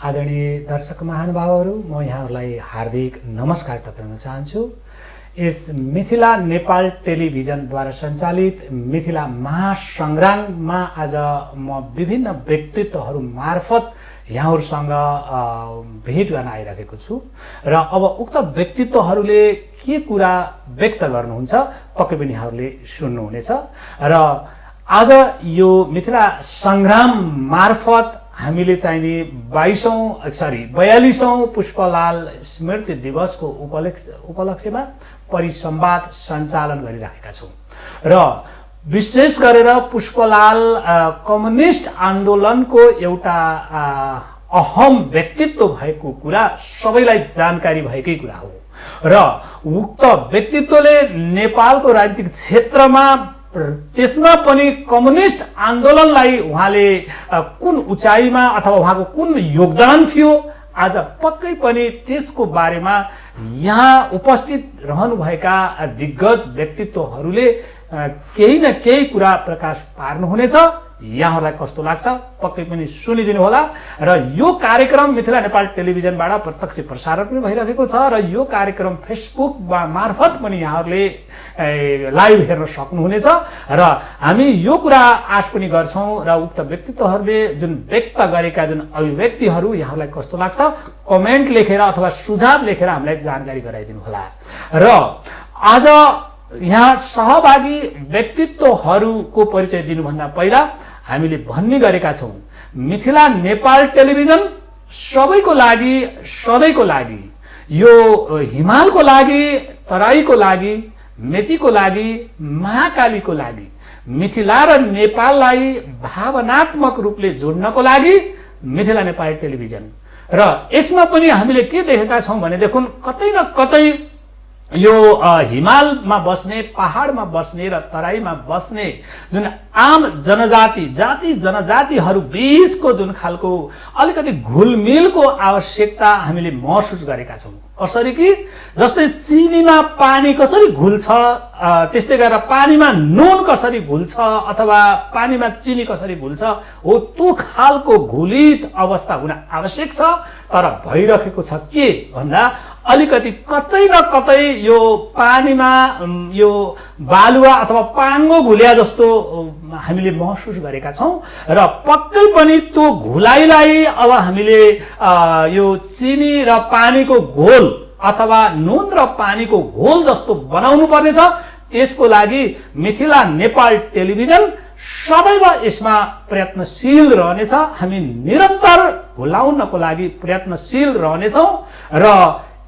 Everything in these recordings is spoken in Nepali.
आदरणीय दर्शक महानुभावहरू, म यहाँहरूलाई हार्दिक नमस्कार टक्राउन चाहन्छु। यस मिथिला नेपाल टेलिभिजनद्वारा सञ्चालित मिथिला महासङ्ग्राममा आज म विभिन्न व्यक्तित्वहरू मार्फत यहाँहरूसँग भेट गर्न आइरहेको छु र अब उक्त व्यक्तित्वहरूले के कुरा व्यक्त गर्नुहुन्छ पक्कै पनि यहाँहरूले सुन्नुहुनेछ। र आज यो मिथिला सङ्ग्राम मार्फत हामीले चाहिने 42औं पुष्पलाल स्मृति दिवसको उपलक्ष्यमा परिसंवाद सञ्चालन गरिरहेका छौँ र विशेष गरेर पुष्पलाल कम्युनिस्ट आन्दोलनको एउटा अहम व्यक्तित्व भएको कुरा सबैलाई जानकारी भएकै कुरा हो र उक्त व्यक्तित्वले नेपालको राजनीतिक क्षेत्रमा त्यसमा पनि कम्युनिस्ट आन्दोलनलाई उहाँले कुन उचाइमा अथवा उहाँको कुन योगदान थियो आज पक्कै पनि त्यसको बारेमा यहाँ उपस्थित रहनुभएका दिग्गज व्यक्तित्वहरूले केही न केही कुरा प्रकाश पार्नुहुनेछ। यहाँहरूलाई कस्तो लाग्छ पक्कै पनि सुनिदिनु होला। र यो कार्यक्रम मिथिला नेपाल टेलिभिजनबाट प्रत्यक्ष प्रसारण पनि भइरहेको छ र यो कार्यक्रम फेसबुक मार्फत पनि यहाँहरूले लाइभ हेर्न सक्नुहुनेछ र हामी यो कुरा आज पनि गर्छौँ र उक्त व्यक्तित्वहरूले जुन व्यक्त गरेका जुन अभिव्यक्तिहरू यहाँहरूलाई कस्तो लाग्छ कमेन्ट लेखेर अथवा सुझाव लेखेर हामीलाई जानकारी गराइदिनु होला। र आज यहाँ सहभागी व्यक्तित्वहरूको परिचय दिनुभन्दा पहिला हामीले भन्ने गरेका छौँ मिथिला नेपाल टेलिभिजन सबैको लागि सधैँको लागि, यो हिमालको लागि, तराईको लागि, मेचीको लागि, महाकालीको लागि, मिथिला र नेपाललाई भावनात्मक रूपले जोड्नको लागि मिथिला नेपाल टेलिभिजन। र यसमा पनि हामीले के देखेका छौँ भने देखुन कतै न कतै यो हिमालमा बस्ने, पहाडमा बस्ने र तराईमा बस्ने जुन आम जनजाति जनजातिहरू बीचको जुन खालको अलिकति घुलमिलको आवश्यकता हामीले महसुस गरेका छौँ। कसरी कि जस्तै चिनीमा पानी कसरी घुल्छ त्यस्तै गरेर पानीमा नुन कसरी घुल्छ अथवा पानीमा चिनी कसरी घुल्छ हो त्यो खालको घुलित अवस्था हुन आवश्यक छ। तर भइरहेको छ के भन्दा अलिकति कतै न कतै यो पानीमा यो बालुवा अथवा पाङ्गो घुल्या जस्तो हामीले महसुस गरेका छौँ र पक्कै पनि त्यो घुलाइलाई अब हामीले यो चिनी र पानीको घोल अथवा नुन र पानीको घोल जस्तो बनाउनु पर्नेछ। त्यसको लागि मिथिला नेपाल टेलिभिजन सदैव यसमा प्रयत्नशील रहनेछ। हामी निरन्तर घुलाउनको लागि प्रयत्नशील रहनेछौँ र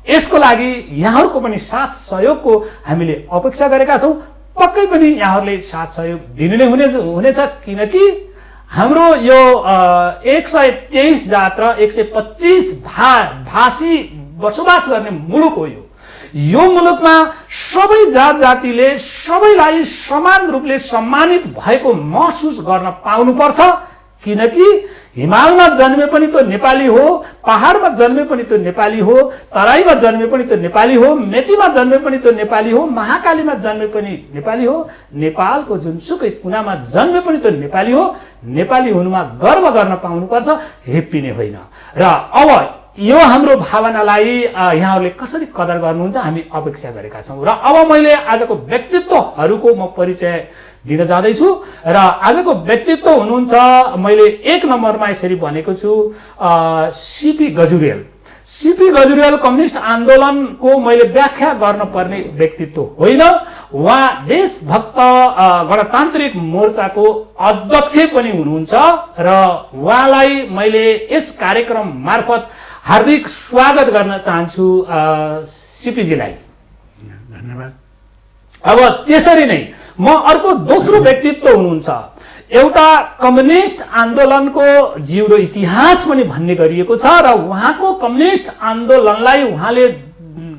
यसको लागि यहाँहरूको पनि साथ सहयोगको हामीले अपेक्षा गरेका छौँ। पक्कै पनि यहाँहरूले साथ सहयोग दिनु नै हुनेछ किनकि हाम्रो यो 123 जात र 125 भाषी बसोबास गर्ने मुलुक हो। यो मुलुकमा सबै जात जातिले सबैलाई समान रूपले सम्मानित भएको महसुस गर्न पाउनुपर्छ किनकि हिमालमा जन्मे पनि त नेपाली हो, पहाडमा जन्मे पनि त नेपाली हो, तराईमा जन्मे पनि त नेपाली हो, मेचीमा जन्मे पनि त नेपाली हो, महाकालीमा जन्मे पनि नेपाली हो, नेपालको जुनसुकै कुनामा जन्मे पनि त नेपाली हो। नेपाली हुनुमा गर्व गर्न पाउनुपर्छ, हेप्पिने होइन। र अब यो हाम्रो भावनालाई यहाँहरूले कसरी कदर गर्नुहुन्छ हामी अपेक्षा गरेका छौँ। र अब मैले आजको व्यक्तित्वहरूको म परिचय दिन जाँदैछु र आजको व्यक्तित्व हुनुहुन्छ मैले 1 नम्बरमा यसरी भनेको छु CP Gajurel. CP Gajurel communist आन्दोलनको मैले व्याख्या गर्न पर्ने व्यक्तित्व होइन। उहाँ देशभक्त गणतान्त्रिक मोर्चाको अध्यक्ष पनि हुनुहुन्छ र उहाँलाई मैले यस कार्यक्रम मार्फत हार्दिक स्वागत गर्न चाहन्छु सीपीजीलाई। धन्यवाद। अब त्यसरी नै म अर्को दोस्रो व्यक्तित्व हुनुहुन्छ एउटा कम्युनिस्ट आन्दोलनको जिउरो इतिहास पनि भन्ने गरिएको छ र उहाँको कम्युनिस्ट आन्दोलनलाई उहाँले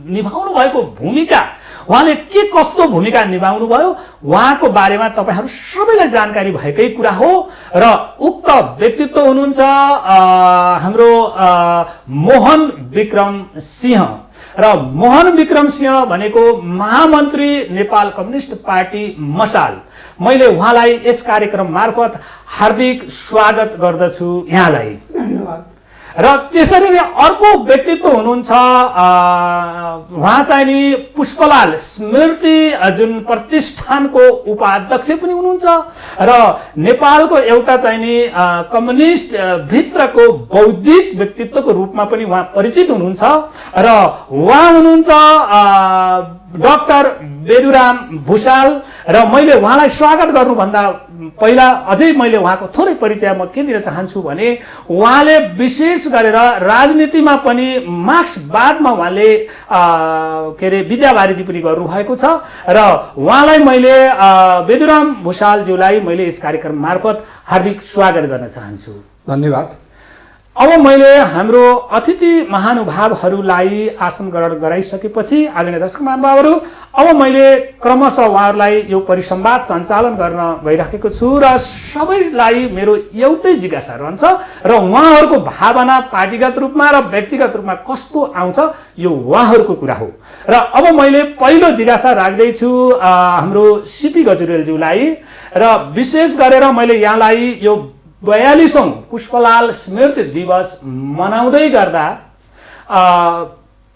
निभाउनु भएको भूमिका, उहाँले के कस्तो भूमिका निभाउनु भयो उहाँको बारेमा तपाईहरू सबैलाई जानकारी भएकै कुरा हो। र उक्त व्यक्तित्व हुनुहुन्छ हाम्रो मोहन विक्रम सिंह। र मोहन विक्रम सिंह भनेको महामन्त्री नेपाल कम्युनिस्ट पार्टी मसाल। मैले उहाँलाई यस कार्यक्रम मार्फत हार्दिक स्वागत गर्दछु यहाँलाई। धन्यवाद। र त्यसरी नै अर्को व्यक्तित्व हुनुहुन्छ उहाँ चाहिँ नि पुष्पलाल स्मृति जुन प्रतिष्ठानको उपाध्यक्ष पनि हुनुहुन्छ र नेपालको एउटा चाहिँ नि कम्युनिस्ट भित्रको बौद्धिक व्यक्तित्वको रूपमा पनि उहाँ परिचित हुनुहुन्छ र उहाँ हुनुहुन्छ डाक्टर बेदुराम भुषाल र मैले उहाँलाई स्वागत गर्नुभन्दा पहिला अझै मैले उहाँको थोरै परिचय म के दिन चाहन्छु भने उहाँले विशेष गरेर राजनीतिमा पनि मार्क्सवादमा उहाँले के अरे विद्यावारिधि पनि गर्नुभएको छ र उहाँलाई मैले बेदुराम भुषालज्यूलाई मैले यस कार्यक्रम मार्फत हार्दिक स्वागत गर्न चाहन्छु। धन्यवाद। अब मैले हाम्रो अतिथि महानुभावहरूलाई आसन ग्रहण गराइसकेपछि आदरणीय दर्शक महानुभावहरू अब मैले क्रमशः उहाँहरूलाई यो परिसंवाद सञ्चालन गर्न गइराखेको छु र सबैलाई मेरो एउटै जिज्ञासा रहन्छ र उहाँहरूको भावना पार्टीगत रूपमा र व्यक्तिगत रूपमा कस्तो आउँछ यो उहाँहरूको कुरा हो। र अब मैले पहिलो जिज्ञासा राख्दैछु हाम्रो सिपी गजुरेलज्यूलाई र विशेष गरेर मैले यहाँलाई यो 42औं पुष्पलाल स्मृति दिवस मनाउँदै गर्दा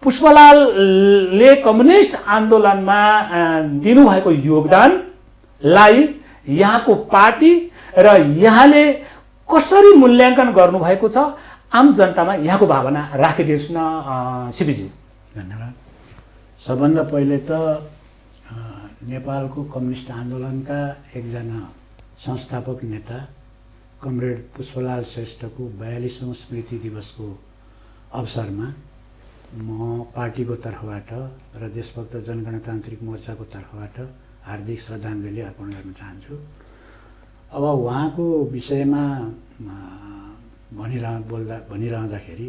पुष्पलालले कम्युनिस्ट आन्दोलनमा दिनुभएको योगदानलाई यहाँको पार्टी र यहाँले कसरी मूल्याङ्कन गर्नुभएको छ आम जनतामा यहाँको भावना राखिदिनुहोस् न सिपीजी। धन्यवाद। सबभन्दा पहिले त नेपालको कम्युनिस्ट आन्दोलनका एकजना संस्थापक नेता कमरेड पुष्पलाल श्रेष्ठको 42औं स्मृति दिवसको अवसरमा म पार्टीको तर्फबाट र देशभक्त जनगणतान्त्रिक मोर्चाको तर्फबाट हार्दिक श्रद्धाञ्जली अर्पण गर्न चाहन्छु। अब उहाँको विषयमा भनिरहँदाखेरि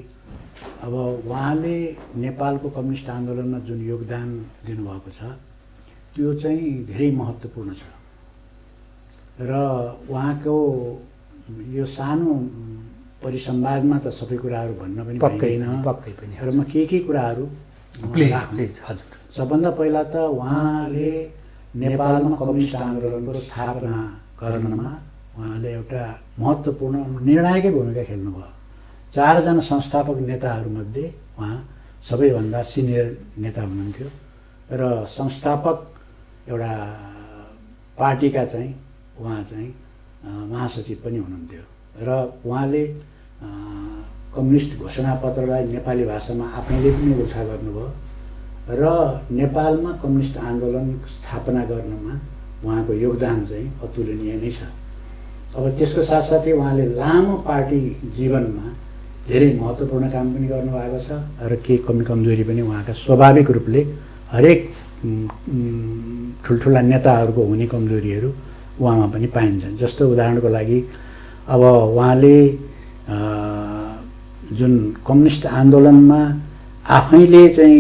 अब उहाँले नेपालको कम्युनिस्ट आन्दोलनमा जुन योगदान दिनुभएको छ त्यो चाहिँ धेरै महत्त्वपूर्ण छ र उहाँको यो सानो परिसंवादमा त सबै कुराहरू भन्न पनि पक्कै र म के कुराहरू प्लिज हजुर। सबभन्दा पहिला त उहाँले नेपालमा कम्युनिस्ट आन्दोलनको स्थापना गर्नमा उहाँले एउटा महत्त्वपूर्ण निर्णायकै भूमिका खेल्नुभयो। 4 जना संस्थापक नेताहरूमध्ये उहाँ सबैभन्दा सिनियर नेता हुनुहुन्थ्यो र संस्थापक एउटा पार्टीका चाहिँ उहाँ चाहिँ महासचिव पनि हुनुहुन्थ्यो र उहाँले कम्युनिस्ट घोषणापत्रलाई नेपाली भाषामा आफैले पनि उल्था गर्नुभयो र नेपालमा कम्युनिस्ट आन्दोलन स्थापना गर्नमा उहाँको योगदान चाहिँ अतुलनीय नै छ। अब त्यसको साथसाथै उहाँले लामो पार्टी जीवनमा धेरै महत्त्वपूर्ण काम पनि गर्नुभएको छ र केही कमजोरी पनि उहाँका स्वाभाविक रूपले हरेक ठुल्ठुला नेताहरूको हुने कमजोरीहरू उहाँमा पनि पाइन्छन्। जस्तो उदाहरणको लागि अब उहाँले जुन कम्युनिस्ट आन्दोलनमा आफैले चाहिँ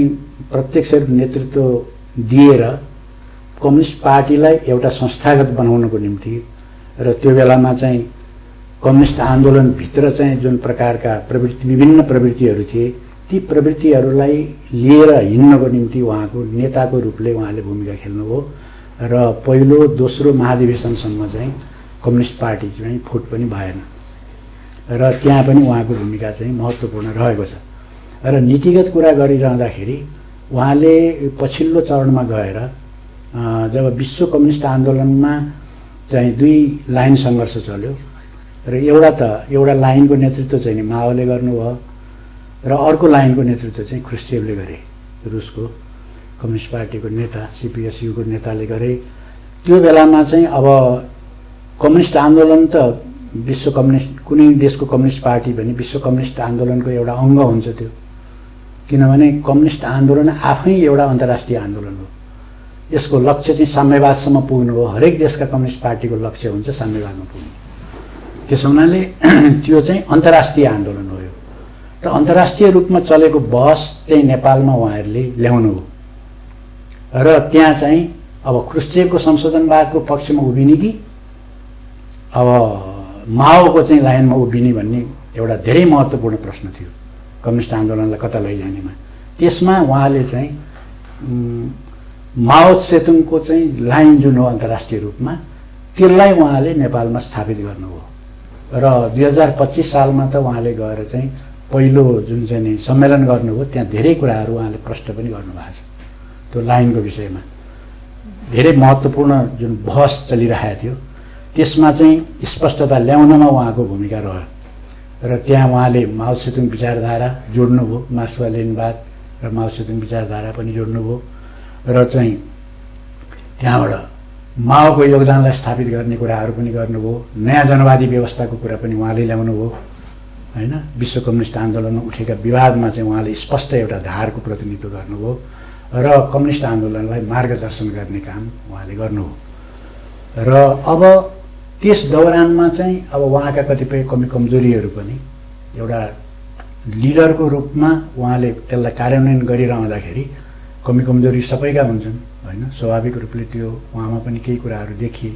प्रत्यक्ष नेतृत्व दिएर कम्युनिस्ट पार्टीलाई एउटा संस्थागत बनाउनको निम्ति र त्यो बेलामा चाहिँ कम्युनिस्ट आन्दोलनभित्र चाहिँ जुन प्रकारका विभिन्न प्रवृत्तिहरू थिए ती प्रवृत्तिहरूलाई लिएर हिँड्नको निम्ति उहाँको नेताको रूपले उहाँले भूमिका खेल्नुभयो र पहिलो दोस्रो महाधिवेशनसम्म चाहिँ कम्युनिस्ट पार्टी चाहिँ फुट पनि भएन र त्यहाँ पनि उहाँको भूमिका चाहिँ महत्त्वपूर्ण रहेको छ। र नीतिगत कुरा गरिरहँदाखेरि उहाँले पछिल्लो चरणमा गएर जब विश्व कम्युनिस्ट आन्दोलनमा चाहिँ 2 लाइन सङ्घर्ष चल्यो र एउटा लाइनको नेतृत्व चाहिँ माओले गर्नुभयो र अर्को लाइनको नेतृत्व चाहिँ ख्रुश्चेभले गरे, रुसको कम्युनिस्ट पार्टीको नेता सिपिएसयुको नेताले गरे। त्यो बेलामा चाहिँ अब कम्युनिस्ट आन्दोलन त विश्व कम्युनिस्ट कुनै देशको कम्युनिस्ट पार्टी पनि विश्व कम्युनिस्ट आन्दोलनको एउटा अङ्ग हुन्छ त्यो, किनभने कम्युनिस्ट आन्दोलन आफै एउटा अन्तर्राष्ट्रिय आन्दोलन हो। यसको लक्ष्य चाहिँ साम्यवादसम्म पुग्नु हो। हरेक देशका कम्युनिस्ट पार्टीको लक्ष्य हुन्छ साम्यवादमा पुग्नु। त्यसो हुनाले त्यो चाहिँ अन्तर्राष्ट्रिय आन्दोलन हो। त अन्तर्राष्ट्रिय रूपमा चलेको बहस चाहिँ नेपालमा उहाँहरूले ल्याउनु हो र त्यहाँ चाहिँ अब ख्रुश्चेभको संशोधनवादको पक्षमा उभिने कि अब माओको चाहिँ लाइनमा उभिने भन्ने एउटा धेरै महत्त्वपूर्ण प्रश्न थियो कम्युनिस्ट आन्दोलनलाई कता लैजानेमा। त्यसमा उहाँले चाहिँ माओ सेतुङको चाहिँ लाइन जुन हो अन्तर्राष्ट्रिय रूपमा त्यसलाई उहाँले नेपालमा स्थापित गर्नुभयो र 2025 सालमा त उहाँले गएर चाहिँ पहिलो जुन चाहिँ नि सम्मेलन गर्नुभयो त्यहाँ धेरै कुराहरू उहाँले प्रश्न पनि गर्नुभएको छ। त्यो लाइनको विषयमा धेरै महत्त्वपूर्ण जुन बहस चलिरहेको थियो त्यसमा चाहिँ स्पष्टता ल्याउनमा उहाँको भूमिका रह्यो र त्यहाँ उहाँले माओ सेतुङ विचारधारा जोड्नुभयो, मार्क्सवाद लेनिनवाद र माओ सेतुङ विचारधारा पनि जोड्नुभयो र चाहिँ त्यहाँबाट माओको योगदानलाई स्थापित गर्ने कुराहरू पनि गर्नुभयो। नयाँ जनवादी व्यवस्थाको कुरा पनि उहाँले ल्याउनुभयो होइन। विश्व कम्युनिस्ट आन्दोलनमा उठेका विवादमा चाहिँ उहाँले स्पष्ट एउटा धारको प्रतिनिधित्व गर्नुभयो र कम्युनिस्ट आन्दोलनलाई मार्गदर्शन गर्ने काम उहाँले गर्नुभयो। र अब त्यस दौरानमा चाहिँ अब उहाँका कतिपय कमी कमजोरीहरू पनि एउटा लिडरको रूपमा उहाँले त्यसलाई कार्यान्वयन गरिरहँदाखेरि कमी कमजोरी सबैका हुन्छन् होइन। स्वाभाविक रूपले त्यो उहाँमा पनि केही कुराहरू देखिए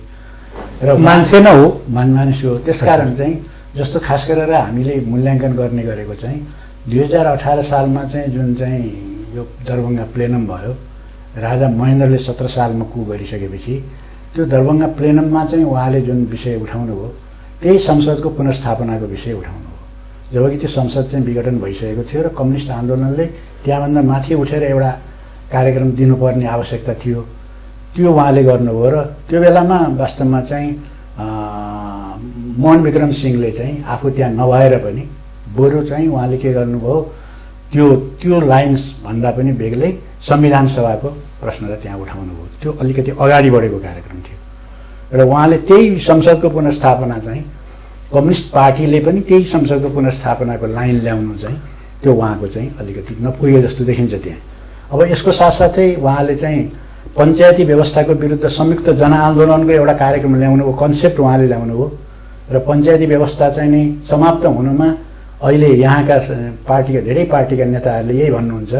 र मान्छे न हो, मानिस हो। त्यसकारण चाहिँ जस्तो खास गरेर हामीले मूल्याङ्कन गर्ने गरेको चाहिँ 2018 सालमा चाहिँ जुन चाहिँ यो दरभङ्गा प्लेनम भयो, राजा महेन्द्रले 17 सालमा कु गरिसकेपछि त्यो दरभङ्गा प्लेनममा चाहिँ उहाँले जुन विषय उठाउनु भयो त्यही संसदको पुनर्स्थापनाको विषय उठाउनु हो। जबकि त्यो संसद चाहिँ विघटन भइसकेको थियो र कम्युनिस्ट आन्दोलनले त्यहाँभन्दा माथि उठेर एउटा कार्यक्रम दिनुपर्ने आवश्यकता थियो, त्यो उहाँले गर्नुभयो। र त्यो बेलामा वास्तवमा चाहिँ मोहन विक्रम सिंहले चाहिँ आफू त्यहाँ नभएर पनि बरु चाहिँ उहाँले के गर्नुभयो, त्यो लाइन्स भन्दा पनि बेग्लै संविधान सभाको प्रश्नलाई त्यहाँ उठाउनु भयो। त्यो अलिकति अगाडि बढेको कार्यक्रम थियो र उहाँले त्यही संसदको पुनर्स्थापना चाहिँ कम्युनिस्ट पार्टीले पनि त्यही संसदको पुनर्स्थापनाको लाइन ल्याउनु चाहिँ त्यो उहाँको चाहिँ अलिकति नपुगे जस्तो देखिन्छ त्यहाँ। अब यसको साथसाथै उहाँले चाहिँ पञ्चायती व्यवस्थाको विरुद्ध संयुक्त जनआन्दोलनको एउटा कार्यक्रम ल्याउनुभयो, कन्सेप्ट उहाँले ल्याउनुभयो र पञ्चायती व्यवस्था चाहिँ नि समाप्त हुनुमा अहिले यहाँका पार्टीका धेरै पार्टीका नेताहरूले यही भन्नुहुन्छ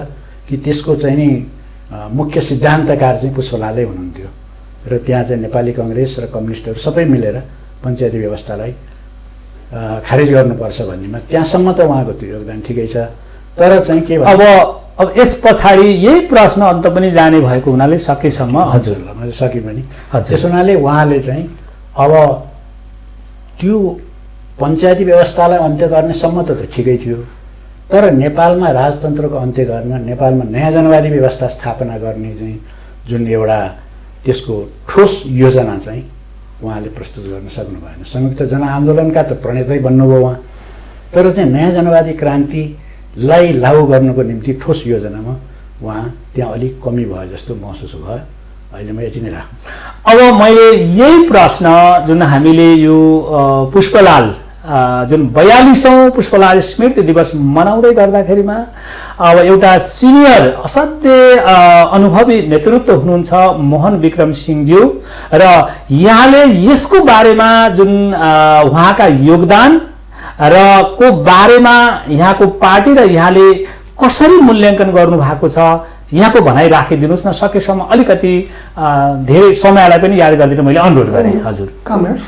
कि त्यसको चाहिँ नि मुख्य सिद्धान्तकार चाहिँ पुष्पलालै हुनुहुन्थ्यो र त्यहाँ चाहिँ नेपाली कङ्ग्रेस र कम्युनिस्टहरू सबै मिलेर पञ्चायती व्यवस्थालाई खारेज गर्नुपर्छ भन्नेमा त्यहाँसम्म त उहाँको त्यो योगदान ठिकै छ। तर चाहिँ के अब यस पछाडि यही प्रश्न अन्त पनि जाने भएको हुनाले सकेसम्म हजुर मैले सके पनि त्यस हुनाले उहाँले चाहिँ अब त्यो पञ्चायती व्यवस्थालाई अन्त्य गर्नेसम्म त ठिकै थियो, तर नेपालमा राजतन्त्रको अन्त्य गर्न, नेपालमा नयाँ जनवादी व्यवस्था स्थापना गर्ने चाहिँ जुन एउटा त्यसको ठोस योजना चाहिँ उहाँले प्रस्तुत गर्न सक्नु भएन। संयुक्त जनआन्दोलनका त प्रणेतै बन्नुभयो उहाँ, तर चाहिँ नयाँ जनवादी क्रान्तिलाई लागू गर्नुको निम्ति ठोस योजनामा उहाँ त्यहाँ अलिक कमी भयो जस्तो महसुस भयो। अहिले म यति नै राख्छु। अब मैले यही प्रश्न जुन हामीले यो पुष्पलाल जुन 42औं पुष्पलाल स्मृति दिवस मनाउँदै गर्दाखेरिमा अब एउटा सिनियर असाध्य अनुभवी नेतृत्व हुनुहुन्छ मोहन विक्रम सिंहज्यू र यहाँले यसको बारेमा जुन उहाँका योगदान र को बारेमा यहाँको पार्टी र यहाँले कसरी मूल्याङ्कन गर्नु भएको छ यहाँको भनाइ राखिदिनुहोस् न, सकेसम्म अलिकति धेरै समयलाई पनि याद गरिदिनु मैले अनुरोध गरेँ। हजुर कमरेड्स,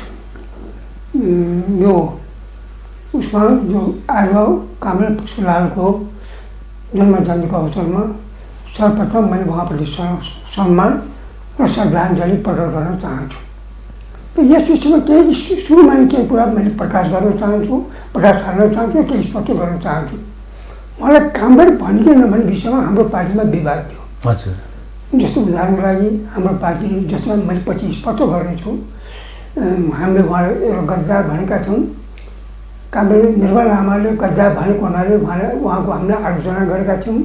यो उसमा जो आज कमरेड पुष्पलालको जन्मजयन्तीको अवसरमा सर्वप्रथम मैले उहाँप्रति सम्मान र श्रद्धाञ्जली प्रकट गर्न चाहन्छु। यस विषयमा केही सुरुमा नै केही कुरा मैले प्रकाश हाल्न चाहन्छु, केही स्पष्ट गर्न चाहन्छु। मलाई कमरेड भन्ने नभन्ने विषयमा हाम्रो पार्टीमा विवाद थियो। हजुर, जस्तो उदाहरणको लागि हाम्रो पार्टी जसमा मैले पछि स्पष्ट गर्नेछु, हामीले उहाँलाई एउटा गद्दार भनेका थियौँ। कमरेड निर्मल लामाले गद्दार भनेको हुनाले उहाँको हामीले आलोचना गरेका थियौँ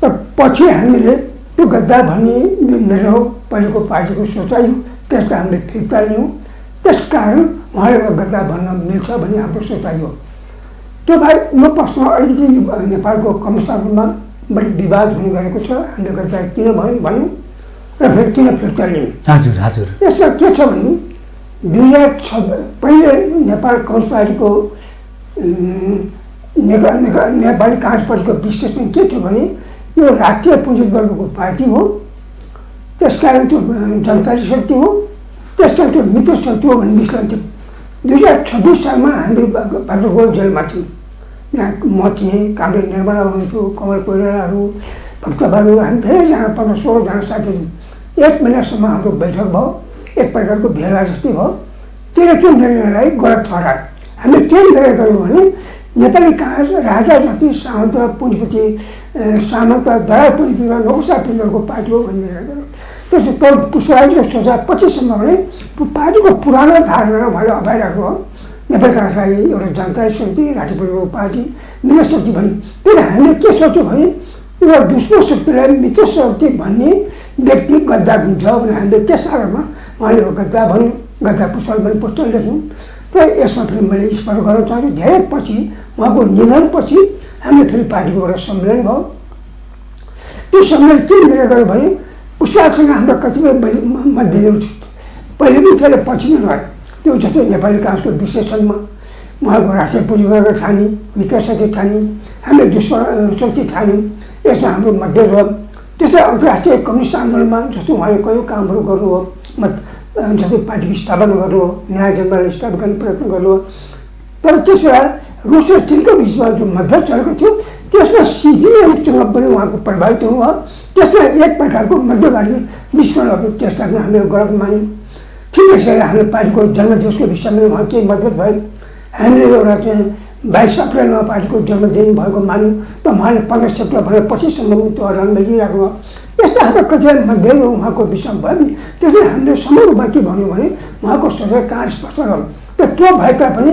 र पछि हामीले त्यो गद्दार भन्ने जो मेरो पहिलेको पार्टीको सोचाइ हो त्यसको हामीले फिर्ता लियौँ। त्यसकारण उहाँले एउटा गद्दार भन्न मिल्छ भन्ने हाम्रो सोचाइ हो। त्यो बाहेक यो प्रश्न अलिकति नेपालको कम्युनिस्टमा बढी विवाद हुने गरेको छ। हामीले गद्दार किन भन्यौँ र फेरि किन फिर्ता लियौँ। हजुर हजुर, यसमा के छ भने 2006 पहिले नेपाल कम्युनिस्ट पार्टीको नेपाली काङ्ग्रेस पार्टीको विश्लेषण के थियो भने यो राष्ट्रिय पुँजित वर्गको पार्टी हो, त्यसकारण त्यो जनतारी शक्ति हो, त्यसकारण त्यो मित्र शक्ति हो भन्ने विश्लेषण थियो। 2026 सालमा हामी बाग्राकोट जेलमा थियौँ। यहाँ म थिएँ, कामरेड निर्मला हुनुहुन्थ्यो, कमल कोइरालाहरू, भक्तबहादुर, हामी धेरैजना 15-16जना साथी थियौँ। 1 महिनासम्म हाम्रो बैठक भयो, एक प्रकारको भेला जस्तै भयो। त्यसले त्यो निर्णयलाई गलत ठहरायो। हामीले के निर्णय गऱ्यौँ भने नेपाली काङ्ग्रेस राजा जति सामन्त पुँजीपति सामन्त दया पुँजी र नौसा पुँजीको पार्टी हो भनिरहेको तर पुष्पराजको सोचा पछिसम्म भने पार्टीको पुरानो धारणा उहाँले अभाइरहेको हो। नेपाली काङ्ग्रेसलाई एउटा जनता शक्ति राष्ट्रिय पार्टी मित्र शक्ति भने तर हामीले के सोच्यौँ भने एउटा दुश्मन शक्तिलाई मित्र शक्ति भन्ने व्यक्ति गद्दार हुन्छ भने हामीले त्यस आधारमा उहाँले गद्दार भन्यो, गद्दार पुष्पराज भने पोस्टर लेख्यौँ। तर यसमा फेरि मैले स्पष्ट गर्न चाहन्छु धेरै पछि उहाँको निधनपछि हामीले फेरि पार्टीको एउटा सम्मेलन भयो। त्यो सम्मेलन के लिएर गयो भने पुष्पराजसँग हाम्रो कतिपय मतभेदहरू थियो, पहिले पनि फेरि पछि पनि गयो। त्यो जस्तै नेपाली काङ्ग्रेसको विश्लेषणमा उहाँको राष्ट्रिय पुँजीवर्ग ठानी, मित्र शक्ति ठानी, हामीले दुश्मन शक्ति ठान्यौँ, यसमा हाम्रो मतभेद भयो। त्यसै अन्तर्राष्ट्रिय कम्युनिस्ट आन्दोलनमा जस्तो उहाँले कयौँ कामहरू गर्नु हो, जस्तै पार्टीको स्थापना गर्नु हो, न्याय जनतालाई स्थापना गर्ने प्रयत्न गर्नु हो। तर त्यस बेला रुस र चीनको बिचमा जो मतभेद चलेको थियो त्यसमा सिडिएमसँग पनि उहाँको प्रभावित हुनुभयो। त्यसमा एक प्रकारको मध्यकालीन दुश्मन अब त्यसलाई पनि हामीले गलत मान्यौँ। ठिक यसरी हामीले पार्टीको जन्मदिवसको विषयमा उहाँ केही मतभेद भयो। हामीले एउटा चाहिँ 22 अप्रेलमा पार्टीको जन्मदिन भएको मान्यौँ त उहाँले 15 सेप्टेम्बर भनेर पछिसम्म त्यो अडानमा लिइरहेको भयो। यस्ता हाम्रो कतिपय मतभेद उहाँको विषयमा भयो नि त्यसले हामीले समग्रमा के भन्यो भने उहाँको सोचाइ कहाँ स्पष्ट रह्यो। त त्यो भए तापनि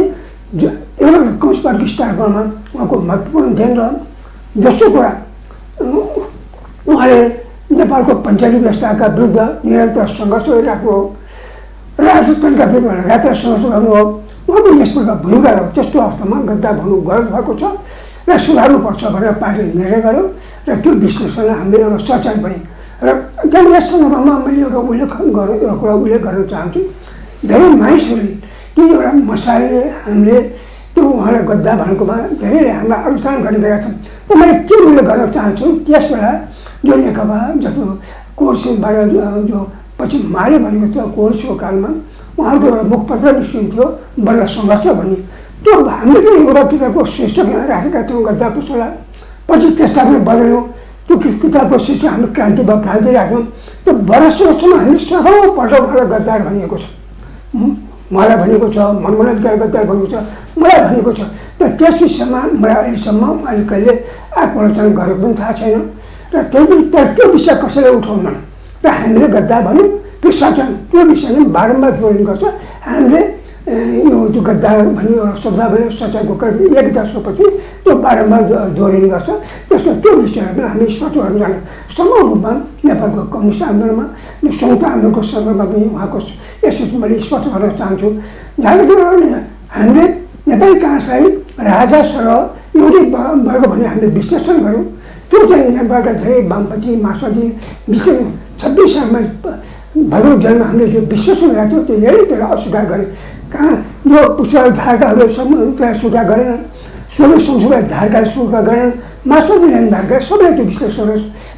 एउटा कम्युनिस्ट पार्टीको स्थापनामा उहाँको महत्त्वपूर्ण ध्यान रह्यो। दोस्रो कुरा उहाँले नेपालको पञ्चायती व्यवस्थाका विरुद्ध निरन्तर सङ्घर्ष गरिरहेको हो, राजतन्त्रका विरुद्ध लगातार सङ्घर्ष गर्नु हो। उहाँको यस प्रकार भूमिका हो। त्यस्तो अवस्थामा गद्दार भन्नु गलत भएको छ र सुधार्नुपर्छ भनेर पार्टीले निर्णय गर्यो र त्यो विश्लेषणलाई हामीले एउटा सच्याइ पनि र त्यहाँ यस सन्दर्भमा मैले एउटा उल्लेख गर्न चाहन्छु। धेरै मानिसहरूले कि एउटा मसाले हामीले त्यो उहाँलाई गद्दार भनेकोमा धेरैले हामीलाई अनुसरण गरिरहेका छन्। त मैले के उल्लेख गर्न चाहन्छु त्यस बेला जो नेकपा जस्तो कोर्सेबाट जो पछि माले भनेको थियो कोर्सको कालमा उहाँको एउटा मुखपत्र निस्किन्थ्यो बल्ल सङ्घर्ष भन्ने। त्यो हामीले त एउटा किताबको शीर्षक राखेका थियौँ गद्दार पुष्पलाई, पछि त्यसलाई पनि बदल्यौँ। त्यो किताबको शीर्षक हामीले क्रान्ति वा भ्रान्ति राख्यौँ। त्यो वर्षसम्म हामीले सघौँपल्ट उहाँलाई गद्दार भनिएको छ, मलाई भनेको छ, मनमोहन गद्दार भनेको छ, मलाई भनेको छ। त त्यस विषयमा मलाई अहिलेसम्म अहिले कहिले आत्मलोचना गरेको पनि थाहा छैन र त्यही पनि तर त्यो विषय कसैले उठाउन र हामीले गद्दार भन्यौँ त्यो सचन त्यो विषयमा बारम्बार जोडिने गर्छ। हामीले यो त्यो गद्दार भन्ने एउटा शब्दावली सच्याइको एक दशकपछि त्यो बारम्बार जोडिने गर्छ। त्यसमा त्यो विषयमा पनि हामी स्पष्ट गर्न चाहन्छौँ। समग्र रूपमा नेपालको कम्युनिस्ट आन्दोलनमा संयुक्त आन्दोलनको सन्दर्भमा पनि उहाँको यसो मैले स्पष्ट गर्न चाहन्छु। हामीले नेपाली काङ्ग्रेसलाई राजा सरह एउटै वर्ग भन्ने हामीले विश्लेषण गऱ्यौँ। त्यो चाहिँ यहाँबाट धेरै वामपन्थी मार्क्सवादी विशेष 26 सालमा भदौ जेलमा हामीले जो विश्लेषण गरेको थियो त्यो धेरै त्यसलाई अस्वीकार गरे। कहाँ यो पुष्पराज धारकाहरूले त्यसलाई स्वीकार गरेनन्, सोभि संसदलाई धारकाले स्वीकार गरेनन्, मार्क्सवादी लेनिन धारका सबैले त्यो विश्लेषण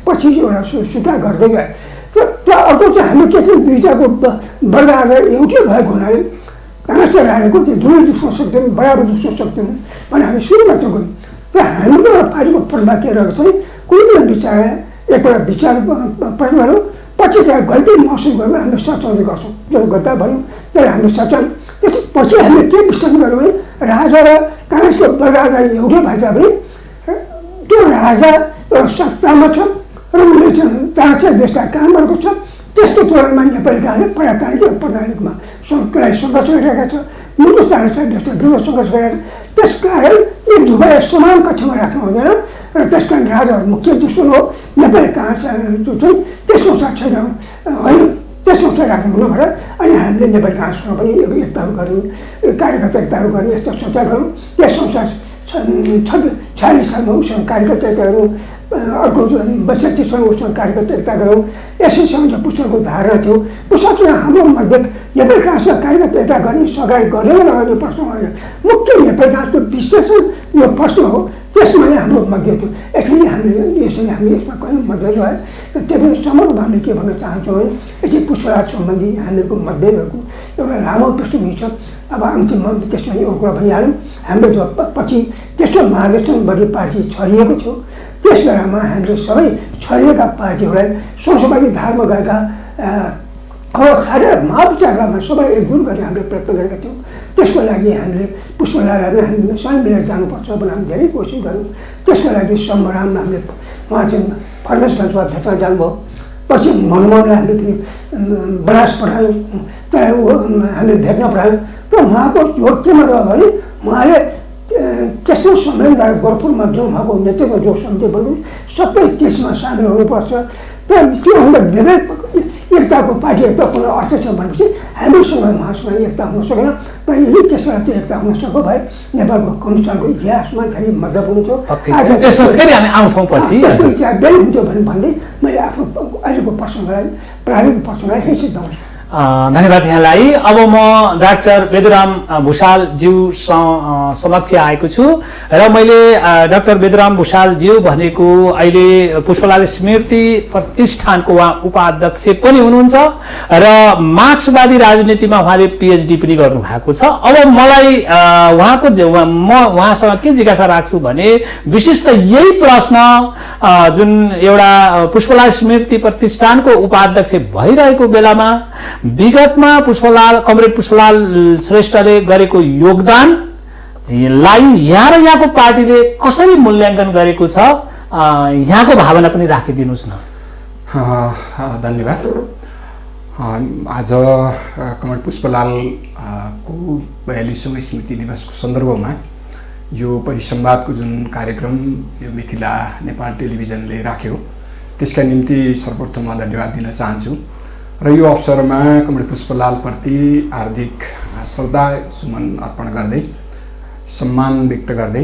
पछि एउटा स्वीकार गर्दै गए। त्यो अर्को चाहिँ हामी के थियो दुईवटाको वर्ग आधार एउटै भएको हुनाले काङ्ग्रेसले राखेको त्यो दुवै दुख्न सक्दैनौँ, बराबर दुख्न सक्दैनौँ भने हामी सुरुमा त्यो गयौँ। तर हाम्रो एउटा पार्टीको प्रभाव के रहेको छ भने कुनै पनि विचार एकवटा विचार प्रयोग गऱ्यौँ पछि त्यहाँ गल्ती महसुस गरेर हामीले सच्याउने गर्छौँ। जो गद्दार भन्यौँ त्यसलाई हामीले सच्यायौँ। त्यसपछि हामीले के विश्लेषण गर्यौँ भने राजा र काङ्ग्रेसको वर्ग आधार एउटै भए तापनि त्यो राजा एउटा सत्तामा छ र उसले तानाशाही व्यवस्था काम गरेको छ। त्यसको तुलनामा नेपाली काङ्ग्रेस प्रजातान्त्रिक प्रणालीमा सङ्घर्ष गरिरहेका छ, निको तानाशाही व्यवस्था विरुद्ध सङ्घर्ष गरिरहेका छ। त्यस कारण यी दुवैलाई समान कक्षामा राख्नु हुँदैन र त्यस कारण राजा मुख्य दुश्मन हो, नेपाली काङ्ग्रेस चाहिँ त्यस अनुसार छैन होइन, त्यस अनुसार राख्नु हुनु भएर अनि हामीले नेपाली काङ्ग्रेससँग पनि एकताहरू गऱ्यौँ, कार्यकर्ता एकताहरू गर्ने यस्तो सोचा गऱ्यौँ। त्यस अनुसार 46 सालमा उसँग कार्यकर्ता एकता गऱ्यौँ, अर्को 62 सालमा उसँग कार्यकर्ता एकता गऱ्यौँ। यसैसँग पुस्तकको धारणा थियो। पुस्तकसँग हाम्रो मध्ये नेपाली काङ्ग्रेससँग कार्यकर्ता एकता गर्ने सहकारी गरेर नगर्ने प्रश्न होइन, मुख्य नेपाली काङ्ग्रेसको विश्लेषण यो प्रश्न हो। त्यसमा नै हाम्रो मतभेद थियो। यसरी हामीले यसमा कहिले मतभेद भयो। त्यही पनि समग्रमा हामीले के भन्न चाहन्छौँ भने यसरी पुष्पराज सम्बन्धी हामीहरूको मतभेदहरूको एउटा लामो पृष्ठभूमि छ। अब अन्तिममा त्यसमा एउटा कुरा भनिहाल्यौँ, हाम्रो जो पछि तेस्रो महाधिवेशनबाट पार्टी छरिएको थियो त्यस बेलामा हामीले सबै छरिएका पार्टीहरूलाई संसदीय धारमा गएका अब सारा महाविचारमा सबै एकजुट गर्ने हामीले प्रयत्न गरेका थियौँ। त्यसको लागि हामीले पुष्पलाललाई पनि हामीले स्वयं मिलेर जानुपर्छ भनेर हामी धेरै कोसिस गऱ्यौँ। त्यसको लागि सम्बराम हामीले उहाँ चाहिँ फर्मेसगञ्जमा भेट्न जानुभयो। पछि मनमोहनलाई हामीले फेरि बनास पठायौँ, त्यहाँ हामीले भेट्न पठायौँ। तर उहाँको जोड केमा रह्यो भने उहाँले त्यस्तो सम्मेलन गोरखपुरमा जो उहाँको नेतृत्व जो समिति बन्यो सबै त्यसमा सामेल हुनुपर्छ। तर त्योभन्दा धेरै एकताको पार्टी एकता कुनै अर्थ छ भनेपछि हामीसँग उहाँसँग एकता हुन सकेन। तर यही त्यसबाट त्यो एकता हुन सक्यो भए नेपालको कम्युनिस्टको इतिहासमा धेरै महत्त्वपूर्ण छ। त्यसमा फेरि हामी आउँछौँ पछि। त्यस्तो इतिहास बेलै हुन्थ्यो भन्दै मैले आफ्नो अहिलेको प्रसङ्गलाई प्रारम्भिक प्रसङ्गलाई यही सिद्धाउँछु। धन्यवाद यहाँलाई। अब म डाक्टर बेदुराम भुषालज्यू समक्ष आएको छु र मैले डाक्टर बेदुराम भुषालज्यू भनेको अहिले पुष्पलाल स्मृति प्रतिष्ठानको उहाँ उपाध्यक्ष पनि हुनुहुन्छ र मार्क्सवादी राजनीतिमा उहाँले पिएचडी पनि गर्नुभएको छ। अब मलाई उहाँको म उहाँसँग के जिज्ञासा राख्छु भने विशेष त यही प्रश्न जुन एउटा पुष्पलाल स्मृति प्रतिष्ठानको उपाध्यक्ष भइरहेको बेलामा विगतमा कमरेड पुष्पलाल श्रेष्ठले गरेको योगदानलाई यहाँ र यहाँको पार्टीले कसरी मूल्याङ्कन गरेको छ, यहाँको भावना पनि राखिदिनुहोस् न। धन्यवाद। आज कमरेड पुष्पलालको 42औं स्मृति दिवसको सन्दर्भमा यो परिसंवादको जुन कार्यक्रम यो मिथिला नेपाल टेलिभिजनले राख्यो त्यसका निम्ति सर्वप्रथम धन्यवाद दिन चाहन्छु र यो अवसरमा कमरेड पुष्पलालप्रति हार्दिक श्रद्धा सुमन अर्पण गर्दै सम्मान व्यक्त गर्दै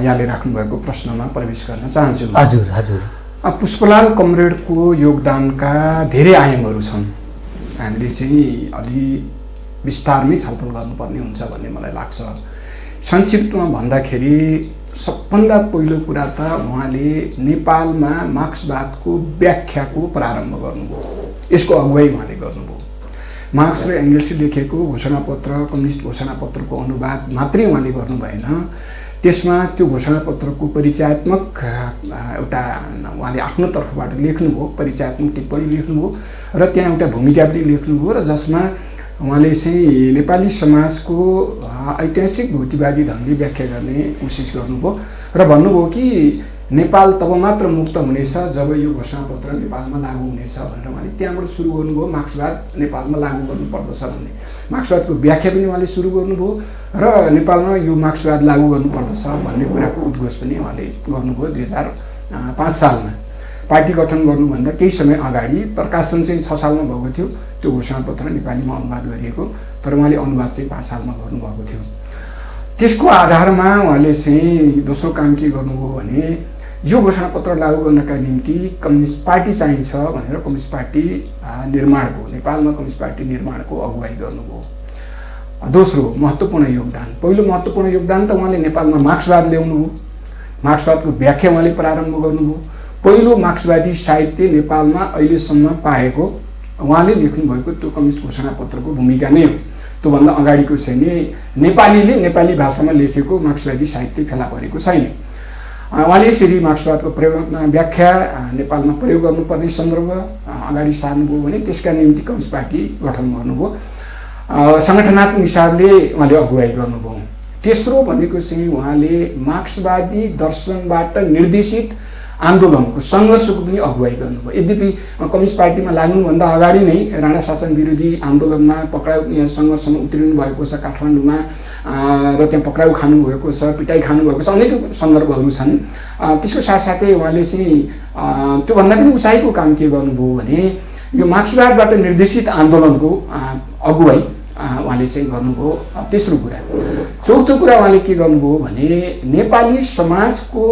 यहाँले राख्नुभएको प्रश्नमा प्रवेश गर्न चाहन्छु। हजुर हजुर। पुष्पलाल कमरेडको योगदानका धेरै आयामहरू छन्। हामीले चाहिँ अलि विस्तारमै छलफल गर्नुपर्ने हुन्छ भन्ने मलाई लाग्छ। संक्षिप्तमा भन्दाखेरि सबभन्दा पहिलो कुरा त उहाँले नेपालमा मार्क्सवादको व्याख्याको प्रारम्भ गर्नुभयो। यसको अगुवाई उहाँले गर्नुभयो। मार्क्स र एङ्गल्सले लेखेको घोषणापत्र कम्युनिस्ट घोषणापत्रको अनुवाद मात्रै उहाँले गर्नु भएन, त्यसमा त्यो घोषणापत्रको परिचयात्मक एउटा उहाँले आफ्नो तर्फबाट लेख्नुभयो, परिचयात्मक टिप्पणी लेख्नुभयो र त्यहाँ एउटा भूमिका पनि लेख्नुभयो र जसमा उहाँले चाहिँ नेपाली समाजको ऐतिहासिक भौतिकवादी ढङ्गले व्याख्या गर्ने कोसिस गर्नुभयो र भन्नुभयो कि नेपाल तब मात्र मुक्त हुनेछ जब यो घोषणापत्र नेपालमा लागू हुनेछ भनेर उहाँले त्यहाँबाट सुरु गर्नुभयो। मार्क्सवाद नेपालमा लागू गर्नुपर्दछ भन्ने मार्क्सवादको व्याख्या पनि उहाँले सुरु गर्नुभयो र नेपालमा यो मार्क्सवाद लागू गर्नुपर्दछ भन्ने कुराको उद्घोष पनि उहाँले गर्नुभयो। 2005 सालमा पार्टी गठन गर्नुभन्दा केही समय अगाडि प्रकाशन चाहिँ 6 सालमा भएको थियो त्यो घोषणापत्र नेपालीमा अनुवाद गरिएको, तर उहाँले अनुवाद चाहिँ 5 सालमा गर्नुभएको थियो। त्यसको आधारमा उहाँले चाहिँ दोस्रो काम के गर्नुभयो भने यो घोषणापत्र लागू गर्नका निम्ति कम्युनिस्ट पार्टी चाहिन्छ भनेर कम्युनिस्ट पार्टी निर्माणको नेपालमा कम्युनिस्ट पार्टी निर्माणको अगुवाई गर्नुभयो। दोस्रो महत्त्वपूर्ण योगदान, पहिलो महत्त्वपूर्ण योगदान त उहाँले नेपालमा मार्क्सवाद ल्याउनुभयो। मार्क्सवादको व्याख्या उहाँले प्रारम्भ गर्नुभयो। पहिलो मार्क्सवादी साहित्य नेपालमा अहिलेसम्म पाएको उहाँले लेख्नुभएको त्यो कम्युनिस्ट घोषणापत्रको भूमिका नै हो। त्योभन्दा अगाडिको चाहिँ नेपालीले नेपाली भाषामा लेखेको मार्क्सवादी साहित्य फेला परेको छैन। उहाँले यसरी मार्क्सवादको व्याख्या नेपालमा प्रयोग गर्नुपर्ने सन्दर्भ अगाडि सार्नुभयो भने त्यसका निम्ति कम्युनिस्ट पार्टी गठन गर्नुभयो। सङ्गठनात्मक हिसाबले उहाँले अगुवाई गर्नुभयो। तेस्रो भनेको चाहिँ उहाँले मार्क्सवादी दर्शनबाट निर्देशित आन्दोलनको सङ्घर्षको पनि अगुवाई गर्नुभयो। यद्यपि कम्युनिस्ट पार्टीमा लाग्नुभन्दा अगाडि नै राणा शासन विरोधी आन्दोलनमा पक्राउ सङ्घर्षमा उत्रिनु भएको छ काठमाडौँमा र त्यहाँ पक्राउ खानुभएको छ, पिटाइ खानुभएको छ, अनेक सन्दर्भहरू छन्। त्यसको साथसाथै उहाँले चाहिँ त्योभन्दा पनि उचाइको काम के गर्नुभयो भने यो मार्क्सवादबाट निर्देशित आन्दोलनको अगुवाई उहाँले चाहिँ गर्नुभयो। तेस्रो कुरा। चौथो कुरा उहाँले के गर्नुभयो भने नेपाली समाजको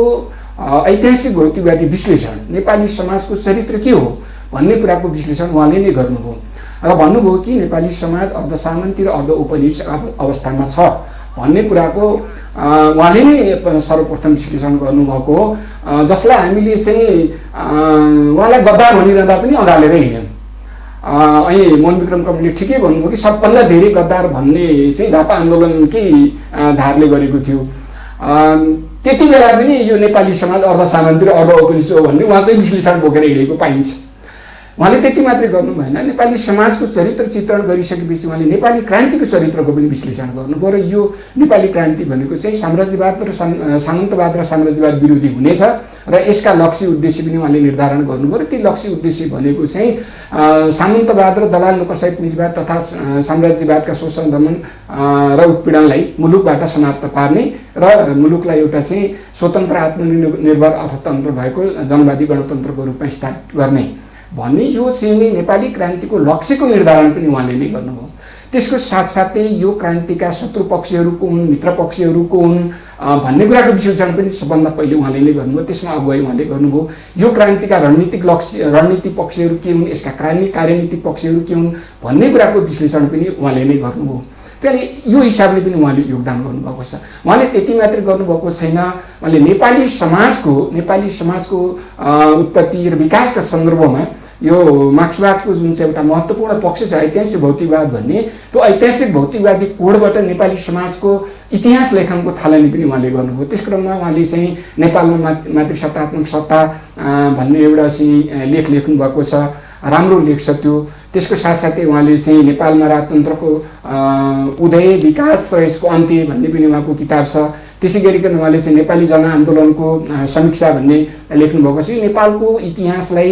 ऐतिहासिक भौतिकवादी विश्लेषण, नेपाली समाजको चरित्र के हो भन्ने कुराको विश्लेषण उहाँले नै गर्नुभयो र भन्नुभयो कि नेपाली समाज अर्धसामन्ती र अर्ध औपनिवेशिक अवस्थामा छ भन्ने कुराको उहाँले नै सर्वप्रथम विश्लेषण गर्नुभएको हो, जसलाई हामीले चाहिँ उहाँलाई गद्दार भनिरहँदा पनि अँगालेर हिँड्यौँ। अहिले मोहनविक्रम कमले ठिकै भन्नुभयो कि सबभन्दा धेरै गद्दार भन्ने चाहिँ झापा आन्दोलनकै धारले गरेको थियो। त्यति बेला पनि यो नेपाली समाज अर्धसामन्ती र अर्ध औपनिवेशिक हो भन्ने उहाँकै विश्लेषण बोकेर हिँडेको पाइन्छ। उहाँले त्यति मात्रै गर्नु भएन, नेपाली समाजको चरित्र चित्रण गरिसकेपछि उहाँले नेपाली क्रान्तिको चरित्रको पनि विश्लेषण गर्नुभयो र यो नेपाली क्रान्ति भनेको चाहिँ साम्राज्यवाद र सामन्तवाद र साम्राज्यवाद विरोधी हुनेछ र यसका लक्ष्य उद्देश्य पनि उहाँले निर्धारण गर्नुभयो र ती लक्ष्य उद्देश्य भनेको चाहिँ सामन्तवाद र दलाल नोकरशाही पुँजीवाद तथा साम्राज्यवादका शोषण दमन र उत्पीडनलाई मुलुकबाट समाप्त पार्ने र मुलुकलाई एउटा चाहिँ स्वतन्त्र आत्मनिर्भर अर्थतन्त्र भएको जनवादी गणतन्त्रको रूपमा स्थापित गर्ने भन्ने यो चाहिँ नेपाली क्रान्तिको लक्ष्यको निर्धारण पनि उहाँले नै गर्नुभयो। त्यसको साथसाथै यो क्रान्तिका शत्रु पक्षहरू को हुन्, मित्र पक्षहरू को हुन् भन्ने कुराको विश्लेषण पनि सबभन्दा पहिले उहाँले नै गर्नुभयो। त्यसमा अगुवाई उहाँले गर्नुभयो। यो क्रान्तिका रणनीतिक पक्षहरू के हुन्, यसका कार्यनीतिक पक्षहरू के हुन् भन्ने कुराको विश्लेषण पनि उहाँले नै गर्नुभयो। त्यसले यो हिसाबले पनि उहाँले योगदान गर्नुभएको छ। उहाँले त्यति मात्रै गर्नुभएको छैन, उहाँले नेपाली समाजको उत्पत्ति र विकासका सन्दर्भमा यो मार्क्सवादको जुन चाहिँ एउटा महत्त्वपूर्ण पक्ष छ ऐतिहासिक भौतिकवाद भन्ने, त्यो ऐतिहासिक भौतिकवादी कोडबाट नेपाली समाजको इतिहास लेखनको थालनी पनि उहाँले गर्नुभयो। त्यस क्रममा उहाँले चाहिँ नेपालमा मातृसत्तात्मक सत्ता भन्ने एउटा चाहिँ लेख लेख्नु भएको छ, राम्रो लेख छ त्यो। त्यसको साथसाथै उहाँले चाहिँ नेपालमा राजतन्त्रको उदय, विकास र यसको अन्त्य भन्ने पनि उहाँको किताब छ। त्यसै गरिकन उहाँले चाहिँ नेपाली जनआन्दोलनको समीक्षा भन्ने लेख्नुभएको छ। यो नेपालको इतिहासलाई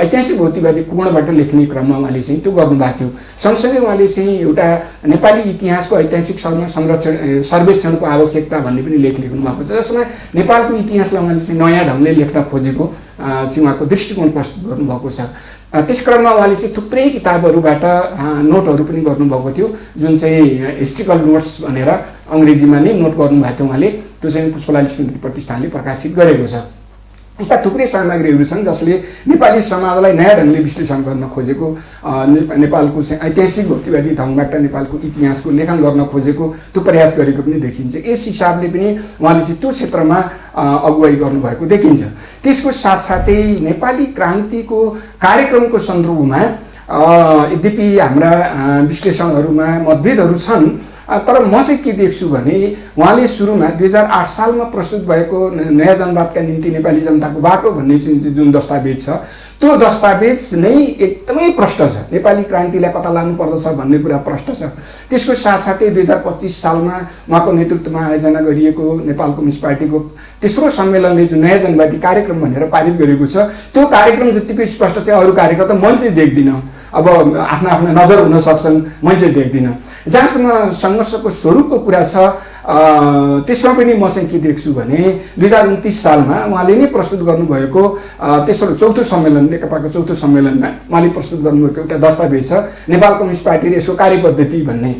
ऐतिहासिक भौतिकवादी कोणबाट लेख्ने क्रममा उहाँले चाहिँ त्यो गर्नुभएको थियो। सँगसँगै उहाँले चाहिँ एउटा नेपाली इतिहासको ऐतिहासिक सर्वेक्षणको आवश्यकता भन्ने पनि लेख लेख्नु भएको छ, जसमा नेपालको इतिहासलाई उहाँले चाहिँ नयाँ ढङ्गले लेख्न खोजेको चाहिँ उहाँको दृष्टिकोण प्रस्तुत गर्नुभएको छ। त्यस क्रममा उहाँले चाहिँ थुप्रै किताबहरूबाट नोटहरू पनि गर्नुभएको थियो, जुन चाहिँ हिस्ट्रिकल नोट्स भनेर अङ्ग्रेजीमा नै नोट गर्नुभएको थियो उहाँले। त्यो चाहिँ पुष्पलाल स्मृति प्रतिष्ठानले प्रकाशित गरेको छ। यस्ता थुप्रै सामग्रीहरू छन् जसले नेपाली समाजलाई नयाँ ढङ्गले विश्लेषण गर्न खोजेको, नेपालको चाहिँ ऐतिहासिक भौतिकवादी ढङ्गबाट नेपालको इतिहासको लेखन गर्न खोजेको त्यो प्रयास गरेको पनि देखिन्छ। यस हिसाबले पनि उहाँले चाहिँ त्यो क्षेत्रमा अगुवाई गर्नुभएको देखिन्छ। त्यसको साथसाथै नेपाली क्रान्तिको कार्यक्रमको सन्दर्भमा यद्यपि हाम्रा विश्लेषणहरूमा मतभेदहरू छन्, तर म चाहिँ के देख्छु भने उहाँले सुरुमा 2008 सालमा प्रस्तुत भएको नयाँ जनवादका निम्ति नेपाली जनताको बाटो भन्ने जुन दस्तावेज छ, त्यो दस्तावेज नै एकदमै प्रष्ट छ। नेपाली क्रान्तिलाई कता लानुपर्दछ भन्ने कुरा प्रष्ट छ। त्यसको साथसाथै 2025 सालमा उहाँको नेतृत्वमा आयोजना गरिएको नेपाल कम्युनिस्ट पार्टीको तेस्रो सम्मेलनले जुन नयाँ जनवादी कार्यक्रम भनेर पारित गरेको छ, त्यो कार्यक्रम जतिको स्पष्ट छ अरू कार्यक्रम त मैले चाहिँ देख्दिनँ। अब आफ्ना आफ्ना नजर हुन सक्छन्, मैले चाहिँ देख्दिनँ। जहाँसम्म सङ्घर्षको स्वरूपको कुरा छ त्यसमा पनि म चाहिँ के देख्छु भने 2029 सालमा उहाँले नै प्रस्तुत गर्नुभएको चौथो सम्मेलन, नेकपाको चौथो सम्मेलनमा उहाँले प्रस्तुत गर्नुभएको एउटा दस्तावेज छ नेपाल कम्युनिस्ट पार्टी र यसको कार्यपद्धति भन्ने।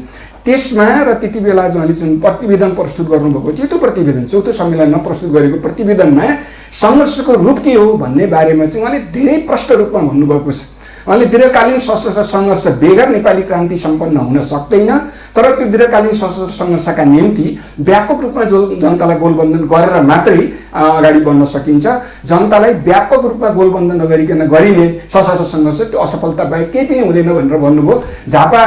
त्यसमा र त्यति बेला उहाँले जुन प्रतिवेदन प्रस्तुत गर्नुभएको थियो, त्यो प्रतिवेदन चौथो सम्मेलनमा प्रस्तुत गरेको प्रतिवेदनमा सङ्घर्षको रूप के हो भन्ने बारेमा चाहिँ उहाँले धेरै प्रष्ट रूपमा भन्नुभएको छ। उहाँले दीर्घकालीन सशस्त्र सङ्घर्ष बेगर नेपाली क्रान्ति सम्पन्न हुन सक्दैन, तर त्यो दीर्घकालीन सशस्त्र सङ्घर्षका निम्ति व्यापक रूपमा जनतालाई गोलबन्धन गरेर मात्रै अगाडि बढ्न सकिन्छ। जनतालाई व्यापक रूपमा गोलबन्धन नगरिकन गरिने सशस्त्र सङ्घर्ष त्यो असफलता बाहेक केही पनि हुँदैन भनेर भन्नुभयो। झापा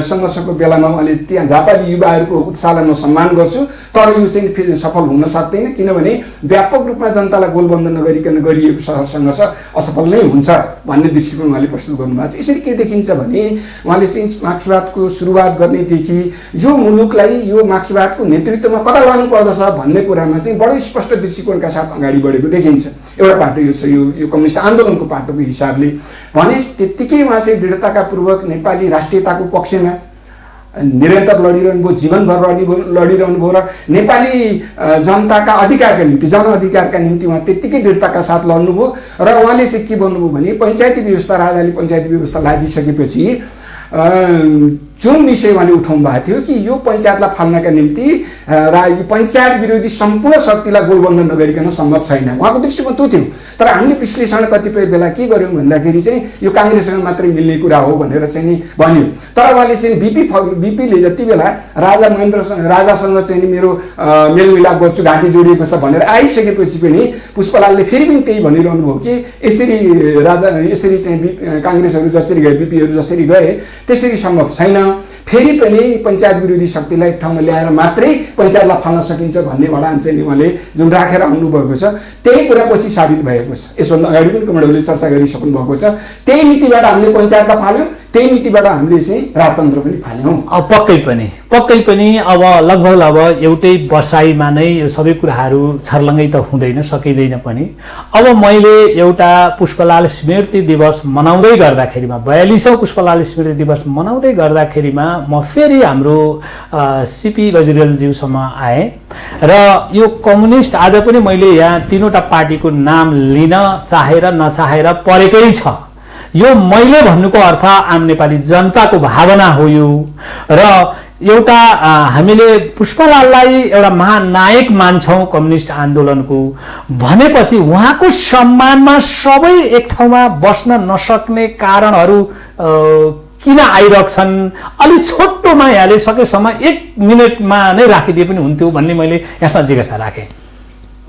सङ्घर्षको बेलामा उहाँले त्यहाँ झापाली युवाहरूको उत्साहलाई म सम्मान गर्छु, तर यो चाहिँ फेरि सफल हुन सक्दैन, किनभने व्यापक रूपमा जनतालाई गोलबन्धन नगरिकन गरिएको सङ्घर्ष असफल नै हुन्छ भन्ने दृष्टिकोण उहाँले प्रस्तुत गर्नुभएको छ। यसरी के देखिन्छ भने उहाँले चाहिँ मार्क्सवादको सुरुवात गर्नेदेखि यो मुलुकलाई यो मार्क्सवादको नेतृत्वमा कता लानु पर्दछ भन्ने कुरामा चाहिँ बडो स्पष्ट दृष्टिकोणका साथ अगाडि बढेको देखिन्छ। एउटा पाटो यो छ, यो कम्युनिस्ट आन्दोलनको पाटोको हिसाबले भने त्यत्तिकै उहाँ चाहिँ दृढताका पूर्वक नेपाली राष्ट्रियताको पक्षमा निरन्तर लडिरहनु भयो, जीवनभर लडिरहनु भयो र नेपाली जनताका अधिकारका निम्ति, जनअधिकारका निम्ति उहाँ त्यत्तिकै दृढताका साथ लड्नुभयो। र उहाँले चाहिँ के भन्नुभयो भने पञ्चायती व्यवस्था, राजाले पञ्चायती व्यवस्था लादिसकेपछि जुन विषय उहाँले उठाउनु भएको थियो कि यो पञ्चायतलाई फाल्नका निम्ति यो पञ्चायत विरोधी सम्पूर्ण शक्तिलाई गोलबन्धन नगरिकन सम्भव छैन, उहाँको दृष्टिकोण त्यो थियो। तर हामीले विश्लेषण कतिपय बेला के गर्यौँ भन्दाखेरि चाहिँ यो काङ्ग्रेससँग मात्रै मिल्ने कुरा हो भनेर चाहिँ नि भन्यो। तर उहाँले चाहिँ बिपीले जति बेला राजासँग चाहिँ नि मेरो मेलमिलाप गर्छु, घाँटी जोडिएको छ भनेर आइसकेपछि पनि पुष्पलालले फेरि पनि त्यही भनिरहनु भयो कि यसरी चाहिँ काङ्ग्रेसहरू जसरी गए, बिपीहरू जसरी गए त्यसरी सम्भव छैन, फेरि पनि पञ्चायत विरोधी शक्तिलाई एक ठाउँमा ल्याएर मात्रै पञ्चायतलाई फाल्न सकिन्छ भन्ने अडान चाहिँ नि उहाँले जुन राखेर आउनुभएको छ त्यही कुरा पछि साबित भएको छ। यसभन्दा अगाडि पनि कमरेडले चर्चा गरिसक्नु भएको छ। त्यही नीतिबाट हामीले पञ्चायतलाई फाल्यौँ, त्यही नीतिबाट हामीले चाहिँ राजतन्त्र पनि फाल्यौँ। अब पक्कै पनि अब लगभग अब एउटै बसाइमा नै यो सबै कुराहरू छर्लङ्गै त हुँदैन, सकिँदैन पनि। अब मैले एउटा पुष्पलाल स्मृति दिवस मनाउँदै गर्दाखेरिमा 42औं पुष्पलाल स्मृति दिवस मनाउँदै गर्दाखेरिमा म फेरि हाम्रो सिपी गजरेलज्यूसम्म आएँ र यो कम्युनिस्ट आज पनि मैले यहाँ तीनवटा पार्टीको नाम लिन चाहेर नचाहेर परेकै छ। यो मैले भन्नुको अर्थ आम नेपाली जनताको भावना हो यो। र एउटा हामीले पुष्पलाललाई एउटा महानायक मान्छौँ कम्युनिस्ट आन्दोलनको भनेपछि उहाँको सम्मानमा सबै एक ठाउँमा बस्न नसक्ने कारणहरू किन आइरहेछन्, अलि छोटोमा यहाँले सकेसम्म 1 मिनटमा नै राखिदिए पनि हुन्थ्यो भन्ने मैले यहाँसँग जिज्ञासा राखेँ।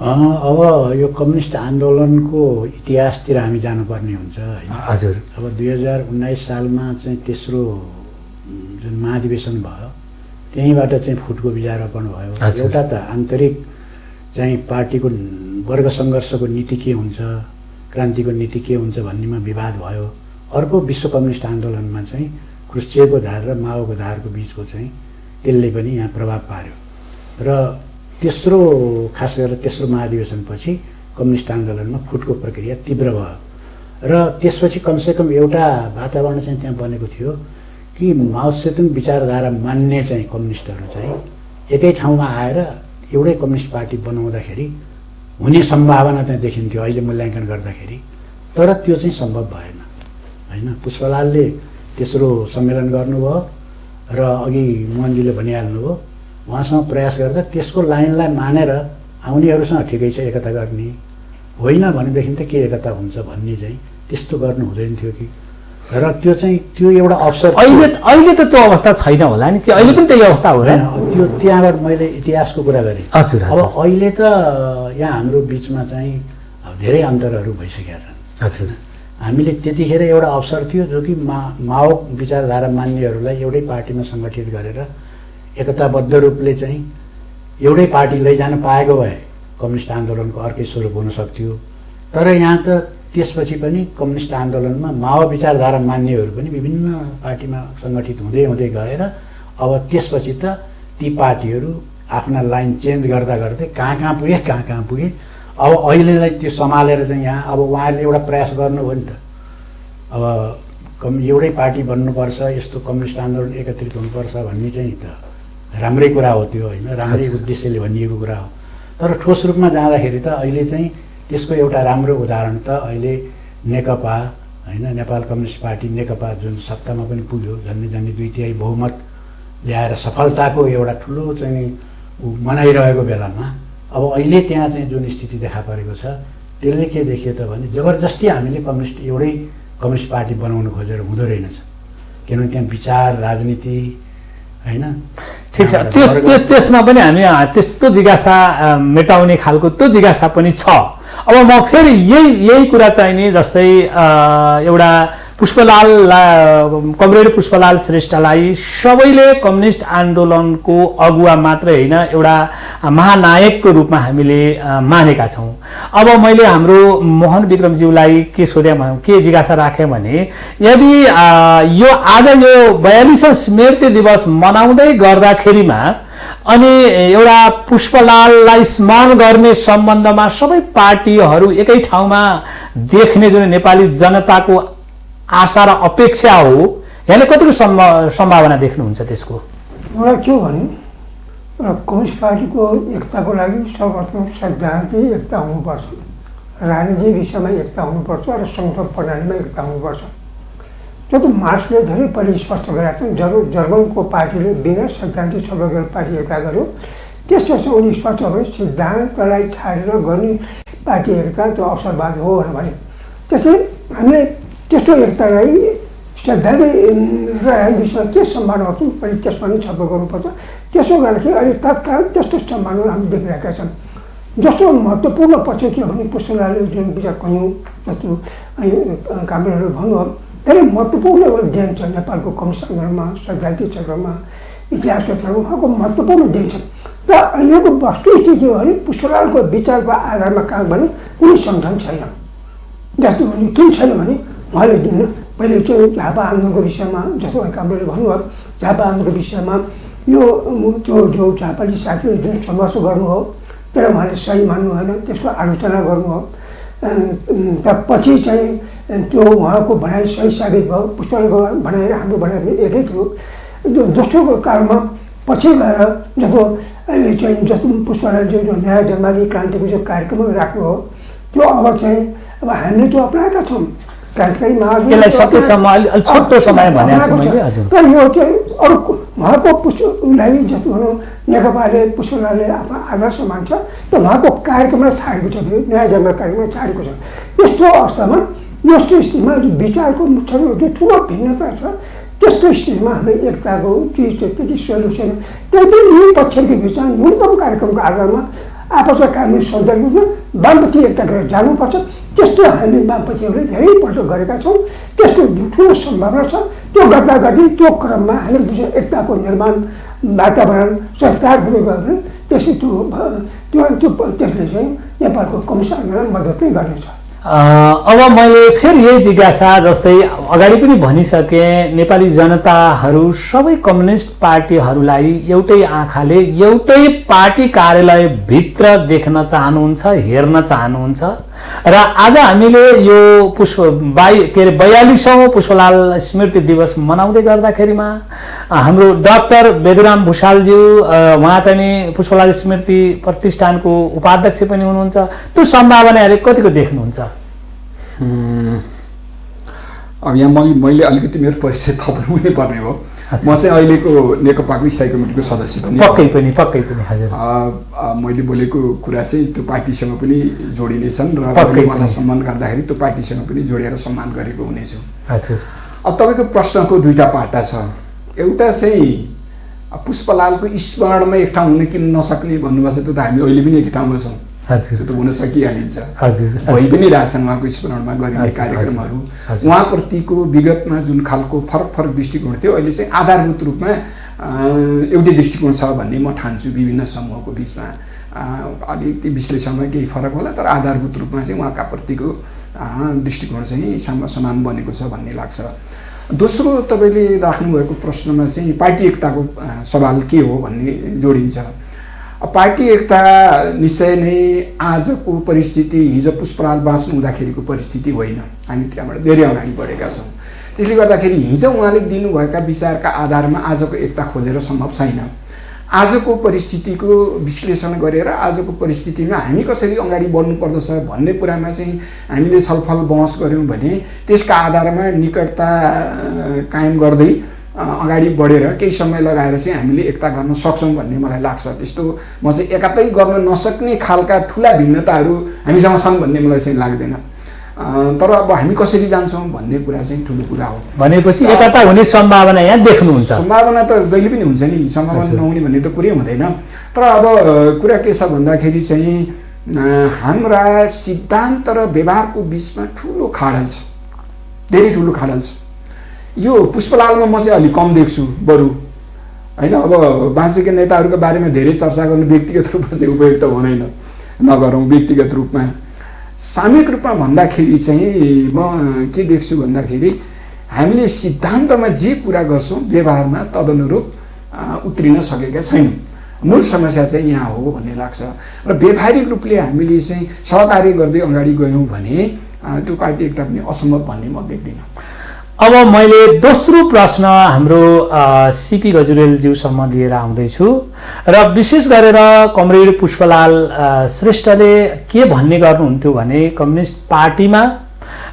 अब यो कम्युनिस्ट आन्दोलनको इतिहासतिर हामी जानुपर्ने हुन्छ होइन। हजुर। अब 2019 सालमा चाहिँ तेस्रो जुन महाधिवेशन भयो त्यहीँबाट चाहिँ फुटको बिजारोपण भयो। एउटा त आन्तरिक चाहिँ पार्टीको वर्ग सङ्घर्षको नीति के हुन्छ, क्रान्तिको नीति के हुन्छ भन्नेमा विवाद भयो। अर्को विश्व कम्युनिस्ट आन्दोलनमा चाहिँ क्रुश्चेभको धार र माओको धारको बिचको चाहिँ त्यसले पनि यहाँ प्रभाव पार्यो र तेस्रो खास गरेर तेस्रो महाधिवेशनपछि कम्युनिस्ट आन्दोलनमा फुटको प्रक्रिया तीव्र भयो र त्यसपछि कमसेकम एउटा वातावरण चाहिँ त्यहाँ बनेको थियो कि माओ सेतुङ विचारधारा मान्ने चाहिँ कम्युनिस्टहरू चाहिँ एकै ठाउँमा आएर एउटै कम्युनिस्ट पार्टी बनाउँदाखेरि हुने सम्भावना चाहिँ देखिन्थ्यो अहिले मूल्याङ्कन गर्दाखेरि। तर त्यो चाहिँ सम्भव भएन होइन। पुष्पलालले तेस्रो सम्मेलन गर्नुभयो र अघि मोहनजीले भनिहाल्नुभयो उहाँसँग प्रयास गर्दा त्यसको लाइनलाई मानेर आउनेहरूसँग ठिकै छ एकता गर्ने, होइन भनेदेखि त के एकता हुन्छ भन्ने चाहिँ त्यस्तो गर्नु हुँदैन थियो कि। र त्यो एउटा अवसर अहिले त त्यो अवस्था छैन होला नि कि अहिले पनि त्यही अवस्था हो र? त्यो त्यहाँबाट मैले इतिहासको कुरा गरेँ। हजुर। अब अहिले त यहाँ हाम्रो बिचमा चाहिँ धेरै अन्तरहरू भइसकेका छन्। हजुर। हामीले त्यतिखेर एउटा अवसर थियो जो कि माओ विचारधारा मान्नेहरूलाई एउटै पार्टीमा सङ्गठित गरेर एकताबद्ध रूपले चाहिँ एउटै पार्टी लैजान पाएको भए कम्युनिस्ट आन्दोलनको अर्कै स्वरूप हुन सक्थ्यो। तर यहाँ त त्यसपछि पनि कम्युनिस्ट आन्दोलनमा माओ विचारधारा मान्नेहरू पनि विभिन्न पार्टीमा सङ्गठित हुँदै हुँदै गएर अब त्यसपछि त ती पार्टीहरू आफ्ना लाइन चेन्ज गर्दा गर्दै कहाँ पुगे। अब अहिलेलाई त्यो सम्हालेर चाहिँ यहाँ अब उहाँहरूले एउटा प्रयास गर्नुभयो नि त। अब एउटै पार्टी बन्नुपर्छ, यस्तो कम्युनिस्ट आन्दोलन एकत्रित हुनुपर्छ भन्ने चाहिँ त राम्रै कुरा हो त्यो होइन, राम्रै उद्देश्यले भनिएको कुरा हो। तर ठोस रूपमा जाँदाखेरि त अहिले चाहिँ त्यसको एउटा राम्रो उदाहरण त अहिले नेकपा होइन, नेपाल कम्युनिस्ट पार्टी नेकपा जुन सत्तामा पनि पुग्यो, झन्डै 2/3 बहुमत ल्याएर सफलताको एउटा ठुलो चाहिँ मनाइरहेको बेलामा अब अहिले त्यहाँ चाहिँ जुन स्थिति देखा परेको छ त्यसले के देखियो त भने जबरजस्ती हामीले एउटै कम्युनिस्ट पार्टी बनाउनु खोजेर हुँदो रहेनछ। किनभने त्यहाँ विचार राजनीति होइन। ठिक छ, त्यसमा पनि हामी त्यस्तो जिज्ञासा मेटाउने खालको त्यो जिज्ञासा पनि छ। अब म फेरि यही कुरा चाहिँ नि जस्तै एउटा कमरेड पुष्पलाल श्रेष्ठलाई सबैले कम्युनिस्ट आन्दोलनको अगुवा मात्रै होइन एउटा महानायकको रूपमा हामीले मानेका छौँ। अब मैले हाम्रो मोहन विक्रमज्यूलाई के सोधेँ के जिज्ञासा राखेँ भने यदि यो आज यो 42औं स्मृति दिवस मनाउँदै गर्दाखेरिमा अनि एउटा पुष्पलाललाई स्मरण गर्ने सम्बन्धमा सबै पार्टीहरू एकै ठाउँमा देख्ने जुन नेपाली जनताको आशा र अपेक्षा हो, यहाँले कतिको सम्भावना देख्नुहुन्छ त्यसको? एउटा के भने कम्युनिस्ट पार्टीको एकताको लागि सर्वप्रथम सैद्धान्तिक एकता हुनुपर्छ, राजनीतिक विषयमा एकता हुनुपर्छ र सङ्गठन प्रणालीमा एकता हुनुपर्छ। त्यो त मार्क्सले धेरै पहिले स्पष्ट गरेका छन्। जर्मनको पार्टीले बिना सैद्धान्तिक सर्वगत पार्टी एकता गर्यो, त्यसपछि उनी स्पष्ट भयो सिद्धान्तलाई छाडेर गर्ने पार्टी एकता त्यो अवसरवाद हो भने। त्यसै हामीले त्यस्तो एकतालाई सैद्धान्तिक र राजनीतिसँग के सम्भावना हो पनि त्यसमा पनि छलफल गर्नुपर्छ। त्यसो गर्दाखेरि अहिले तत्काल त्यस्तो सम्भावना हामी देखिरहेका छन्। जस्तो महत्त्वपूर्ण पक्ष के भने पुष्पलालले जुन विचार कयौँ जस्तो कामरेडहरू भन्नुभयो धेरै महत्त्वपूर्ण एउटा देन छ नेपालको कम्युनिस्ट आन्दोलनमा, सैद्धान्तिक क्षेत्रमा, इतिहासको क्षेत्रमा उहाँको महत्त्वपूर्ण देन छ। र अहिलेको वस्तुस्थिति के हो भने पुष्पलालको विचारको आधारमा काम गर्ने कुनै सङ्गठन छैन। जस्तो किन छैन भने उहाँले पहिले चाहिँ झापा आन्दोलनको विषयमा, जस्तो कामरेडले भन्नुभयो, झापा आन्दोलनको विषयमा यो जो झापाली साथीले जुन सङ्घर्ष गर्नुभयो तर उहाँले सही मान्नु भएन, त्यसको आलोचना गर्नुभयो। पछि चाहिँ त्यो उहाँको भनाइ सही साबित भयो। पुष्पलालको भनाइ र हाम्रो भनाइ एकै थियो। दोस्रो कारणमा पछि गएर जस्तो अहिले चाहिँ जस्तो पुष्पलालले जो नयाँ जनवादी क्रान्तिको जो कार्यक्रम राख्नुभयो त्यो अब चाहिँ अब हामीले त्यो अपनाएका छौँ। क्रान्तिकारी यसलाई सकेसम्म अलि छोटो समय भनेको छु मैले। हजुर, तर यो चाहिँ अरू उहाँको पुष्पलाई जस्तो भनौँ नेकपाले पुष्पलालले आफ्नो आदर्श मान्छ त उहाँको कार्यक्रमलाई छाडेको छ, नयाँ जनवादी कार्यक्रमलाई छाडेको छ। यस्तो अवस्थामा यस्तो स्थितिमा विचारको जो ठुलो भिन्नता छ त्यस्तो स्थितिमा हामीले एकताको चिज त्यति सजिलो छैन। त्यही पनि यी पक्षहरूको बिचमा न्यूनतम कार्यक्रमको आधारमा आपसमा कानुनी सौन्दर्यमा वामपन्थी एकता गरेर जानुपर्छ। त्यस्तो हामी वामपन्थीहरूले धेरैपल्ट गरेका छौँ। त्यसको ठुलो सम्भावना छ। त्यो गर्दा गर्दै त्यो क्रममा हामीले जुन एकताको निर्माण वातावरण संस्कार हुँदै गयो भने त्यसले त्यसले चाहिँ नेपालको कम्युनिस्ट आन्दोलनलाई मद्दत नै गर्नेछ। अब मैले फेरि यही जिज्ञासा जस्तै अगाडि पनि भनिसकेँ, नेपाली जनताहरू सबै कम्युनिस्ट पार्टीहरूलाई एउटै आँखाले एउटै पार्टी कार्यालयभित्र देख्न चाहनुहुन्छ, हेर्न चाहनुहुन्छ। र आज हामीले यो 42औं पुष्पलाल स्मृति दिवस मनाउँदै गर्दाखेरिमा हाम्रो डाक्टर बेदुराम भुषालज्यू उहाँ चाहिँ नि पुष्पलाल स्मृति प्रतिष्ठानको उपाध्यक्ष पनि हुनुहुन्छ। त्यो सम्भावनाहरू कतिको देख्नुहुन्छ? अब यहाँ मैले अलिकति मेरो परिचय थप्नु पनि पर्ने हो। म चाहिँ अहिलेको नेकपाको स्थायी कमिटीको सदस्य पनि। पक्कै पनि हजुर। मैले बोलेको कुरा चाहिँ त्यो पार्टीसँग पनि जोडिने छन् र मलाई सम्मान गर्दाखेरि त्यो पार्टीसँग पनि जोडेर सम्मान गरेको हुनेछु। हजुर, अब तपाईँको प्रश्नको दुईटा पाटा छ। एउटा चाहिँ पुष्पलालको स्मरणमा एक ठाउँ हुन किन नसक्ने भन्नुभएको छ, त्यो त हामी अहिले पनि एक ठाउँमा छौँ। त्यो त हुन सकिहालिन्छ, भइ पनि रहेछन् उहाँको स्मरणमा गरिने कार्यक्रमहरू। उहाँप्रतिको विगतमा जुन खालको फरक दृष्टिकोण थियो अहिले चाहिँ आधारभूत रूपमा एउटै दृष्टिकोण छ भन्ने म ठान्छु। विभिन्न समूहको बिचमा अलिकति विश्लेषणमा केही फरक होला, तर आधारभूत रूपमा चाहिँ उहाँका प्रतिको दृष्टिकोण चाहिँ समान बनेको छ भन्ने लाग्छ। दोस्रो तपाईँले राख्नुभएको प्रश्नमा चाहिँ पार्टी एकताको सवाल के हो भन्ने जोडिन्छ। पार्टी एकता निश्चय नै आजको परिस्थिति हिजो पुष्पलाल बाँच्नु हुँदाखेरिको परिस्थिति होइन। हामी त्यहाँबाट धेरै अगाडि बढेका छौँ। त्यसले गर्दाखेरि हिजो उहाँले दिनुभएका विचारका आधारमा आजको एकता खोजेर सम्भव छैन। आजको परिस्थितिको विश्लेषण गरेर आजको परिस्थितिमा हामी कसरी अगाडि बढ्नु पर्दछ भन्ने कुरामा चाहिँ हामीले छलफल बहस गऱ्यौँ भने त्यसका आधारमा निकटता कायम गर्दै अगाडि बढेर केही समय लगाएर चाहिँ हामीले एकता गर्न सक्छौँ भन्ने मलाई लाग्छ। त्यस्तो म चाहिँ एकातै गर्न नसक्ने खालका ठुला भिन्नताहरू हामीसँग छन् भन्ने मलाई चाहिँ लाग्दैन। तर अब हामी कसरी जान्छौँ भन्ने कुरा चाहिँ ठुलो कुरा हो। भनेपछि एकता हुने सम्भावना यहाँ देख्नुहुन्छ? सम्भावना त जहिले पनि हुन्छ नि, सम्भावना नहुने भन्ने त कुरै हुँदैन। तर अब कुरा के छ भन्दाखेरि चाहिँ हाम्रा सिद्धान्त र व्यवहारको बिचमा ठुलो खाडल छ, धेरै ठुलो खाडल छ। यो पुष्पलालमा म चाहिँ अलिक कम देख्छु बरु होइन। अब बाँचेका नेताहरूको बारेमा धेरै चर्चा गर्नु व्यक्तिगत रूपमा चाहिँ उपयुक्त हुँदैन, नगरौँ। व्यक्तिगत रूपमा सामूहिक रूपमा भन्दाखेरि चाहिँ म के देख्छु भन्दाखेरि हामीले सिद्धान्तमा जे कुरा गर्छौँ व्यवहारमा तदनुरूप उत्रिन सकेका छैनौँ। मूल समस्या चाहिँ यहाँ हो भन्ने लाग्छ। र व्यावहारिक रूपले हामीले चाहिँ सहकार्य गर्दै अगाडि गयौँ भने त्यो पार्टी एकता पनि असम्भव भन्ने म देख्दिनँ। अब मैले दोस्रो प्रश्न हाम्रो सिपी गजुरेलज्यूसम्म लिएर आउँदैछु र विशेष गरेर कमरेड पुष्पलाल श्रेष्ठले के भन्ने गर्नुहुन्थ्यो भने कम्युनिस्ट पार्टीमा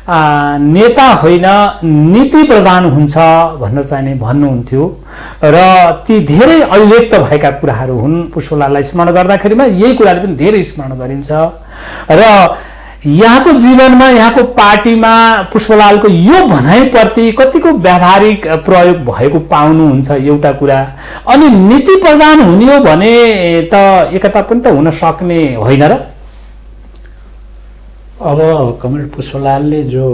नेता होइन नीति प्रधान हुन्छ भनेर चाहिँ भन्नुहुन्थ्यो र ती धेरै अभिव्यक्त भएका कुराहरू हुन्। पुष्पलाललाई स्मरण गर्दाखेरिमा यही कुराले पनि धेरै स्मरण गरिन्छ र यहाँको जीवनमा यहाँको पार्टीमा पुष्पलालको यो भनाइप्रति कतिको व्यावहारिक प्रयोग भएको पाउनुहुन्छ एउटा कुरा। अनि नीति प्रधान हुने हो भने त एकता पनि त हुन सक्ने होइन र? अब कमरेड पुष्पलालले जो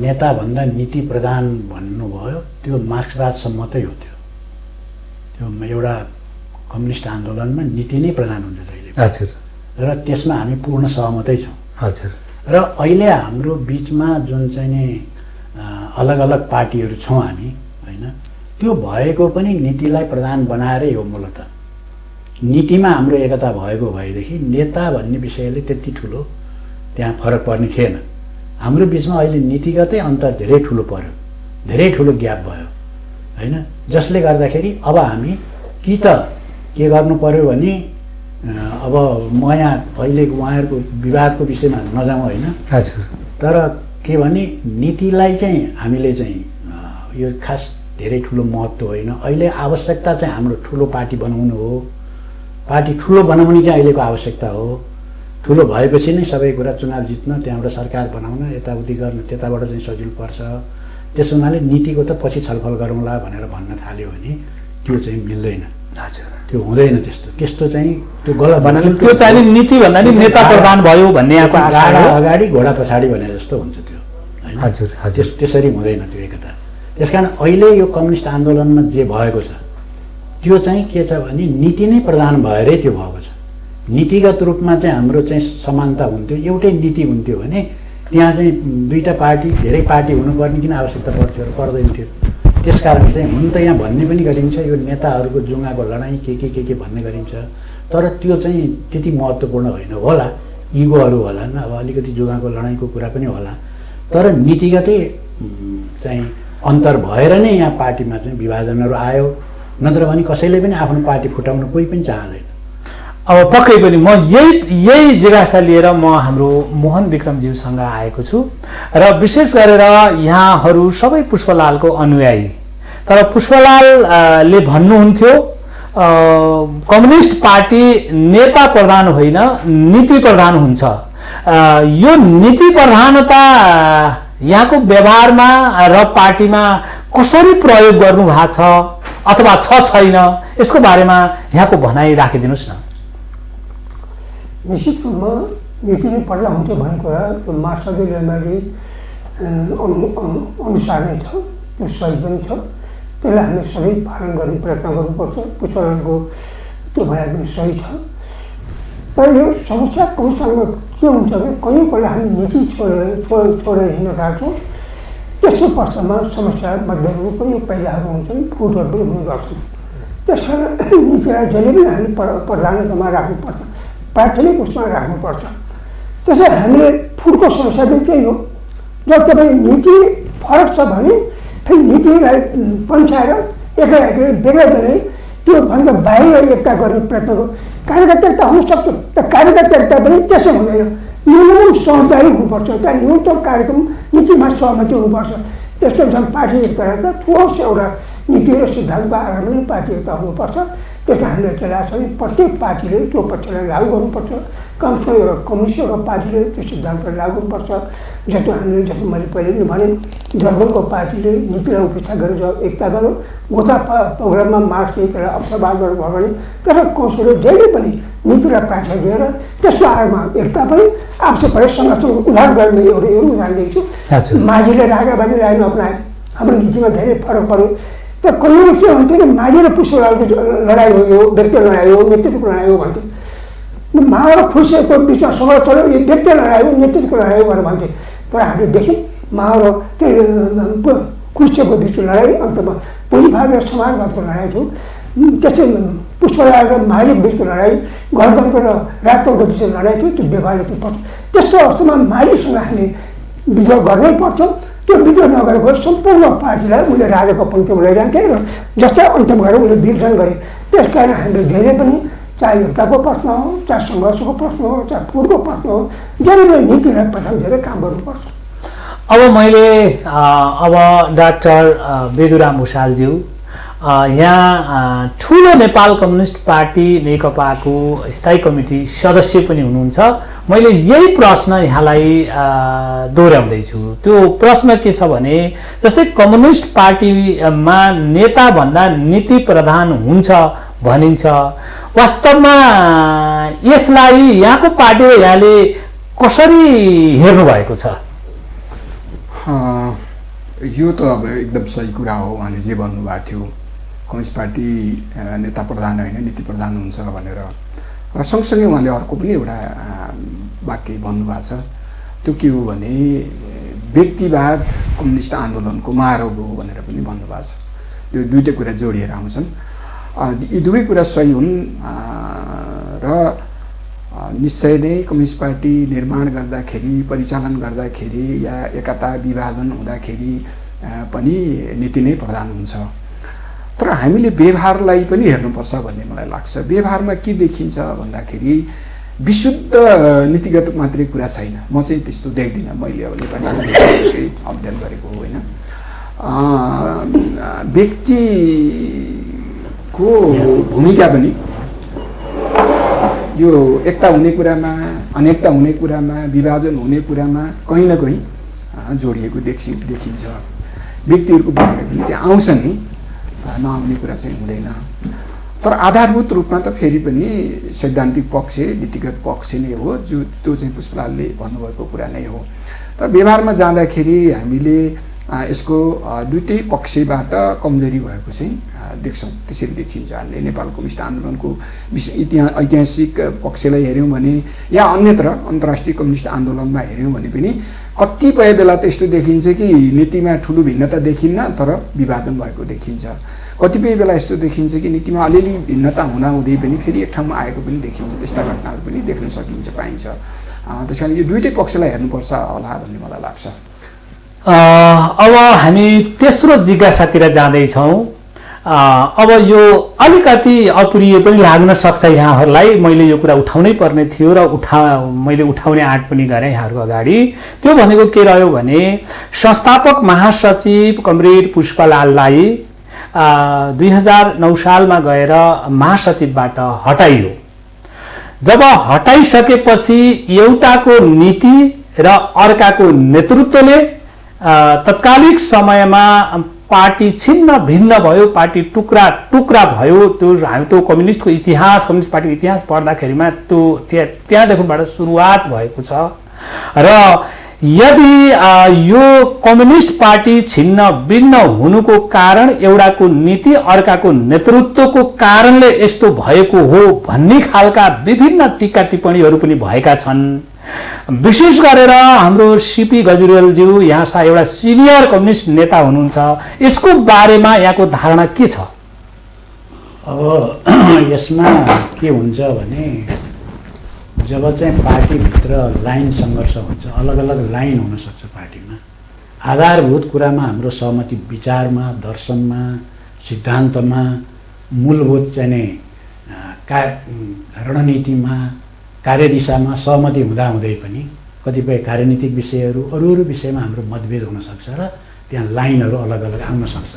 नेताभन्दा नीति प्रधान भन्नुभयो, त्यो मार्क्सवादसम्मतै हो। त्यो एउटा कम्युनिस्ट आन्दोलनमा नीति नै प्रधान हुन्छ जहिले। हजुर। र त्यसमा हामी पूर्ण सहमतै छौँ। हजुर। र अहिले हाम्रो बिचमा जुन चाहिँ नि अलग अलग पार्टीहरू छौँ हामी, होइन, त्यो भएको पनि नीतिलाई प्रधान बनाएरै हो। मूलत नीतिमा हाम्रो एकता भएको भएदेखि नेता भन्ने विषयले त्यति ठुलो त्यहाँ फरक पर्ने थिएन। हाम्रो बिचमा अहिले नीतिगतै अन्तर धेरै ठुलो पर्यो, धेरै ठुलो ग्याप भयो, होइन, जसले गर्दाखेरि अब हामी कि त के गर्नु पर्यो भने अब म यहाँ अहिले उहाँहरूको विवादको विषयमा नजाउँ, होइन। हजुर। तर के भने नीतिलाई चाहिँ हामीले चाहिँ यो खास धेरै ठुलो महत्त्व होइन। अहिले आवश्यकता चाहिँ हाम्रो ठुलो पार्टी बनाउनु हो। पार्टी ठुलो बनाउने चाहिँ अहिलेको आवश्यकता हो। ठुलो भएपछि नै सबै कुरा चुनाव जित्न, त्यहाँबाट सरकार बनाउन, यताउति गर्न, त्यताबाट चाहिँ सजिलो पर्छ। त्यस हुनाले नीतिको त पछि छलफल गरौँला भनेर भन्न थाल्यो भने त्यो चाहिँ मिल्दैन। हजुर। त्यो हुँदैन। त्यस्तो चाहिँ त्यो गलत भन्नाले त्यो चाहिँ नीति भन्दा नि नेता प्रधान भयो भन्ने यहाँको आशा हो। अगाडि घोडा पछाडि भने जस्तो हुन्छ त्यो, होइन। हजुर। हजुर। त्यसरी हुँदैन त्यो एकता। त्यसकारण अहिले यो कम्युनिस्ट आन्दोलनमा जे भएको छ त्यो चाहिँ के छ भने नीति नै प्रधान भएरै त्यो भएको छ। नीतिगत रूपमा चाहिँ हाम्रो चाहिँ समानता हुन्थ्यो, एउटै नीति हुन्थ्यो भने त्यहाँ चाहिँ दुईटा पार्टी, धेरै पार्टी हुनुपर्ने किन आवश्यकता पर्थ्यो र पर्दैन थियो। त्यसकारण चाहिँ हुन त यहाँ भन्ने पनि गरिन्छ यो नेताहरूको जुङ्गाको लडाइँ के भन्ने गरिन्छ, तर त्यो चाहिँ त्यति महत्त्वपूर्ण होइन होला। इगोहरू होलान्, अब अलिकति जुङ्गाको लडाइँको कुरा पनि होला, तर नीतिगतै चाहिँ अन्तर भएर नै यहाँ पार्टीमा चाहिँ विभाजनहरू आयो। नत्र भने कसैले पनि आफ्नो पार्टी फुटाउन कोही पनि चाहँदैन। अब पक्कै पनि म यही जिज्ञासा लिएर म हाम्रो मोहन विक्रमज्यूसँग आएको छु र विशेष गरेर यहाँहरू सबै पुष्पलालको अनुयायी, तर पुष्पलालले भन्नुहुन्थ्यो कम्युनिस्ट पार्टी नेता प्रधान होइन नीति प्रधान हुन्छ। यो नीति प्रधानता यहाँको व्यवहारमा र पार्टीमा कसरी प्रयोग गर्नु भएको छ अथवा छैन, यसको बारेमा यहाँको भनाइ राखिदिनुहोस् न। निश्चित रूपमा नीति नै प्रधान हुन्छ भन्ने कुरा त्यो मार्क्सवादी लेमाले अनुसार नै छ, त्यो सही पनि छ। त्यसलाई हामी सबै पालन गर्ने प्रयत्न गर्नुपर्छ। पुष्पलालको त्यो भनाइ पनि सही छ। तर यो समस्या कौशलमा के हुन्छ भने कहीँ कहिले हामी नीति छोडेर हिँड्न थाल्छौँ। त्यस्तो पक्षमा समस्या मतभेदहरू पनि पैदाहरू हुन्छन्, फुटहरू पनि हुने गर्छन्। त्यस कारण नीतिलाई जहिले पनि हामी प्रधानतामा राख्नुपर्छ, प्राथमिक उसमा राख्नुपर्छ। त्यसै हामीले फुटको समस्या पनि त्यही हो। जब तपाईँ नीति फरक छ भने फेरि नीतिलाई पन्छाएर एक्लै बेग्लै त्योभन्दा बाहिर एकता गर्ने प्रयत्न गर्नु। कार्यकर्ता एकता हुनसक्छ, तर कार्यकर्ता एकता पनि त्यसो हुँदैन। न्यूनतम समझदारी हुनुपर्छ, त्यहाँ न्यूनतम कार्यक्रम नीतिमा सहमति हुनुपर्छ। त्यसको झन् पार्टी एकता ठोस एउटा नीति र सिद्धान्तको आधारमा पनि पार्टी एकता हुनुपर्छ। त्यसलाई हामीले चलाएको छ भने प्रत्येक पार्टीले त्यो पक्षलाई लागू गर्नुपर्छ। कमसेकम एउटा कम्युनिस्ट एउटा पार्टीले त्यो सिद्धान्तलाई लागू गर्नुपर्छ। जस्तो मैले पहिले नै भने जर्मनको पार्टीले नीतिलाई उपेक्षा गरेर एकता गर्यो। गोथा प्रोग्राममा मार्क्सले त्यसलाई अवसरवाद गर्नुभयो भने त्यसलाई कौशलले जहिले पनि नीतिलाई प्राथमिकता दिएर त्यसको आधारमा एकता पनि आवश्यक परे संरक्षण उद्धार गर्ने एउटा उदाहरण दिन्छु। माझीले राजाबाजी लाइन अपनाए, हाम्रो नीतिमा धेरै फरक पर्यो। तर कहिले के हुन्थ्यो कि माझी र पुष्पलालको लडाइँ हो, यो व्यक्ति लडाइँ हो, नेतृत्वको लडाइँ हो भन्थ्यो। माओ र खुर्सेको बिचमा सङ्घर्ष चल्यो, यो व्यक्ति लडाइँ हो, नेतृत्वको लडाइँ हो भनेर भन्थे। तर हामीले देख्यौँ माओ र त्यो खुर्सेको बिचको लडाइँ अन्तमा पुँजीवाद र समाजवादको लडाइँ थियो। त्यस्तै पुष्पलाल र माझीको बिचको लडाइँ, गणतन्त्र र राजतन्त्रको बिचको लडाइँ थियो। त्यो व्यवहारले त्यो पर्छ। त्यस्तो अवस्थामा माझीसँग हामीले विद्रोह गर्नै पर्छ। त्यो विद्रोह नगरेको सम्पूर्ण पार्टीलाई उनले राजाको पङ्क्तिमा लैजान्थे र जस्तै अन्त्यमा गएर उनले विघटन गरे। त्यस कारण हामीले जहिले पनि चाहे एकताको प्रश्न हो, चाहे सङ्घर्षको प्रश्न हो, चाहे फुटको प्रश्न हो, जहिले पनि नीतिलाई प्रथम दिएर काम गर्नुपर्छ। अब मैले डाक्टर बेदुराम भुषालज्यू यहाँ ठुलो नेपाल कम्युनिस्ट पार्टी नेकपाको स्थायी कमिटी सदस्य पनि हुनुहुन्छ। मैले यही प्रश्न यहाँलाई दोहोऱ्याउँदैछु। त्यो प्रश्न के छ भने जस्तै कम्युनिस्ट पार्टीमा नेताभन्दा नीति प्रधान हुन्छ भनिन्छ, वास्तवमा यसलाई यहाँको पार्टीले यहाँले कसरी हेर्नु भएको छ? यो त अब एकदम सही कुरा हो। उहाँले जे भन्नुभएको थियो, कम्युनिस्ट पार्टी नेता प्रधान होइन नीति प्रधान हुन्छ भनेर। र सँगसँगै उहाँले अर्को पनि एउटा वाक्य भन्नुभएको छ, त्यो के हो भने व्यक्तिवाद कम्युनिस्ट आन्दोलनको महारोग हो भनेर पनि भन्नुभएको छ। यो दुईटै कुरा जोडिएर आउँछन्। यी दुवै कुरा सही हुन् र निश्चय नै कम्युनिस्ट पार्टी निर्माण गर्दाखेरि, परिचालन गर्दाखेरि या एकता विभाजन हुँदाखेरि पनि नीति नै प्रधान हुन्छ। तर हामीले व्यवहारलाई पनि हेर्नुपर्छ भन्ने मलाई लाग्छ। व्यवहारमा के देखिन्छ भन्दाखेरि विशुद्ध नीतिगत मात्रै कुरा छैन। म चाहिँ त्यस्तो देख्दिनँ। मैले अब नेपाली अध्ययन गरेको होइन। व्यक्तिको भूमिका पनि यो एकता हुने कुरामा, अनेकता हुने कुरामा, विभाजन हुने कुरामा कहीँ न कहीँ जोडिएको देखिन्छ। व्यक्तिहरूको भूमिका पनि त्यहाँ आउँछ नि, नआउने कुरा चाहिँ हुँदैन। तर आधारभूत रूपमा त फेरि पनि सैद्धान्तिक पक्ष, नीतिगत पक्ष नै हो, त्यो चाहिँ पुष्पलालले भन्नुभएको कुरा नै हो। तर व्यवहारमा जाँदाखेरि हामीले यसको दुईटै पक्षबाट कमजोरी भएको चाहिँ देख्छौँ। त्यसरी देखिन्छ। हामीले नेपाल कम्युनिस्ट आन्दोलनको ऐतिहासिक पक्षलाई हेऱ्यौँ भने या अन्यत्र अन्तर्राष्ट्रिय कम्युनिस्ट आन्दोलनमा हेऱ्यौँ भने पनि कतिपय बेला त यस्तो देखिन्छ कि नीतिमा ठुलो भिन्नता देखिन्न तर विभाजन भएको देखिन्छ। कतिपय बेला यस्तो देखिन्छ कि नीतिमा अलिअलि भिन्नता हुँदाहुँदै पनि फेरि एक ठाउँमा आएको पनि देखिन्छ। त्यस्ता घटनाहरू पनि देख्न सकिन्छ, पाइन्छ। त्यस कारण यो दुईटै पक्षलाई हेर्नुपर्छ होला भन्ने मलाई लाग्छ। अब हामी तेस्रो जिज्ञासातिर जाँदैछौँ। अब यो अलिकति अप्रिय पनि लाग्न सक्छ यहाँहरूलाई। मैले यो कुरा उठाउनै पर्ने थियो र मैले उठाउने आँट पनि गरेँ यहाँहरूको अगाडि। त्यो भनेको के रह्यो भने संस्थापक महासचिव कमरेड पुष्पलाललाई 2009 सालमा गएर महासचिवबाट हटाइयो। जब हटाइसकेपछि एउटाको नीति र अर्काको नेतृत्वले तत्कालिक समयमा पार्टी छिन्न भिन्न भयो, पार्टी टुक्रा टुक्रा भयो। त्यो कम्युनिस्टको इतिहास, कम्युनिस्ट पार्टीको इतिहास पढ्दाखेरिमा त्यो त्यहाँदेखिबाट सुरुवात भएको छ। र यदि यो कम्युनिस्ट पार्टी छिन्न भिन्न हुनुको कारण एउटाको नीति अर्काको नेतृत्वको कारणले यस्तो भएको हो भन्ने खालका विभिन्न टीका टिप्पणीहरू पनि भएका छन्। विशेष गरेर हाम्रो सीपी गजुरेलज्यू यहाँ एउटा सिनियर कम्युनिस्ट नेता हुनुहुन्छ। यसको बारेमा यहाँको धारणा के छ? अब यसमा के हुन्छ भने जब चाहिँ पार्टीभित्र लाइन सङ्घर्ष हुन्छ, अलग अलग लाइन हुनसक्छ पार्टीमा। आधारभूत कुरामा हाम्रो सहमति विचारमा, दर्शनमा, सिद्धान्तमा, मूलभूत चाहिँ रणनीतिमा, कार्यदिशामा सहमति हुँदाहुँदै पनि कतिपय कार्यनीतिक विषयहरू अरू विषयमा हाम्रो मतभेद हुनसक्छ र त्यहाँ लाइनहरू अलग अलग आउन सक्छ।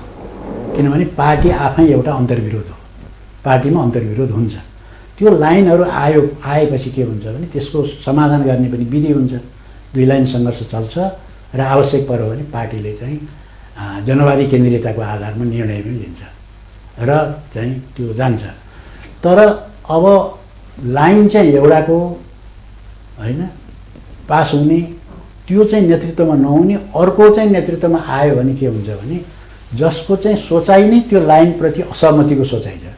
किनभने पार्टी आफै एउटा अन्तर्विरोध हो। पार्टीमा अन्तर्विरोध हुन्छ। त्यो लाइनहरू आएपछि के हुन्छ भने त्यसको समाधान गर्ने पनि विधि हुन्छ। दुई लाइन सङ्घर्ष चल्छ र आवश्यक पर्यो भने पार्टीले चाहिँ जनवादी केन्द्रीयताको आधारमा निर्णय पनि लिन्छ र चाहिँ त्यो जान्छ। तर अब लाइन चाहिँ एउटाको होइन पास हुने, त्यो चाहिँ नेतृत्वमा नहुने, अर्को चाहिँ नेतृत्वमा आयो भने के हुन्छ भने जसको चाहिँ सोचाइ नै त्यो लाइनप्रति असहमतिको सोचाइ छ,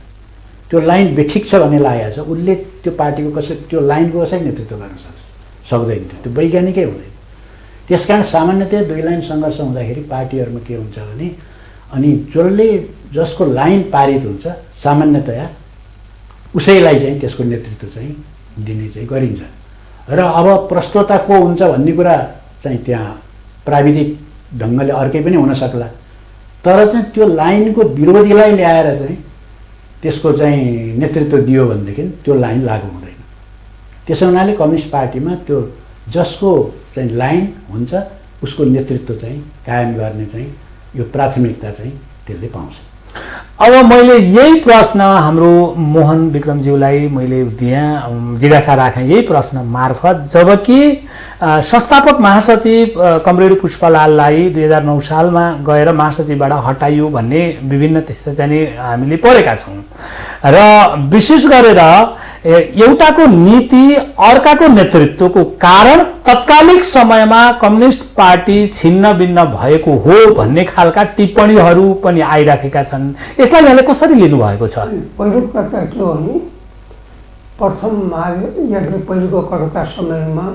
त्यो लाइन बेठिक छ भन्ने लागेको छ, उसले त्यो पार्टीको त्यो लाइनको कसरी नेतृत्व गर्न सक्दैन। त्यो वैज्ञानिकै हुँदैन। त्यसकारण सामान्यतया दुई लाइन सङ्घर्ष हुँदाखेरि पार्टीहरूमा के हुन्छ भने अनि जसको लाइन पारित हुन्छ सामान्यतया उसैलाई चाहिँ त्यसको नेतृत्व चाहिँ दिने चाहिँ गरिन्छ। र अब प्रस्तोता को हुन्छ भन्ने कुरा चाहिँ त्यहाँ प्राविधिक ढङ्गले अर्कै पनि हुन सक्ला। तर चाहिँ त्यो लाइनको विरोधीलाई ल्याएर चाहिँ त्यसको चाहिँ नेतृत्व दियो भनेदेखि त्यो लाइन लागू हुँदैन। त्यसो हुनाले कम्युनिस्ट पार्टीमा त्यो जसको चाहिँ लाइन हुन्छ उसको नेतृत्व चाहिँ कायम गर्ने चाहिँ यो प्राथमिकता चाहिँ त्यसले पाउँछ। अब मैले यही प्रश्न हाम्रो मोहन विक्रमज्यूलाई मैले दिएँ, जिज्ञासा राखेँ यही प्रश्न मार्फत। जबकि संस्थापक महासचिव कमरेड पुष्पलाललाई 2009 सालमा गएर महासचिवबाट हटाइयो भन्ने विभिन्न त्यस्ता चाहिँ हामीले पढेका छौँ। र विशेष गरेर एउटाको नीति अर्काको नेतृत्वको कारण तत्कालिक समयमा कम्युनिस्ट पार्टी छिन्न भिन्न भएको हो भन्ने खालका टिप्पणीहरू पनि आइराखेका छन्। यसलाई यहाँले कसरी लिनुभएको छ? पहिलो कुरा त के हो भने प्रथम यज्ञ पहिलेको कलकत्ता सम्मेलनमा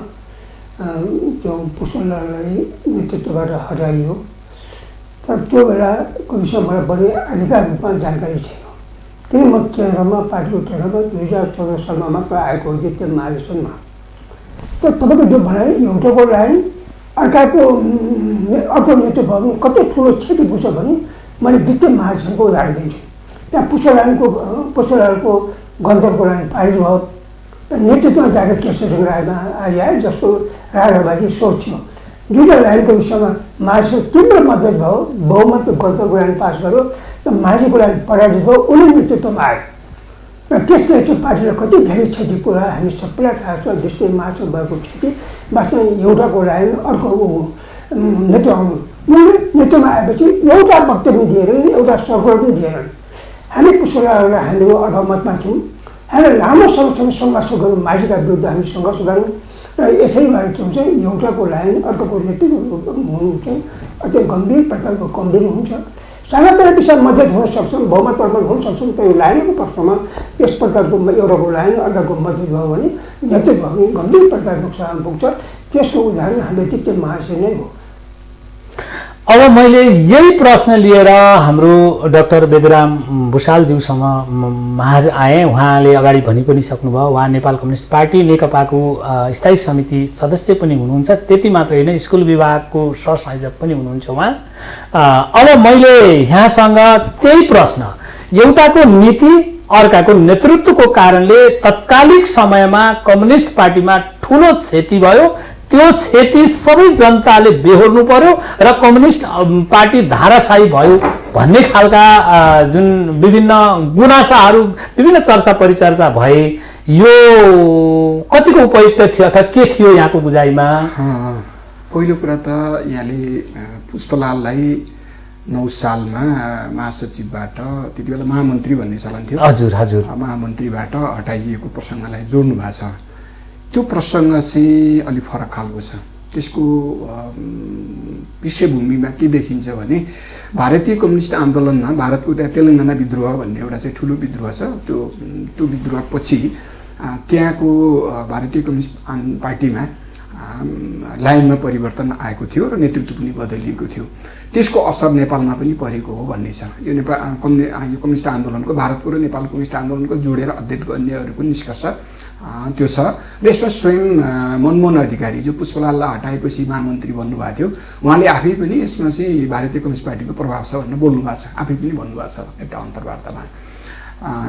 त्यो पुष्पलाललाई नेतृत्वबाट हटाइयो। तर त्यो बेलाको विषयमा मलाई बढी आधिकारिक रूपमा जानकारी छैन, किन म केन्द्रमा पार्टीको केन्द्रमा 2014 सालमा मात्र आएको हो त्यो महाधिवेशनमा। त तपाईँको जो भनाइ एउटाको लाइन अर्को नेतृत्वमा कति ठुलो क्षति पुग्छ भने मैले वित्तीय महाधिवेशनको उदाहरण दिन्छु। त्यहाँ पुष्पलालको गन्तव्यको लाइन पारित भयो। नेतृत्वमा डाक्टर केशवसिंह रायमा आए जसको राजाबाजी सोच थियो। दुईवटा लाइनको विषयमा माझीको तीव्र मतभेद भयो, बहुमत गन्तव्यको लाइन पास गर्यो र माझीको लाइन पराजित भयो, उनी नेतृत्वमा आयो र त्यसले त्यो पार्टीलाई कति धेरै क्षति पुरा हामी सबैलाई थाहा छ। जस्तै माझमा भएको क्षति वास्तवमा एउटाको लाइन अर्को नेतृत्वमा आएपछि एउटा वक्तव्य दिएर एउटा सर्कुलर पनि दिएनन्। हामी पुष्पलाललाई हामीको अठमतमा थियौँ। हामीले लामो समयसम्म सङ्घर्ष गऱ्यौँ, माझीका विरुद्ध हामी सङ्घर्ष गऱ्यौँ र यसरी भएर के हुन्छ एउटाको लाइन अर्कोको नेतृत्व हुनु चाहिँ अत्यन्त गम्भीर प्रकारको कमजोरी हुन्छ। सानातिना विषय मद्दत हुन सक्छन्, बहुमत प्रबल हुन सक्छन्, तर लाइनको प्रश्नमा यस प्रकारको एउटाको लाइन अर्काको मद्दत भयो भने नेतृत्व गम्भीर प्रकारको नुकसान पुग्छ। त्यसको उदाहरण हाम्रो वित्तीय महाधिवेशन नै हो। अब मैले यही प्रश्न लिएर हाम्रो डाक्टर बेदुराम भुषालज्यूसँग माझ आएँ। उहाँले अगाडि भनि पनि सक्नुभयो, उहाँ नेपाल कम्युनिस्ट पार्टी नेकपाको स्थायी समिति सदस्य पनि हुनुहुन्छ। त्यति मात्र होइन, स्कुल विभागको सहसंयोजक पनि हुनुहुन्छ उहाँ। अब मैले यहाँसँग त्यही प्रश्न, एउटाको नीति अर्काको नेतृत्वको कारणले तत्कालिक समयमा कम्युनिस्ट पार्टीमा ठुलो क्षति भयो, त्यो क्षति सबै जनताले बेहोर्नु पर्यो र कम्युनिस्ट पार्टी धाराशाही भयो भन्ने खालका जुन विभिन्न गुनासाहरू विभिन्न चर्चा परिचर्चा भए, यो कतिको उपयुक्त थियो अथवा के थियो यहाँको बुझाइमा? पहिलो कुरा त यहाँले पुष्पलाललाई 9 सालमा महासचिवबाट त्यति बेला महामन्त्री भन्ने चलन थियो, हजुर हजुर, महामन्त्रीबाट हटाइएको प्रसङ्गलाई जोड्नु भएको छ। त्यो प्रसङ्ग चाहिँ अलिक फरक खालको छ। त्यसको पृष्ठभूमिमा के देखिन्छ भने भारतीय कम्युनिस्ट आन्दोलनमा भारतको त्यहाँ तेलङ्गाना विद्रोह भन्ने एउटा चाहिँ ठुलो विद्रोह छ। त्यो विद्रोहपछि त्यहाँको भारतीय कम्युनिस्ट पार्टीमा लाइनमा परिवर्तन आएको थियो र नेतृत्व पनि बदलिएको थियो। त्यसको असर नेपालमा पनि परेको हो भन्ने छ। यो कम्युनिस्ट आन्दोलनको भारतको र नेपाल कम्युनिस्ट आन्दोलनको जोडेर अध्ययन गर्नेहरूको निष्कर्ष त्यो छ। र यसमा स्वयं मनमोहन अधिकारी जो पुष्पलाललाई हटाएपछि महामन्त्री बन्नुभएको थियो, उहाँले आफै पनि यसमा चाहिँ भारतीय कम्युनिस्ट पार्टीको प्रभाव छ भनेर बोल्नु भएको छ, आफै पनि भन्नुभएको छ एउटा अन्तर्वार्तामा।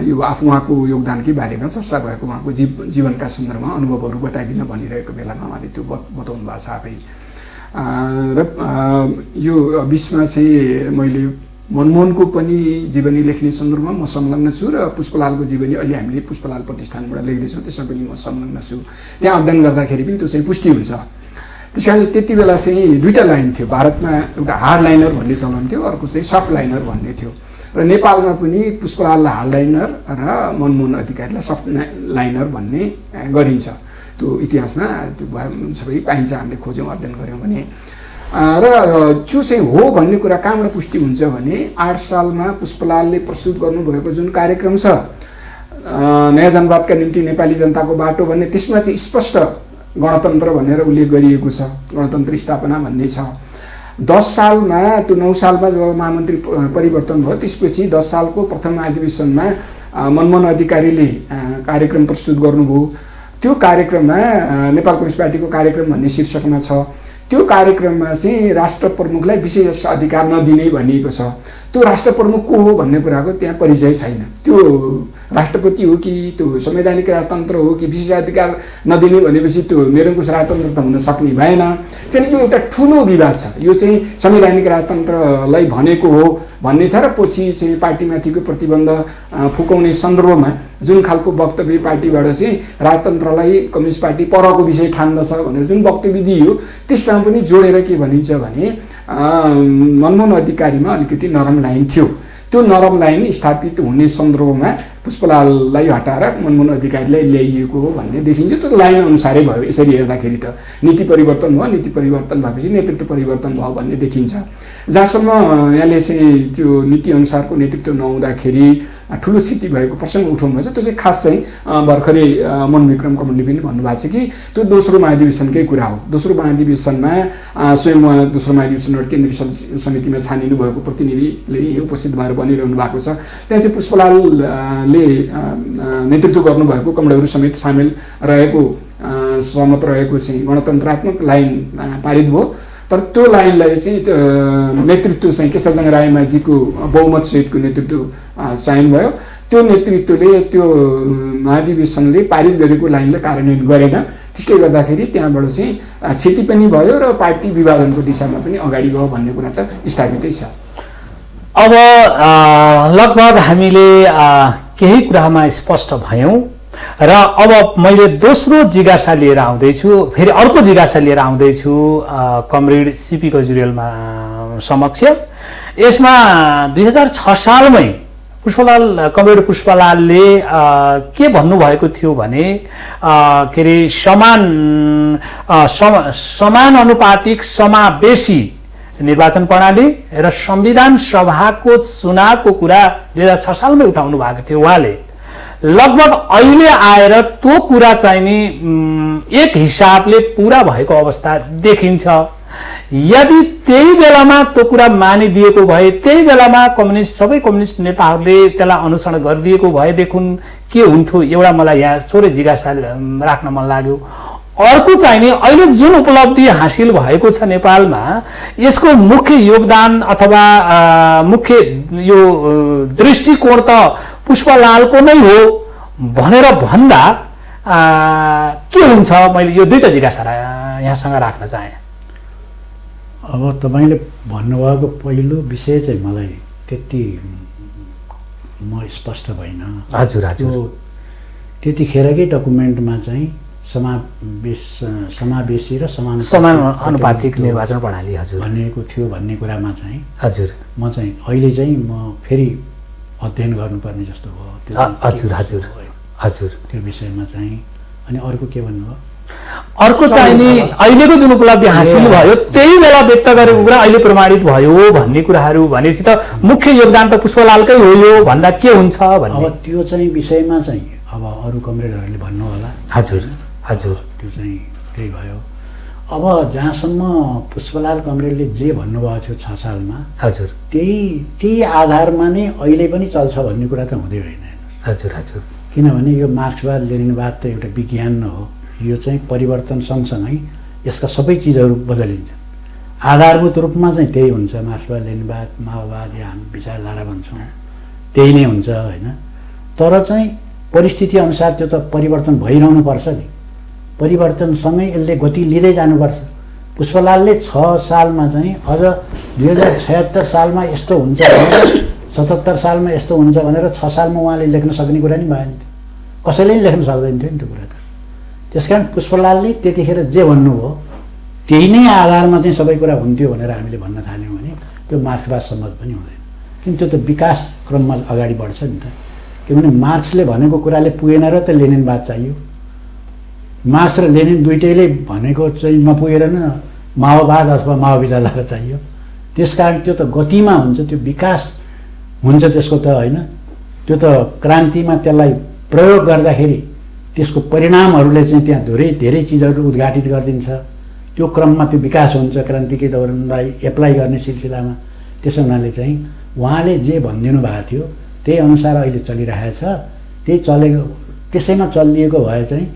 यो उहाँको योगदानकै बारेमा चर्चा भएको, उहाँको जीवनका सन्दर्भमा अनुभवहरू बताइदिन भनिरहेको बेलामा उहाँले त्यो बताउनु भएको छ आफै। र यो बिचमा चाहिँ मैले मनमोहनको पनि जीवनी लेख्ने सन्दर्भमा म संलग्न छु र पुष्पलालको जीवनी अहिले हामीले पुष्पलाल प्रतिष्ठानबाट लेख्दैछौँ, त्यसमा पनि म संलग्न छु। त्यहाँ अध्ययन गर्दाखेरि पनि त्यो चाहिँ पुष्टि हुन्छ। त्यस कारणले त्यति बेला चाहिँ दुईवटा लाइन थियो भारतमा, एउटा हार्ड लाइनर भन्ने चलन थियो, अर्को चाहिँ सफ्ट लाइनर भन्ने थियो। र नेपालमा पनि पुष्पलाललाई हार्ड लाइनर र मनमोहन अधिकारीलाई सफ्ट लाइनर भन्ने गरिन्छ। त्यो इतिहासमा त्यो सबै पाइन्छ, हामीले खोज्यौँ अध्ययन गऱ्यौँ भने। र त्यो चाहिँ हो भन्ने कुरा कहाँबाट पुष्टि हुन्छ भने 8 सालमा पुष्पलालले प्रस्तुत गर्नुभएको जुन कार्यक्रम छ नयाँ जनवादका निम्ति नेपाली जनताको बाटो भन्ने, त्यसमा चाहिँ स्पष्ट गणतन्त्र भनेर उल्लेख गरिएको छ, गणतन्त्र स्थापना भन्ने छ। 10 सालमा त्यो 9 सालमा जब महामन्त्री परिवर्तन भयो त्यसपछि 10 सालको प्रथम अधिवेशनमा मनमोहन अधिकारीले कार्यक्रम प्रस्तुत गर्नुभयो। त्यो कार्यक्रममा नेपाल कम्युनिस्ट पार्टीको कार्यक्रम भन्ने शीर्षकमा छ। त्यो कार्यक्रममा चाहिँ राष्ट्र प्रमुखलाई विशेष अधिकार नदिने भनिएको छ। त्यो राष्ट्र प्रमुख को हो भन्ने कुराको त्यहाँ परिचय छैन। त्यो राष्ट्रपति हो कि त्यो संवैधानिक राजतन्त्र हो कि विशेष अधिकार नदिने भनेपछि त्यो निरङ्कुश राजतन्त्र त हुन सक्ने भएन। त्यसले त्यो एउटा ठुलो विवाद छ। यो चाहिँ संवैधानिक राजतन्त्रलाई भनेको हो भन्ने छ र पछि चाहिँ पार्टीमाथिको प्रतिबन्ध फुकाउने सन्दर्भमा जुन खालको वक्तव्य पार्टीबाट चाहिँ राजतन्त्रलाई कम्युनिस्ट पार्टी परको विषय ठान्दछ भनेर जुन वक्तव्य दियो त्यससँग पनि जोडेर के भनिन्छ भने मनमोहन अधिकारीमा अलिकति नरम लाइन थियो। त्यो नरम लाइन स्थापित हुने सन्दर्भमा पुष्पलाललाई हटाएर मनमोहन अधिकारीलाई ल्याइएको हो भन्ने देखिन्छ। त्यो लाइन अनुसारै भयो। यसरी हेर्दाखेरि त नीति परिवर्तन भयो, नीति परिवर्तन भएपछि नेतृत्व परिवर्तन भयो भन्ने देखिन्छ। जहाँसम्म यहाँले चाहिँ त्यो नीति अनुसारको नेतृत्व नहुँदाखेरि ठुलो क्षति भएको प्रसङ्ग उठाउनु भएछ। त्यो चाहिँ खास चाहिँ भर्खरै मनविक्रम कमलले पनि भन्नुभएको छ कि त्यो दोस्रो महाधिवेशनकै कुरा हो। दोस्रो महाधिवेशनमा स्वयं दोस्रो महाधिवेशनबाट केन्द्रीय समितिमा छानिनु भएको प्रतिनिधिले उपस्थित भएर भनिरहनु भएको छ। त्यहाँ चाहिँ पुष्पलालले नेतृत्व गर्नुभएको कमरेडहरू समेत सामेल रहेको सहमत रहेको चाहिँ गणतन्त्रात्मक लाइन पारित भयो। तर त्यो लाइनलाई चाहिँ नेतृत्व चाहिँ केशरजङ रायमाझीको बहुमत सहितको नेतृत्व चयन भयो। त्यो नेतृत्वले त्यो महाधिवेशनले पारित गरेको लाइनलाई कार्यान्वयन गरेन। त्यसले गर्दाखेरि त्यहाँबाट चाहिँ क्षति पनि भयो र पार्टी विभाजनको दिशामा पनि अगाडि गयो भन्ने कुरा त स्थापितै छ। अब लगभग हामीले केही कुरामा स्पष्ट भयौँ र अब मैले दोस्रो जिज्ञासा लिएर आउँदैछु, फेरि अर्को जिज्ञासा लिएर आउँदैछु कमरेड सीपी गजुरेलमा समक्ष। यसमा 2006 सालमै कमरेड पुष्पलालले के भन्नुभएको थियो भने के अरे समान अनुपातिक समावेशी निर्वाचन प्रणाली र संविधान सभाको चुनावको कुरा 2006 सालमै उठाउनु भएको थियो उहाँले। लगभग अहिले आएर त्यो कुरा चाहिँ नि एक हिसाबले पूरा भएको अवस्था देखिन्छ। यदि त्यही बेलामा त्यो कुरा मानिदिएको भए, त्यही बेलामा सबै कम्युनिस्ट नेताहरूले त्यसलाई अनुसरण गरिदिएको भएदेखि के हुन्थ्यो, एउटा मलाई यहाँ थोरै जिज्ञासा राख्न मन लाग्यो। अर्को चाहिँ नि अहिले जुन उपलब्धि हासिल भएको छ नेपालमा, यसको मुख्य योगदान अथवा मुख्य यो दृष्टिकोण त पुष्पलालको नै हो भनेर भन्दा के हुन्छ? मैले यो दुईटा जिज्ञासा यहाँसँग राख्न चाहे। अब तपाईँले भन्नुभएको पहिलो विषय चाहिँ मलाई त्यति म स्पष्ट भएन। हजुर हजुर। त्यतिखेरकै डकुमेन्टमा चाहिँ समावेशी र समान अनुपातिक निर्वाचन प्रणाली हजुर भनेको थियो भन्ने कुरामा चाहिँ हजुर म चाहिँ अहिले चाहिँ म फेरि अध्ययन गर्नुपर्ने जस्तो भयो। हजुर हजुर हजुर त्यो विषयमा चाहिँ। अनि अर्को के भन्नुभयो? अर्को चाहिँ नि अहिलेको जुन उपलब्धि हासिल भयो त्यही बेला व्यक्त गरेको कुरा अहिले प्रमाणित भयो भन्ने कुराहरू भनेपछि त मुख्य योगदान त पुष्पलालकै हो यो भन्दा के हुन्छ भन्ने। अब त्यो चाहिँ विषयमा चाहिँ अब अरू कमरेडहरूले भन्नु होला। हजुर हजुर। त्यो चाहिँ त्यही भयो। अब जहाँसम्म पुष्पलाल कमरेडले जे भन्नुभएको थियो 6 सालमा हजुर त्यही आधारमा नै अहिले पनि चल्छ भन्ने कुरा त हुँदै होइन। हजुर हजुर। किनभने यो मार्क्सवाद लेनिनवाद त एउटा विज्ञान न हो। यो चाहिँ परिवर्तन सँगसँगै यसका सबै चिजहरू बदलिन्छन्। आधारभूत रूपमा चाहिँ त्यही हुन्छ। मार्क्सवाद लेनिनवाद माओवाद या हामी विचारधारा भन्छौँ त्यही नै हुन्छ होइन। तर चाहिँ परिस्थिति अनुसार त्यो त परिवर्तन भइरहनु पर्छ नि। परिवर्तनसँगै यसले गति लिँदै जानुपर्छ। पुष्पलालले 6 सालमा चाहिँ अझ 2076 सालमा यस्तो हुन्छ, 77 सालमा यस्तो हुन्छ भनेर 6 सालमा उहाँले लेख्न सक्ने कुरा नि भएन। कसैले पनि लेख्न सक्दैन थियो नि त्यो कुरा त। त्यसकारण पुष्पलालले त्यतिखेर जे भन्नुभयो त्यही नै आधारमा चाहिँ सबै कुरा हुन्थ्यो भनेर हामीले भन्न थाल्यौँ भने त्यो मार्क्सवाद सम्मत पनि हुँदैन। किन त्यो त विकास क्रममा अगाडि बढ्छ नि त। किनभने मार्क्सले भनेको कुराले पुगेन र त लेनिनवाद चाहियो। मार्क्स र लेनिन दुइटैले भनेको चाहिँ नपुगेर न माओवाद अथवा माओ विचारधारा चाहियो। त्यसकारण त्यो त गतिमा हुन्छ, त्यो विकास हुन्छ त्यसको त होइन। त्यो त क्रान्तिमा त्यसलाई प्रयोग गर्दाखेरि त्यसको परिणामहरूले चाहिँ त्यहाँ धेरै चिजहरू उद्घाटित गरिदिन्छ। त्यो क्रममा त्यो विकास हुन्छ क्रान्तिकै दौरानलाई एप्लाई गर्ने सिलसिलामा। त्यसो हुनाले चाहिँ उहाँले जे भनिदिनु भएको थियो त्यही अनुसार अहिले चलिरहेछ। त्यही चलेको त्यसैमा चलिएको भए चाहिँ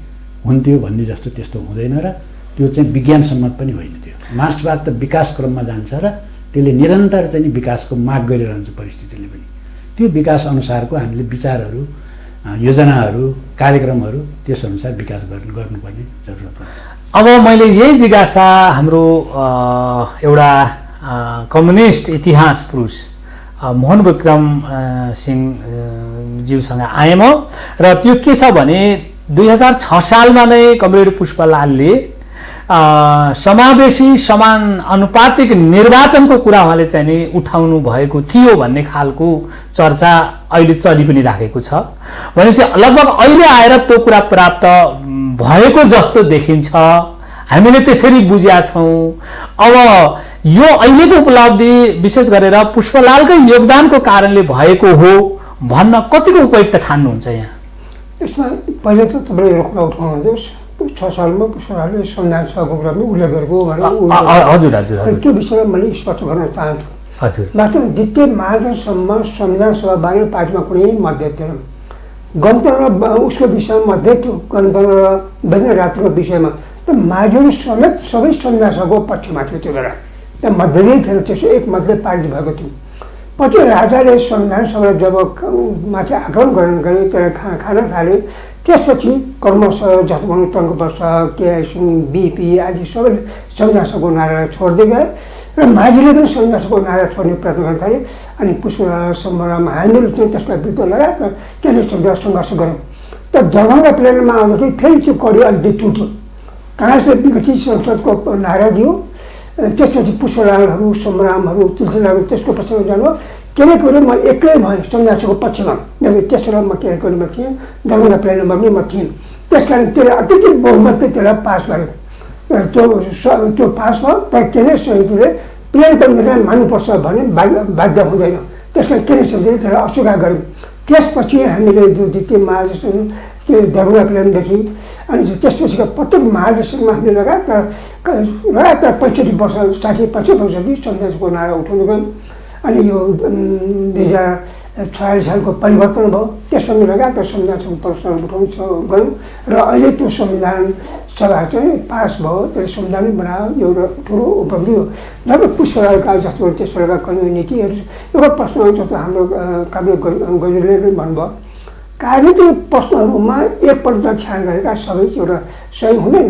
हुन्थ्यो भन्ने जस्तो त्यस्तो हुँदैन र त्यो चाहिँ विज्ञान सम्मत पनि होइन। त्यो मार्क्सवाद त विकास क्रममा जान्छ र त्यसले निरन्तर चाहिँ विकासको माग गरिरहन्छ परिस्थितिले पनि। त्यो विकास अनुसारको हामीले विचारहरू, योजनाहरू, कार्यक्रमहरू त्यसअनुसार विकास गर्नुपर्ने जरुरत पर्छ। अब मैले यही जिज्ञासा हाम्रो एउटा कम्युनिस्ट इतिहास पुरुष मोहन विक्रम सिंह ज्यूसँग आएँ म। र त्यो के छ भने 2006 सालमा नै कमरेड पुष्पलालले समावेशी समान अनुपातिक निर्वाचनको कुरा उहाँले चाहिँ नि उठाउनु भएको थियो भन्ने खालको चर्चा अहिले चलि पनि राखेको छ भनेपछि लगभग अहिले आएर त्यो कुरा प्राप्त भएको जस्तो देखिन्छ। हामीले त्यसरी बुझेका छौँ। अब यो अहिलेको उपलब्धि विशेष गरेर पुष्पलालकै योगदानको कारणले भएको हो भन्न कतिको उपयुक्त ठान्नुहुन्छ यहाँ? यसमा पहिले त तपाईँले एउटा कुरा उठाउनुहुन्थ्यो 6 सालमा पुष्पलालले संविधान सभाको कुरा पनि उल्लेख गरेको हजुर हजुर हजुर त्यो विषयमा मैले स्पष्ट गर्न चाहन्छु। हजुर वास्तवमा द्वितीय महाजनसम्म संविधान सभाबारे पार्टीमा कुनै मतभेद थिएन। गणतन्त्र र उसको विषयमा मतभेद थियो, गणतन्त्र र वैज्ञानिक राष्ट्रको विषयमा। त माझीहरू समेत सबै संविधान सभाको पक्षमा थियो त्यो बेला। त्यहाँ मतभेदै थिएन, त्यसो एक मतले पारित भएको थियो। पछि राजाले संविधान सभा जब माथि आक्रमण गरे त्यसलाई खान थाले, त्यसपछि कर्मशः जथभनु टङ्कबर्ष केआइसिङ बिपी आदि सबैले संविधान सभाको नारालाई छोड्दै गए र माझीले पनि संविधान सभाको नारा छोड्ने प्रयत्न गर्न थाले। अनि पुष्पलाल सम्बरमा हामीले चाहिँ त्यसलाई विरुद्ध लगाएर केन्द्र सरकार सङ्घर्ष गऱ्यौँ। त दरभङ्गा प्लेनमा आउँदाखेरि फेरि त्यो कडी अलिकति टुट्यो। काङ्ग्रेसले विकसित संसदको नारा दियो, त्यसपछि पुष्पलालहरू सम्रामहरू तुलसीलालहरू त्यसको पक्षमा जानु। केही कुरो म एक्लै भएँ संविधान सभाको पक्षमा, त्यस बेला म केही कुरोमा थिएँ, दरभङ्गा प्लेनमा पनि म थिएँ। त्यस कारण त्यसले अत्यधिक बहुमतले त्यसलाई पास गर्यो। त्यो पास भयो, तर केन्द्र समितिले प्लेनको निर्णय मान्नुपर्छ भने बाध्य हुँदैन। त्यस कारण केन्द्र समितिले त्यसलाई अस्वीकार गर्यो। त्यसपछि हामीले द्वितीय महाधिवेशन दरभङ्गा प्लेनदेखि अनि त्यसपछिको प्रत्येक महाधिवेशनमा हामीले लगातार 65 वर्ष 60-65 वर्षदेखि संविधानको नारा उठाउनु गयौँ। अनि यो 2046 सालको परिवर्तन भयो, त्यससँग लगातार संविधान सभाको प्रश्न उठाउनु गयौँ र अहिले त्यो संविधान सभा चाहिँ पास भयो, त्यसले संविधान बनायो। एउटा ठुलो उपलब्धि हो। लगभग पुष्पलालका जस्तो त्यस बेलाका कानुनी नीतिहरू एउटा प्रश्न जस्तो हाम्रो काव्य गजुरले पनि भन्नुभयो, राजनीतिक प्रश्नहरूमा एकपल्ट छान गरेका सबै एउटा सही हुँदैन।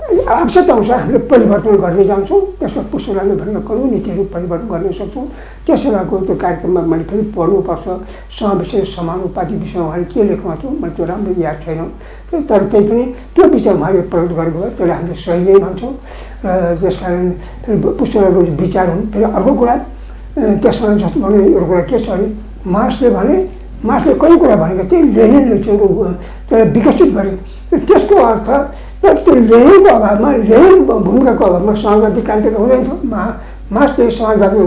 आवश्यकता अनुसार हामीले परिवर्तन गर्दै जान्छौँ। त्यसमा पुष्पलालले भनेका कानुनी नीतिहरू परिवर्तन गर्न सक्छौँ। त्यस बेलाको त्यो कार्यक्रममा मैले फेरि पढ्नुपर्छ, समावेशी समानुपातिक विषयमा उहाँले के लेख्नु थियो मैले त्यो राम्रो याद छैन। तर त्यही पनि त्यो विचार उहाँले प्रयोग गरेको भए त्यसलाई हामीले सही नै भन्छौँ। र त्यस कारण फेरि पुष्पलालको विचार हुन्। फेरि अर्को कुरा त्यसमा जस्तो भने एउटा कुरा के छ भने मार्क्सले कति कुरा भनेको थिए, लेनिनले चाहिँ त्यसलाई विकसित गरे। त्यसको अर्थ त्यो लेनिनको अभावमा, लेनिन भूमिकाको अभावमा समाजवादी क्रान्ति त हुँदैन थियो। मार्क्सले समाजवादी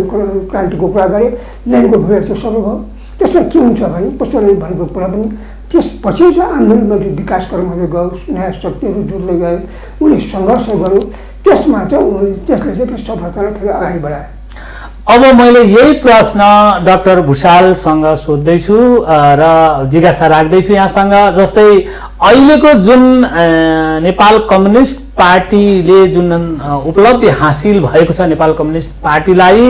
क्रान्तिको कुरा गरे, लेनिनको भूमिका त्यो सबै भयो। त्यसमा के हुन्छ भने पुष्पलालले भनेको कुरा पनि त्यसपछि चाहिँ आन्दोलनमा जो विकास क्रम हुँदै गयो, नयाँ शक्तिहरू जुट्दै गए, उनले सङ्घर्ष गर्यो, त्यसमा चाहिँ त्यसले चाहिँ सफलतालाई फेरि अगाडि बढायो। अब मैले यही प्रश्न डाक्टर भुषालसँग सोध्दैछु र जिज्ञासा राख्दैछु यहाँसँग। जस्तै अहिलेको जुन नेपाल कम्युनिस्ट पार्टीले जुन उपलब्धि हासिल भएको छ नेपाल कम्युनिस्ट पार्टीलाई,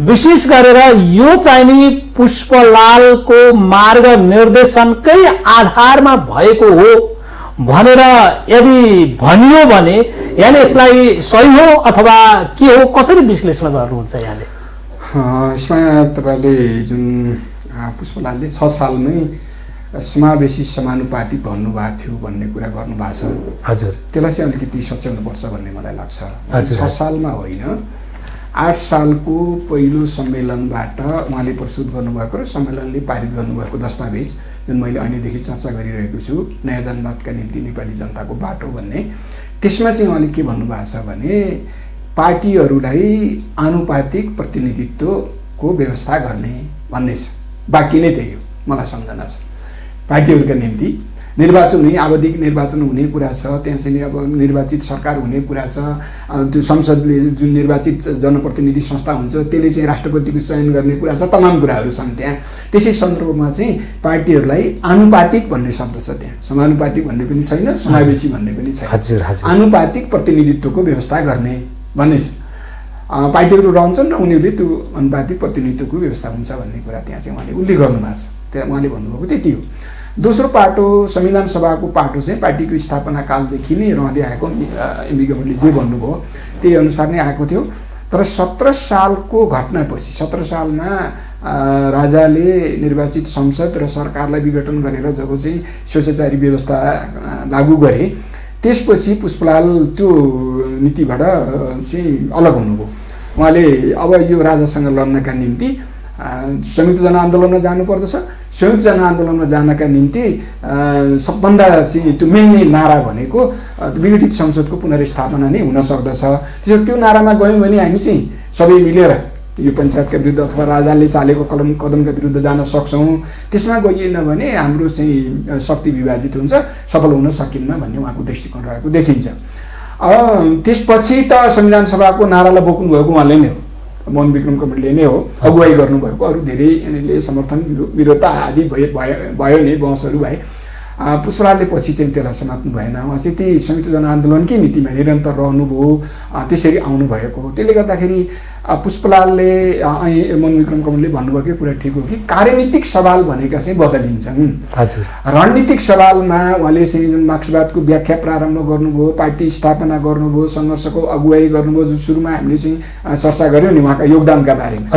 विशेष गरेर यो चाहिँ नि पुष्पलालको मार्ग निर्देशनकै आधारमा भएको हो भनेर यदि भनियो भने यहाँले यसलाई सही हो अथवा के हो, कसरी विश्लेषण गर्नुहुन्छ यहाँले? यसमा तपाईँले जुन पुष्पलालले 6 सालमै समावेशी समानुपातिक भन्नुभएको थियो भन्ने कुरा गर्नुभएको छ, हजुर, त्यसलाई चाहिँ अलिकति सच्याउनुपर्छ भन्ने मलाई लाग्छ। 6 सालमा होइन, 8 सालको पहिलो सम्मेलनबाट उहाँले प्रस्तुत गर्नुभएको र सम्मेलनले पारित गर्नुभएको दस्तावेज जुन मैले अहिलेदेखि चर्चा गरिरहेको छु, नयाँ जनमतका निम्ति नेपाली जनताको बाटो भन्ने, त्यसमा चाहिँ उहाँले के भन्नुभएको छ भने पार्टीहरूलाई आनुपातिक प्रतिनिधित्वको व्यवस्था गर्ने भन्ने छ। बाँकी नै त्यही हो मलाई सम्झना छ। पार्टीहरूका निम्ति निर्वाचन हुने, आवधिक निर्वाचन हुने कुरा छ, त्यहाँ चाहिँ अब निर्वाचित सरकार हुने कुरा छ, त्यो संसदले जुन निर्वाचित जनप्रतिनिधि संस्था हुन्छ त्यसले चाहिँ राष्ट्रपतिको चयन गर्ने कुरा छ, तमाम कुराहरू छन् त्यहाँ। त्यसै सन्दर्भमा चाहिँ पार्टीहरूलाई आनुपातिक भन्ने शब्द छ त्यहाँ, समानुपातिक भन्ने पनि छैन, समावेशी भन्ने पनि छैन, आनुपातिक प्रतिनिधित्वको व्यवस्था गर्ने भन्ने छ। पार्टीहरू रहन्छन् र उनीहरूले त्यो अनुपातिक प्रतिनिधित्वको व्यवस्था हुन्छ भन्ने कुरा त्यहाँ चाहिँ उहाँले उल्लेख गर्नुभएको छ। त्यहाँ उहाँले भन्नुभएको त्यति हो। दोस्रो पाटो संविधान सभाको पाटो चाहिँ पार्टीको स्थापना कालदेखि नै रहँदै आएको, एमबी गवर्नरले जे भन्नुभयो त्यही अनुसार नै आएको थियो। तर 17 सालको घटनापछि 17 सालमा राजाले निर्वाचित संसद र सरकारलाई विघटन गरेर जब चाहिँ स्वेच्छाचारी व्यवस्था लागू गरे, त्यसपछि पुष्पलाल त्यो नीतिबाट चाहिँ अलग हुनुभयो। उहाँले अब यो राजासँग लड्नका निम्ति संयुक्त जनआन्दोलनमा जानुपर्दछ। संयुक्त जनआन्दोलनमा जानका निम्ति सबभन्दा चाहिँ त्यो मिल्ने नारा भनेको विघटित संसदको पुनर्स्थापना नै हुन सक्दछ। त्यसो त्यो नारामा गयौँ भने हामी चाहिँ सबै मिलेर यो पञ्चायतका विरुद्ध अथवा राजाले चालेको कदमका विरुद्ध जान सक्छौँ। त्यसमा गइएन भने हाम्रो चाहिँ शक्ति विभाजित हुन्छ, सफल हुन सकिन्न भन्ने उहाँको दृष्टिकोण रहेको देखिन्छ। त्यसपछि त संविधान सभाको नारालाई बोक्नुभएको उहाँले नै हो, मोहन विक्रम कमरेडले नै हो, अगुवाई गर्नुभएको। अरू धेरैले समर्थन विरोध आदि भयो नै, बहसहरू भए। पुष्पलालले पछि चाहिँ त्यसलाई समात्नु भएन। उहाँ चाहिँ त्यही संयुक्त जनआन्दोलनकै नीतिमा निरन्तर रहनुभयो, त्यसरी आउनुभएको हो। त्यसले गर्दाखेरि पुष्पलालले मोहन विक्रम कमरेडले भन्नुभएको कुरा ठिक हो कि कार्यनीतिक सवाल भनेका चाहिँ बदलिन्छन्। हजुर, रणनीतिक सवालमा उहाँले चाहिँ जुन मार्क्सवादको व्याख्या प्रारम्भ गर्नुभयो, पार्टी स्थापना गर्नुभयो, सङ्घर्षको अगुवाई गर्नुभयो, जुन सुरुमा हामीले चाहिँ चर्चा गऱ्यौँ नि उहाँका योगदानका बारेमा,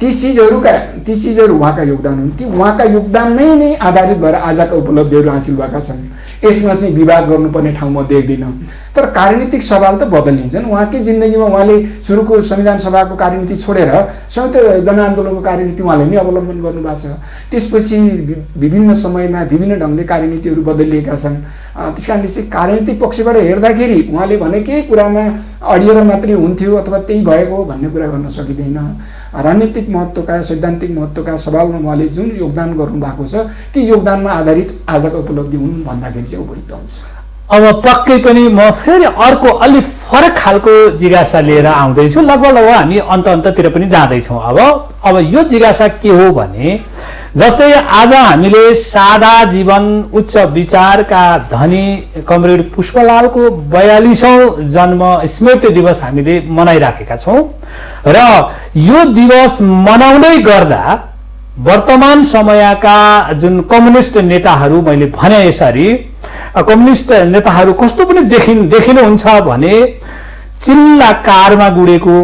ती चिजहरू उहाँका योगदान हुन्। ती उहाँका योगदानमै नै आधारित भएर आजका उपलब्धिहरू हासिल भएका छन्। यसमा चाहिँ विवाद गर्नुपर्ने ठाउँ म देख्दिनँ। तर कार्यनीतिक सवाल त बदलिन्छन्। उहाँकै जिन्दगीमा उहाँले सुरुको संविधान सभाको कार्यनीति छोडेर संयुक्त जनआन्दोलनको कार्यनीति उहाँले नै अवलम्बन गर्नुभएको छ। त्यसपछि विभिन्न समयमा विभिन्न ढङ्गले कार्यनीतिहरू बदलिएका छन्। त्यस कारणले चाहिँ कार्यनीतिक पक्षबाट हेर्दाखेरि उहाँले भनेकै कुरामा अडिएर मात्रै हुन्थ्यो अथवा त्यही भएको भन्ने कुरा गर्न सकिँदैन। रणनीतिक महत्त्वका, सैद्धान्तिक महत्त्वका सवालमा उहाँले जुन योगदान गर्नुभएको छ ती योगदानमा आधारित आजको उपलब्धि हुन् भन्दाखेरि चाहिँ उपयुक्त हुन्छ। अब पक्कै पनि म फेरि अर्को अलि फरक खालको जिज्ञासा लिएर आउँदैछु। लगभग हामी अन्ततिर पनि जाँदैछौँ। अब यो जिज्ञासा के हो भने, जस्तै आज हामीले सादा जीवन उच्च विचारका धनी कमरेड पुष्पलालको 42औं जन्म स्मृति दिवस हामीले मनाइराखेका छौँ र यो दिवस मनाउँदै गर्दा वर्तमान समयका जुन कम्युनिस्ट नेताहरू, मैले भने यसरी कम्युनिस्ट नेताहरू कस्तो पनि देखिनुहुन्छ भने चिल्ला कारमा गुडेको,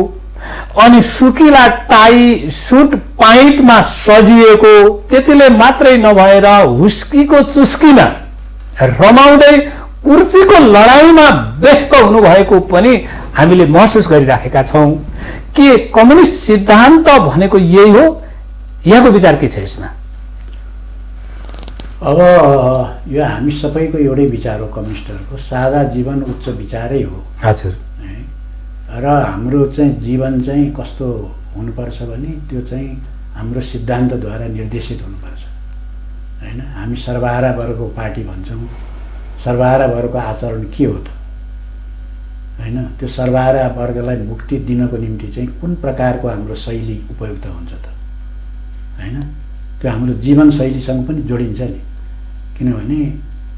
अनि सुकिला टाई सुट पाइन्टमा सजिएको, त्यतिले मात्रै नभएर हुस्कीको चुस्कीमा रमाउँदै कुर्सीको लडाईँमा व्यस्त हुनुभएको पनि हामीले महसुस गरिराखेका छौँ। के कम्युनिस्ट सिद्धान्त भनेको यही हो? यहाँको विचार के छ यसमा? अब यो हामी सबैको एउटै विचार हो, कम्युनिस्टहरूको सादा जीवन उच्च विचारै हो। हजुर। र हाम्रो चाहिँ जीवन चाहिँ कस्तो हुनुपर्छ भने त्यो चाहिँ हाम्रो सिद्धान्तद्वारा निर्देशित हुनुपर्छ, होइन? हामी सर्वहारा वर्गको पार्टी भन्छौँ। सर्वहारा वर्गको आचरण के हो त, होइन? त्यो सर्वहारा वर्गलाई मुक्ति दिनको निम्ति चाहिँ कुन प्रकारको हाम्रो शैली उपयुक्त हुन्छ त, होइन? त्यो हाम्रो जीवनशैलीसँग पनि जोडिन्छ नि, किनभने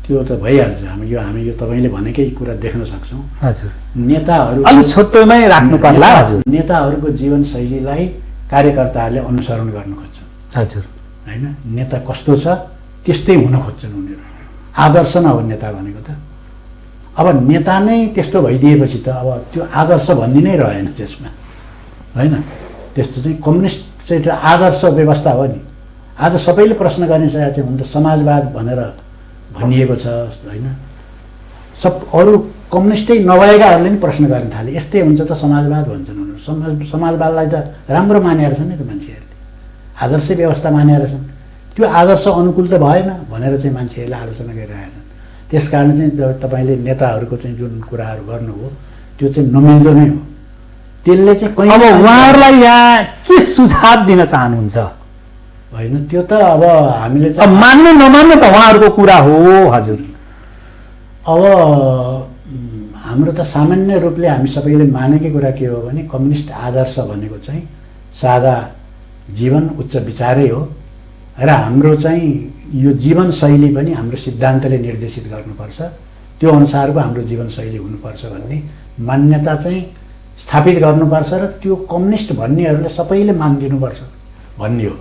त्यो त भइहाल्छ। हामी यो तपाईँले भनेकै कुरा देख्न सक्छौँ। हजुर। नेताहरू अलिक छोटोमै राख्नु पर्ला। हजुर। नेताहरूको जीवनशैलीलाई कार्यकर्ताहरूले अनुसरण गर्न खोज्छन्। हजुर, होइन? नेता कस्तो छ त्यस्तै हुन खोज्छन् उनीहरू। आदर्श न हो नेता भनेको त। अब नेता नै त्यस्तो भइदिएपछि त अब त्यो आदर्श भन्ने नै रहेन त्यसमा, होइन? त्यस्तो चाहिँ कम्युनिस्ट चाहिँ त्यो आदर्श व्यवस्था हो नि। आज सबैले प्रश्न गर्ने चाहिँ हुन त समाजवाद भनेर भनिएको छ, होइन? सब अरू कम्युनिस्टै नभएकाहरूले पनि प्रश्न गर्न थाले, यस्तै हुन्छ त समाजवाद भन्छन् उनीहरू। समाजवादलाई त राम्रो मानेर छन् नि त मान्छेहरूले, आदर्श व्यवस्था मानेर छन्। त्यो आदर्श अनुकूल त भएन भनेर चाहिँ मान्छेहरूले आलोचना गरिरहेका छन्। त्यस कारण चाहिँ जब तपाईँले नेताहरूको चाहिँ जुन कुराहरू गर्नुभयो त्यो चाहिँ नमिल्दो नै हो। त्यसले चाहिँ कहीँ अब उहाँहरूलाई यहाँ के सुझाव दिन चाहनुहुन्छ? होइन, त्यो त अब हामीले अब मान्ने नमान्ने त उहाँहरूको कुरा हो। हजुर। अब हाम्रो त सामान्य रूपले हामी सबैले मानेकै कुरा के हो भने कम्युनिस्ट आदर्श भनेको चाहिँ सादा जीवन उच्च विचारै हो र हाम्रो चाहिँ यो जीवनशैली पनि हाम्रो सिद्धान्तले निर्देशित गर्नुपर्छ, त्यो अनुसारको हाम्रो जीवनशैली हुनुपर्छ भन्ने मान्यता चाहिँ स्थापित गर्नुपर्छ र त्यो कम्युनिस्ट भन्नेहरूले सबैले मानिदिनुपर्छ भन्ने हो।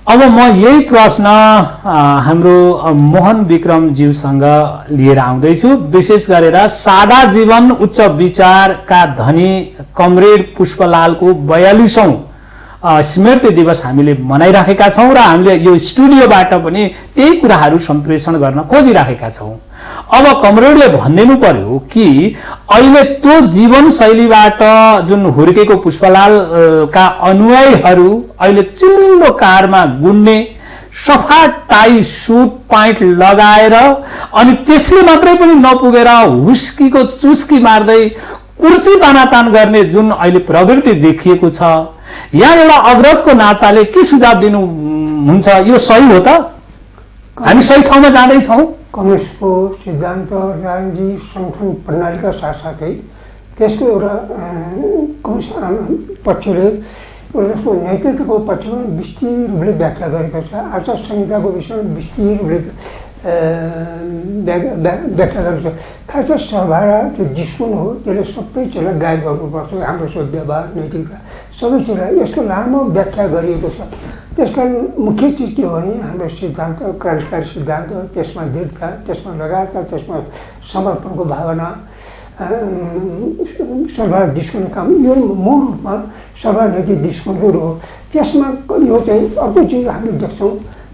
अब म यही प्रश्न हाम्रो मोहन विक्रमज्यूसँग लिएर आउँदैछु। विशेष गरेर सादा जीवन उच्च विचारका धनी कमरेड पुष्पलालको 42औं स्मृति दिवस हामीले मनाइराखेका छौँ र हामीले यो स्टुडियोबाट पनि त्यही कुराहरू सम्प्रेषण गर्न खोजिराखेका छौँ। अब कमरेडले भनिदिनु पर्यो कि अहिले त्यो जीवनशैलीबाट जुन हुर्केको पुष्पलालका अनुयायीहरू अहिले चिल्लो कारमा गुड्ने, सफा टाई सुट प्यान्ट लगाएर अनि त्यसले मात्रै पनि नपुगेर हुस्कीको चुस्की मार्दै कुर्सी तानातान गर्ने जुन अहिले प्रवृत्ति देखिएको छ, यहाँ एउटा अग्रजको नाताले के सुझाव दिनुहुन्छ? यो सही हो त? हामी सही ठाउँमा जाँदैछौँ? कम्युनिस्टको सिद्धान्त, राजनीति, सङ्गठन प्रणालीका साथसाथै त्यसको एउटा कम्युनिस्ट पक्षले त्यसको नेतृत्वको पक्षमा विस्तृत रूपले व्याख्या गरेको छ। आचार संहिताको विषयमा विस्तृत रूपले व्याख्या गरेको छ। खास गरी सर्वहारा जो डिस्पुन हो त्यसले सबै चिजलाई गाइड गर्नुपर्छ। हाम्रो व्यवहार, नैतिकता सबै चिजलाई यसको लामो व्याख्या गरिएको छ। त्यसका मुख्य चिज के हो भने हाम्रो सिद्धान्त, क्रान्तिकारी सिद्धान्त, त्यसमा दृढता, त्यसमा लगातार, त्यसमा समर्पणको भावना, सर्वहारा डिस्पुन काम, यो मूल रूपमा सर्वहारा नैतिक डिस्पुनको हो। त्यसमा यो चाहिँ अर्को चिज हामीले देख्छौँ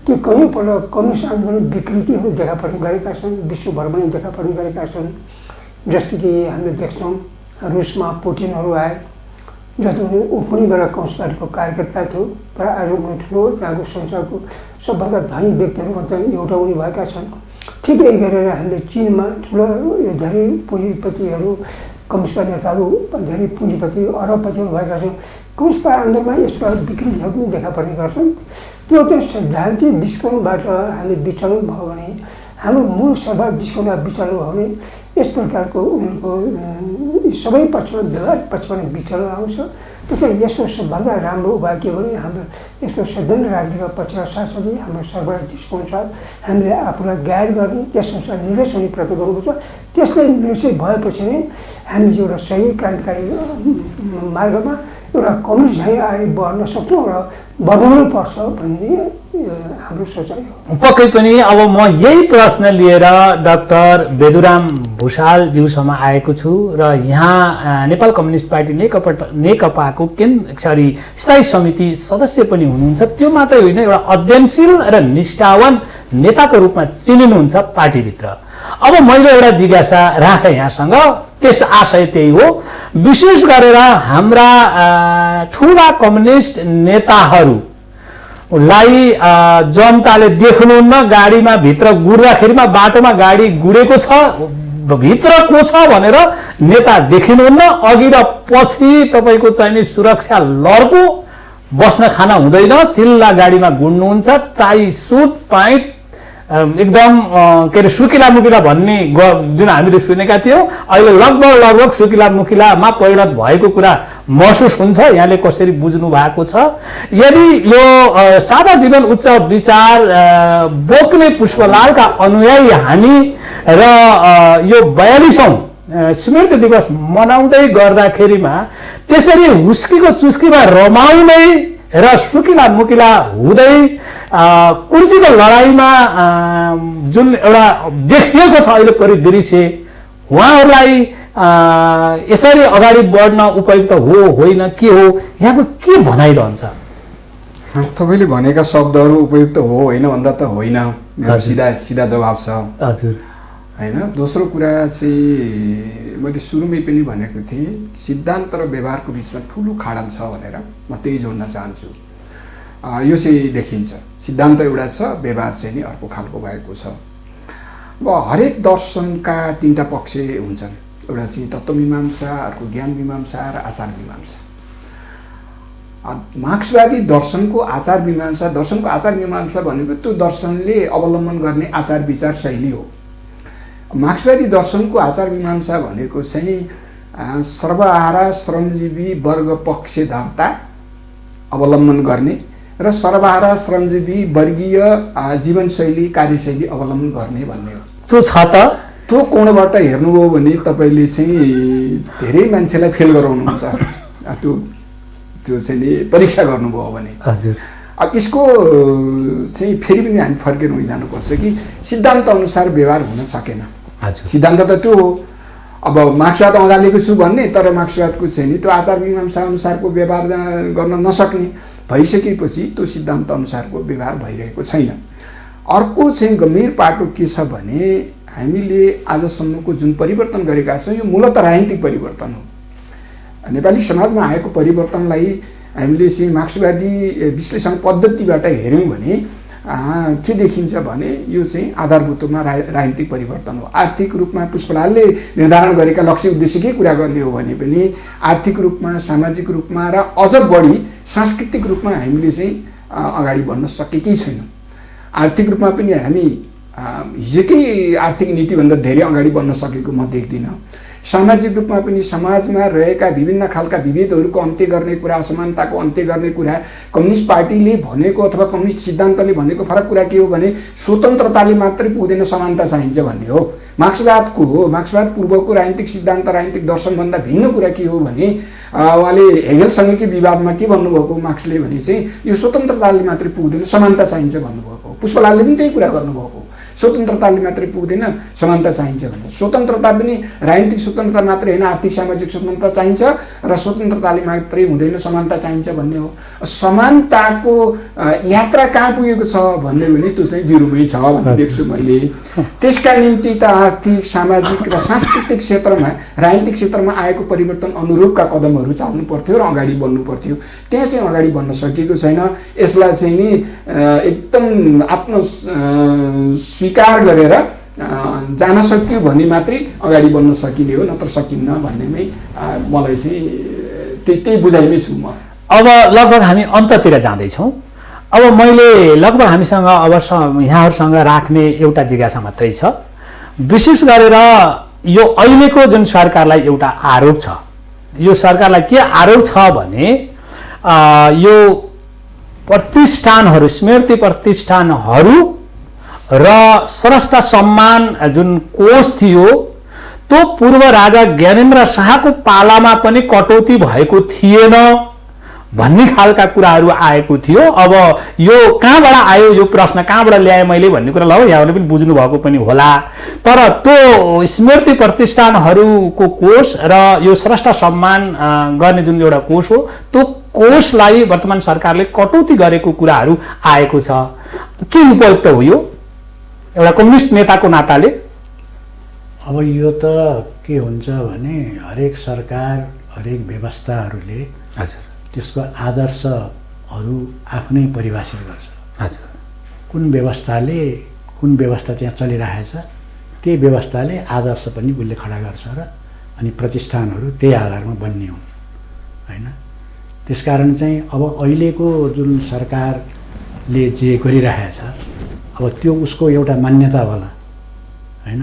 कि कयौँपल्ट कम्युनिस्ट आन्दोलन विकृतिहरू देखा पर्ने गरेका छन्, विश्वभरमा देखा पर्ने गरेका छन्। जस्तो कि हामीले देख्छौँ रुसमा पुटिनहरू आए, जस्तो ऊ पनि बेला कम्युनिस्ट पार्टीको कार्यकर्ता थियो, तर आज उनी ठुलो त्यहाँको संसारको सबभन्दा धनी व्यक्तिहरूमा एउटा उनी भएका छन्। ठिक यही गरेर हामीले चिनमा ठुलो धेरै पुँजीपतिहरू, कम्युनिस्ट नेताहरू धेरै पुँजीपति, अरबपतिहरू भएका छन्। कम्युनिस्ट आन्दोलनमा यसका विकृतिहरू पनि देखा पर्ने गर्छन्। त्यो चाहिँ सैद्धान्तिक दृष्टिकोणबाट हामीले विचलन भयो भने, हाम्रो मूल सर्वहारा दृष्टिकोणबाट विचलन भयो भने यस प्रकारको उनीहरूको सबै पक्षमा व्यवहार पक्षमा विचलन आउँछ। त्यसैले यसको सबभन्दा राम्रो उपाय के भने हाम्रो यसको सदन राजनीतिका पक्षका साथसाथै हाम्रो सर्वहारा दृष्टिकोणसाथ हामीले आफूलाई गाइड गर्ने, त्यसअनुसार निर्देश हुने प्रयत्न गर्नुपर्छ। त्यसले निर्देशित भएपछि नै हामी एउटा सही क्रान्तिकारी मार्गमा एउटा कम्युनिस्ट झैँ अगाडि बढ्न सक्छौँ र बढाउनु पर्छ भन्ने हाम्रो सोचाइ हो। पक्कै पनि अब म यही प्रश्न लिएर डाक्टर बेदुराम भुषालज्यूसम्म आएको छु र यहाँ नेपाल कम्युनिस्ट पार्टी नेकपाको स्थायी समिति सदस्य पनि हुनुहुन्छ। त्यो मात्रै होइन, एउटा अध्ययनशील र निष्ठावान नेताको रूपमा चिनिनुहुन्छ पार्टीभित्र। अब मैले एउटा जिज्ञासा राखेँ यहाँसँग, त्यस आशय त्यही हो। विशेष गरेर हाम्रा ठुला कम्युनिस्ट नेताहरूलाई जनताले देख्नुहुन्न, गाडीमा भित्र गुड्दाखेरिमा बाटोमा गाडी गुडेको छ, भित्र को छ भनेर नेता देखिनुहुन्न। अघि र पछि तपाईँको चाहिने सुरक्षा लड्को बस्न खाना हुँदैन, चिल्ला गाडीमा गुड्नुहुन्छ, टाई सुट प्यान्ट एकदम के अरे सुकिला मुकिला भन्ने जुन हामीले सुनेका थियौँ, अहिले लगभग सुकिला मुकिलामा परिणत भएको कुरा महसुस हुन्छ। यहाँले कसरी बुझ्नु भएको छ? यदि यो सादा जीवन उच्च विचार बोक्ने पुष्पलालका अनुयायी हामी र यो 42औं स्मृति दिवस मनाउँदै गर्दाखेरिमा त्यसरी हुस्कीको चुस्कीमा रमाउँदै र सुकिला मुकिला हुँदै कुर्सीको लडाइँमा जुन एउटा देखिएको छ अहिले परिदृश्य, उहाँहरूलाई यसरी अगाडि बढ्न उपयुक्त हो होइन, के हो, यहाँको के भनाइरहन्छ? तपाईँले भनेका शब्दहरू उपयुक्त हो होइन भन्दा त होइन, मेरो सिधा जवाब छ। हजुर होइन। दोस्रो कुरा चाहिँ मैले सुरुमै पनि भनेको थिएँ, सिद्धान्त र व्यवहारको बिचमा ठुलो खाडल छ भनेर म त्यही जोड्न चाहन्छु। यो चाहिँ देखिन्छ, सिद्धान्त एउटा छ, व्यवहार चाहिँ नि अर्को खालको भएको छ। अब हरेक दर्शनका तीनटा पक्ष हुन्छन्, एउटा चाहिँ तत्त्वमीमांसा, अर्को ज्ञान मीमांसा र आचार मीमांसा। मार्क्सवादी दर्शनको आचार मीमांसा भनेको त्यो दर्शनले अवलम्बन गर्ने आचार विचार शैली हो। मार्क्सवादी दर्शनको आचार मीमांसा भनेको चाहिँ सर्वहारा श्रमजीवी वर्ग पक्षधरता अवलम्बन गर्ने र सर्वहारा श्रमजीवी वर्गीय जीवनशैली कार्यशैली अवलम्बन गर्ने भन्ने हो। त्यो छ त, त्यो कोणबाट हेर्नुभयो भने तपाईँले चाहिँ धेरै मान्छेलाई फेल गराउनुहुन्छ। त्यो चाहिँ नि परीक्षा गर्नुभयो भने। हजुर। अब यसको चाहिँ फेरि पनि हामी फर्केर जानुपर्छ कि सिद्धान्त अनुसार व्यवहार हुन सकेन। सिद्धान्त त त्यो हो। अब मार्क्सवाद अँगालेको छु भन्ने, तर मार्क्सवादको चाहिँ नि त्यो आचार मीमांसा अनुसारको व्यवहार गर्न नसक्ने भइसकेपछि त्यो सिद्धान्त अनुसारको व्यवहार भइरहेको छैन। अर्को चाहिँ गम्भीर पाटो के छ भने हामीले आजसम्मको जुन परिवर्तन गरेका छौँ यो मूलतः राजनीतिक परिवर्तन हो। नेपाली समाजमा आएको परिवर्तनलाई हामीले चाहिँ मार्क्सवादी विश्लेषण पद्धतिबाट हेऱ्यौँ भने के देखिन्छ भने यो चाहिँ आधारभूत रूपमा राजनीतिक परिवर्तन हो। आर्थिक रूपमा पुष्पलालले निर्धारण गरेका लक्ष्य उद्देश्यकै कुरा गर्ने हो भने पनि आर्थिक रूपमा, सामाजिक रूपमा र अझ बढी सांस्कृतिक रूपमा हामीले चाहिँ अगाडि बढ्न सकेकै छैनौँ। आर्थिक रूपमा पनि हामी हिजोकै आर्थिक नीतिभन्दा धेरै अगाडि बढ्न सकेको म देख्दिनँ। सामाजिक रूपमा पनि समाजमा रहेका विभिन्न खालका विभेदहरूको अन्त्य गर्ने कुरा, असमानताको अन्त्य गर्ने कुरा कम्युनिस्ट पार्टीले भनेको अथवा कम्युनिस्ट सिद्धान्तले भनेको फरक कुरा के हो भने स्वतन्त्रताले मात्रै पुग्दैन, समानता चाहिन्छ भन्ने हो। मार्क्सवाद पूर्वको राजनीतिक सिद्धान्त, राजनीतिक दर्शनभन्दा भिन्न कुरा के हो भने उहाँले हेगेलसँगैकै विवादमा के भन्नुभएको मार्क्सले भने चाहिँ यो स्वतन्त्रताले मात्रै पुग्दैन, समानता चाहिन्छ भन्नुभएको। पुष्पलालले पनि त्यही कुरा गर्नुभएको, स्वतन्त्रताले मात्रै पुग्दैन, समानता चाहिन्छ भने। स्वतन्त्रता पनि राजनीतिक स्वतन्त्रता मात्रै होइन, आर्थिक सामाजिक स्वतन्त्रता चाहिन्छ र स्वतन्त्रताले मात्रै हुँदैन, समानता चाहिन्छ भन्ने हो। समानताको यात्रा कहाँ पुगेको छ भन्ने भने त्यो चाहिँ जिरोमै छ भन्ने देख्छु मैले। त्यसका निम्ति त आर्थिक, सामाजिक र सांस्कृतिक क्षेत्रमा, राजनीतिक क्षेत्रमा आएको परिवर्तन अनुरूपका कदमहरू चाल्नु पर्थ्यो र अगाडि बढ्नु पर्थ्यो। त्यहाँ चाहिँ अगाडि बढ्न सकेको छैन। यसलाई चाहिँ नि एकदम आफ्नो स्वीकार गरेर जान सक्यो भने मात्रै अगाडि बढ्न सकिने हो, नत्र सकिन्न भन्नेमै मलाई चाहिँ त्यही बुझाइमै छु म। अब लगभग हामी अन्ततिर जाँदैछौँ। अब मैले लगभग हामीसँग अब यहाँहरूसँग राख्ने एउटा जिज्ञासा मात्रै छ। विशेष गरेर यो अहिलेको जुन सरकारलाई एउटा आरोप छ, यो सरकारलाई के आरोप छ भने यो प्रतिष्ठानहरू, स्मृति प्रतिष्ठानहरू र स्रष्टा सम्मान जुन कोष थियो त्यो पूर्व राजा ज्ञानेन्द्र शाहको पालामा पनि कटौती भएको थिएन भन्ने खालका कुराहरू आएको थियो। अब यो कहाँबाट आयो, यो प्रश्न कहाँबाट ल्याएँ मैले भन्ने कुरा ल यहाँहरूले पनि बुझ्नु भएको पनि होला। तर त्यो स्मृति प्रतिष्ठानहरूको कोष र यो स्रष्टा सम्मान गर्ने जुन एउटा कोष हो त्यो कोषलाई वर्तमान सरकारले कटौती गरेको कुराहरू आएको छ। के उपयुक्त हो यो एउटा कम्युनिस्ट नेताको नाताले? अब यो त के हुन्छ भने हरेक सरकार, हरेक व्यवस्थाहरूले हजुर त्यसको आदर्शहरू आफ्नै परिभाषित गर्छ। हजुर कुन व्यवस्था त्यहाँ चलिरहेछ त्यही व्यवस्थाले आदर्श पनि उसले खडा गर्छ र अनि प्रतिष्ठानहरू त्यही आधारमा बन्ने हुन् हैन। त्यसकारण चाहिँ अब अहिलेको जुन सरकारले जे गरिरहेछ अब त्यो उसको एउटा मान्यता होला हैन।